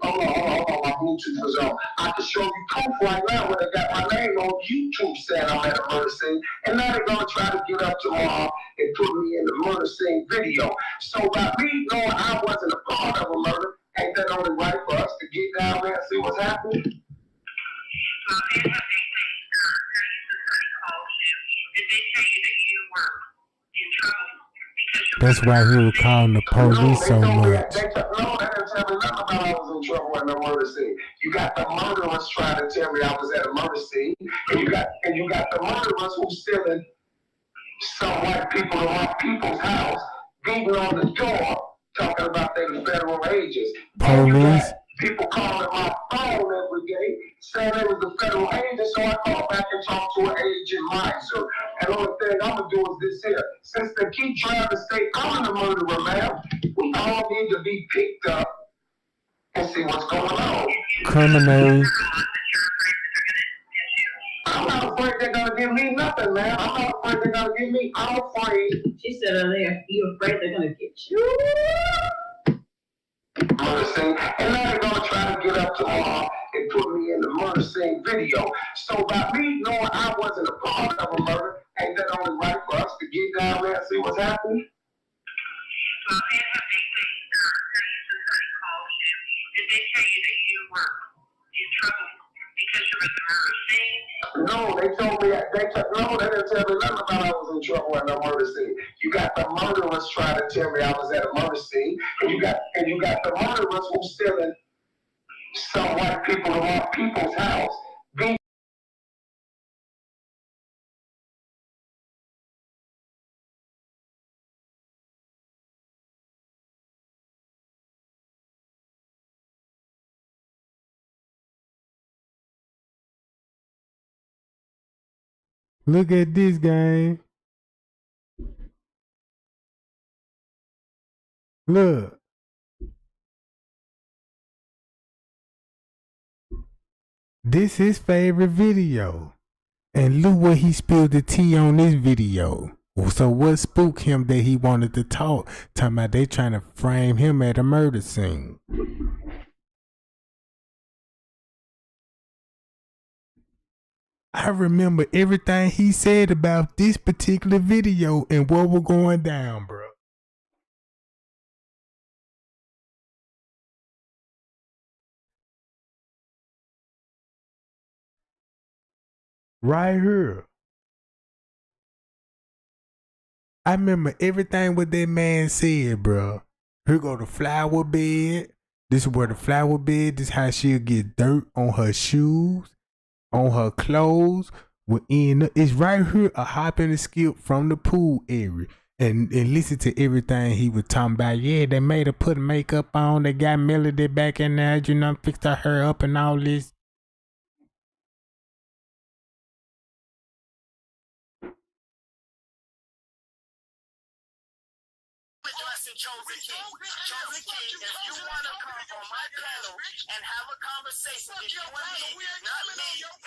Hold on, my Bluetooth was on. I can show you proof right now where they got my name on YouTube saying I'm at a murder scene. And now they're going to try to get up tomorrow and put me in the murder scene video. So by me knowing I wasn't a part of a murder, ain't that only right for us to get down there and see what's happening? That's why he was calling the police so much. No, they didn't tell me nothing about I was in trouble at the murder scene. You got the murderers trying to tell me I was at a murder scene, and you got the murderers who's stealing some white people in white people's house, beating on the door, talking about they were federal agents. Police. People calling my phone every day saying they was the federal agent, so I called back and talked to an agent miser. And the only thing I'm going to do is this here. Since they keep trying to say I'm the murderer, ma'am, we all need to be picked up and see what's going on. Criminals. I'm not afraid they're going to give me nothing, man. I'm not afraid they're going to give me. I'm afraid. She said earlier, you're afraid they're going to get you. Murder scene, and now they're gonna try to get up tomorrow and put me in the murder scene video. So by me knowing I wasn't a part of a murder, ain't that only right for us to get down there and see what's happening? Did they tell you that you were in trouble because you were at the murder scene? No, they told me they didn't tell me nothing about I was in trouble at the murder scene. You got the murderers trying to tell me I was at a murder scene, and you got the murderers who's stealing some white people in white people's house. Look at this game. Look. This his favorite video. And look what he spilled the tea on this video. So what spooked him that he wanted to talk? Talking about they trying to frame him at a murder scene. I remember everything he said about this particular video and what was going down, bro. Right here. I remember everything what that man said, bro. Here go the flower bed. This is where the flower bed, this how she'll get dirt on her shoes, on her clothes. It's right here a hop and a skip from the pool area. And listen to everything he was talking about. Yeah, they made her put makeup on. They got Melody back in there, you know, fixed her hair up and all this. Chosen King, if you want to come on my panel and have a conversation, if you and me, not me, and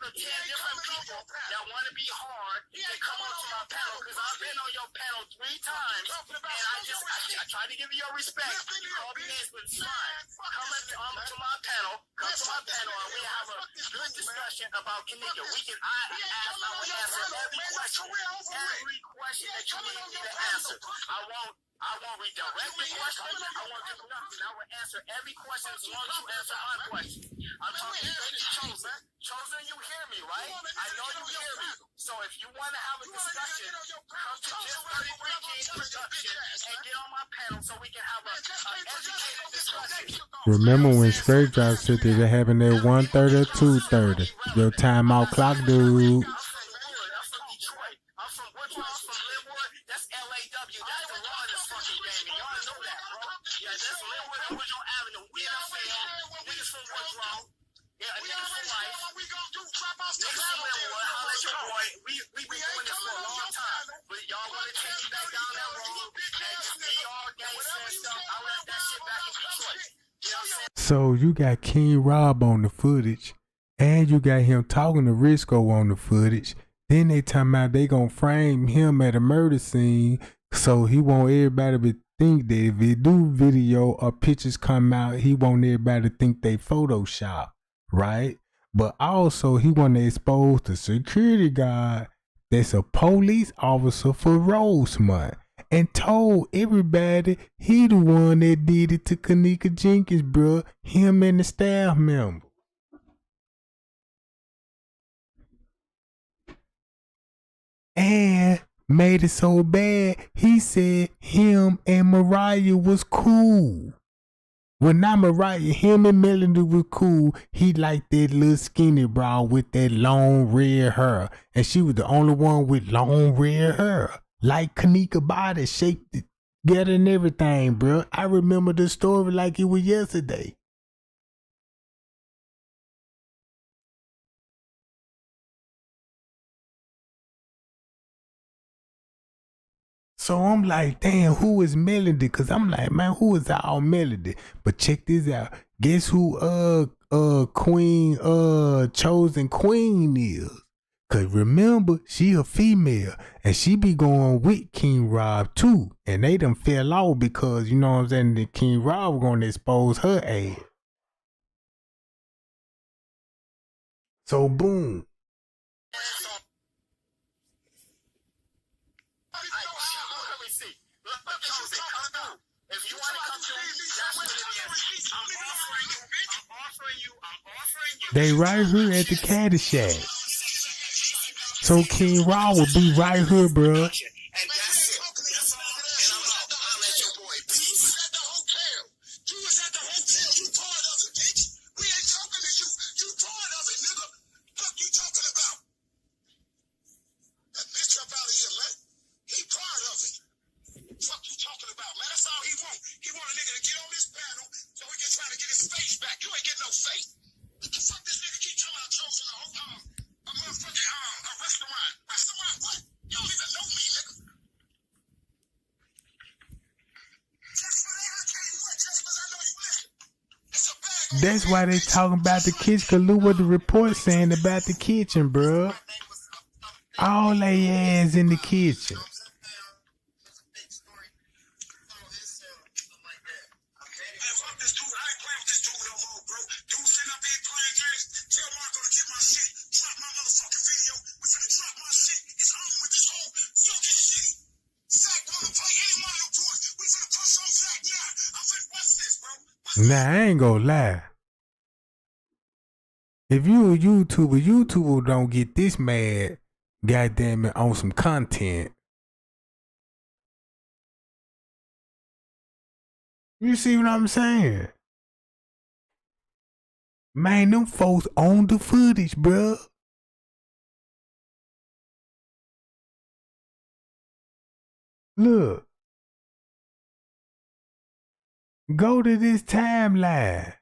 5 or 10 different people that want to be hard, they come onto my panel, because I've been on your panel 3 times, and I try to give you your respect. You call me names, but it's fine. Come to my panel, and we have a good discussion. discussion about Kenneka. We can, I will answer every question that you need me to answer. I won't redirect the question. I won't do nothing. I will answer every question as long as you answer my question. I'm talking to Chosen. Chosen, you hear me, right? I know you hear me. So if you want to have a discussion, come to Just 33 King Production and get on my panel so we can have an educated discussion. Remember when Straight Drop said that they having their 1:30 or 2:30? Your timeout clock, dude. So you got King Rob on the footage, and you got him talking to Risco on the footage. Then they talking about they gonna frame him at a murder scene, so he want everybody to think that if he do video or pictures come out, he want everybody to think they Photoshop, right? But also he want to expose the security guard that's a police officer for Rosemont, and told everybody he the one that did it to Kenneka Jenkins, bruh. Him and the staff member. And made it so bad, he said him and Mariah was cool. Well, not Mariah, him and Melody was cool. He liked that little skinny brown with that long red hair. And she was the only one with long red hair. Like Kenneka body, shaped together and everything, bro. I remember the story like it was yesterday. So I'm like, damn, who is Melody? Cause I'm like, man, who is our Melody? But check this out. Guess who Queen Chosen Queen is? Cause remember, she a female and she be going with King Rob too. And they done fell off because, you know what I'm saying, the King Rob gonna expose her ass. So boom. They right here at the Caddy Shack. So King Rob will be right here, bruh. That's why they talking about the kitchen. Cause look what the report saying about the kitchen, bruh. All they ass in the kitchen. Nah, I ain't gonna lie. If you a YouTuber don't get this mad, goddamn it, on some content. You see what I'm saying? Man, them folks own the footage, bruh. Look. Go to this timeline.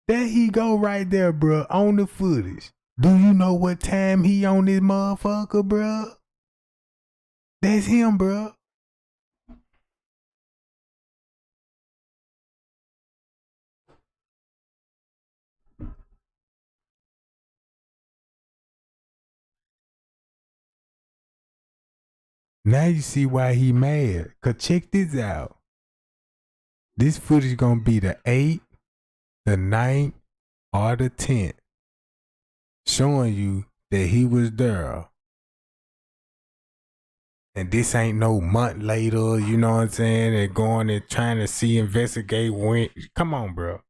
There he go right there, bruh, on the footage. Do you know what time he on this motherfucker, bruh? That's him, bruh. Now you see why he mad. Cause check this out. This footage gonna be the 8th, the 9th, or the 10th. showing you that he was there. And this ain't no month later, you know what I'm saying? They're going and trying to see, investigate when. Come on, bro.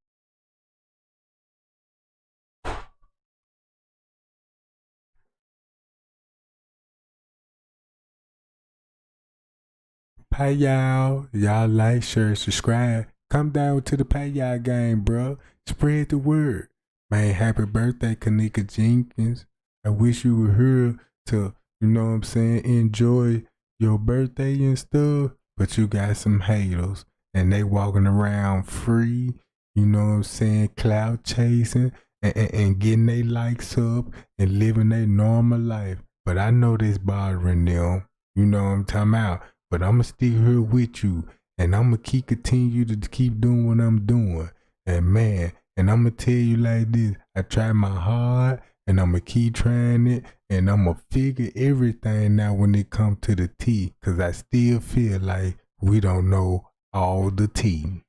Pay y'all. Y'all like, share, subscribe. Come down to the pay y'all game, bro. Spread the word. Man, happy birthday, Kenneka Jenkins. I wish you were here to, you know what I'm saying, enjoy your birthday and stuff. But you got some haters. And they walking around free, you know what I'm saying, cloud chasing and getting their likes up and living their normal life. But I know this bothering them. You know what I'm talking about. But I'ma stick here with you, and I'ma continue to keep doing what I'm doing. And man, and I'ma tell you like this: I try my hard, and I'ma keep trying it, and I'ma figure everything out when it comes to the tea, 'cause I still feel like we don't know all the tea.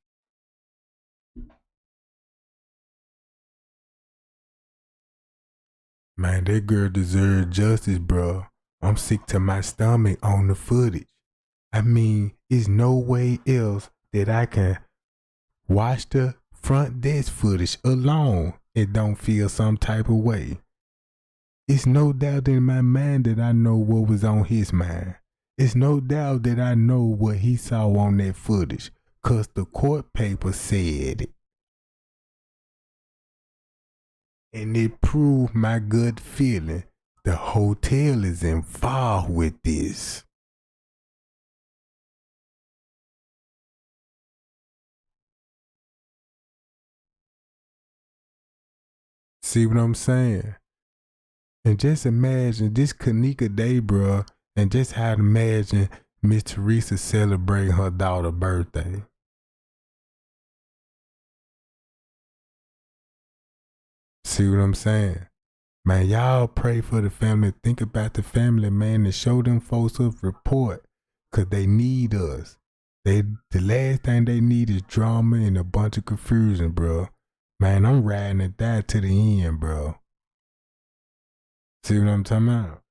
Man, that girl deserves justice, bro. I'm sick to my stomach on the footage. I mean, it's no way else that I can watch the front desk footage alone and don't feel some type of way. It's no doubt in my mind that I know what was on his mind. It's no doubt that I know what he saw on that footage, 'cause the court paper said it. And it proved my gut feeling. The hotel is involved with this. See what I'm saying? And just imagine this Kenneka Day, bro, and just how to imagine Miss Teresa celebrating her daughter's birthday. See what I'm saying? Man, y'all pray for the family. Think about the family, man, and show them folks a report, 'cause they need us. The last thing they need is drama and a bunch of confusion, bro. Man, I'm riding it down to the end, bro. See what I'm talking about?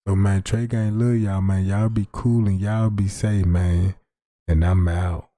So, man, Trey Gang love y'all, man. Y'all be cool and y'all be safe, man. And I'm out.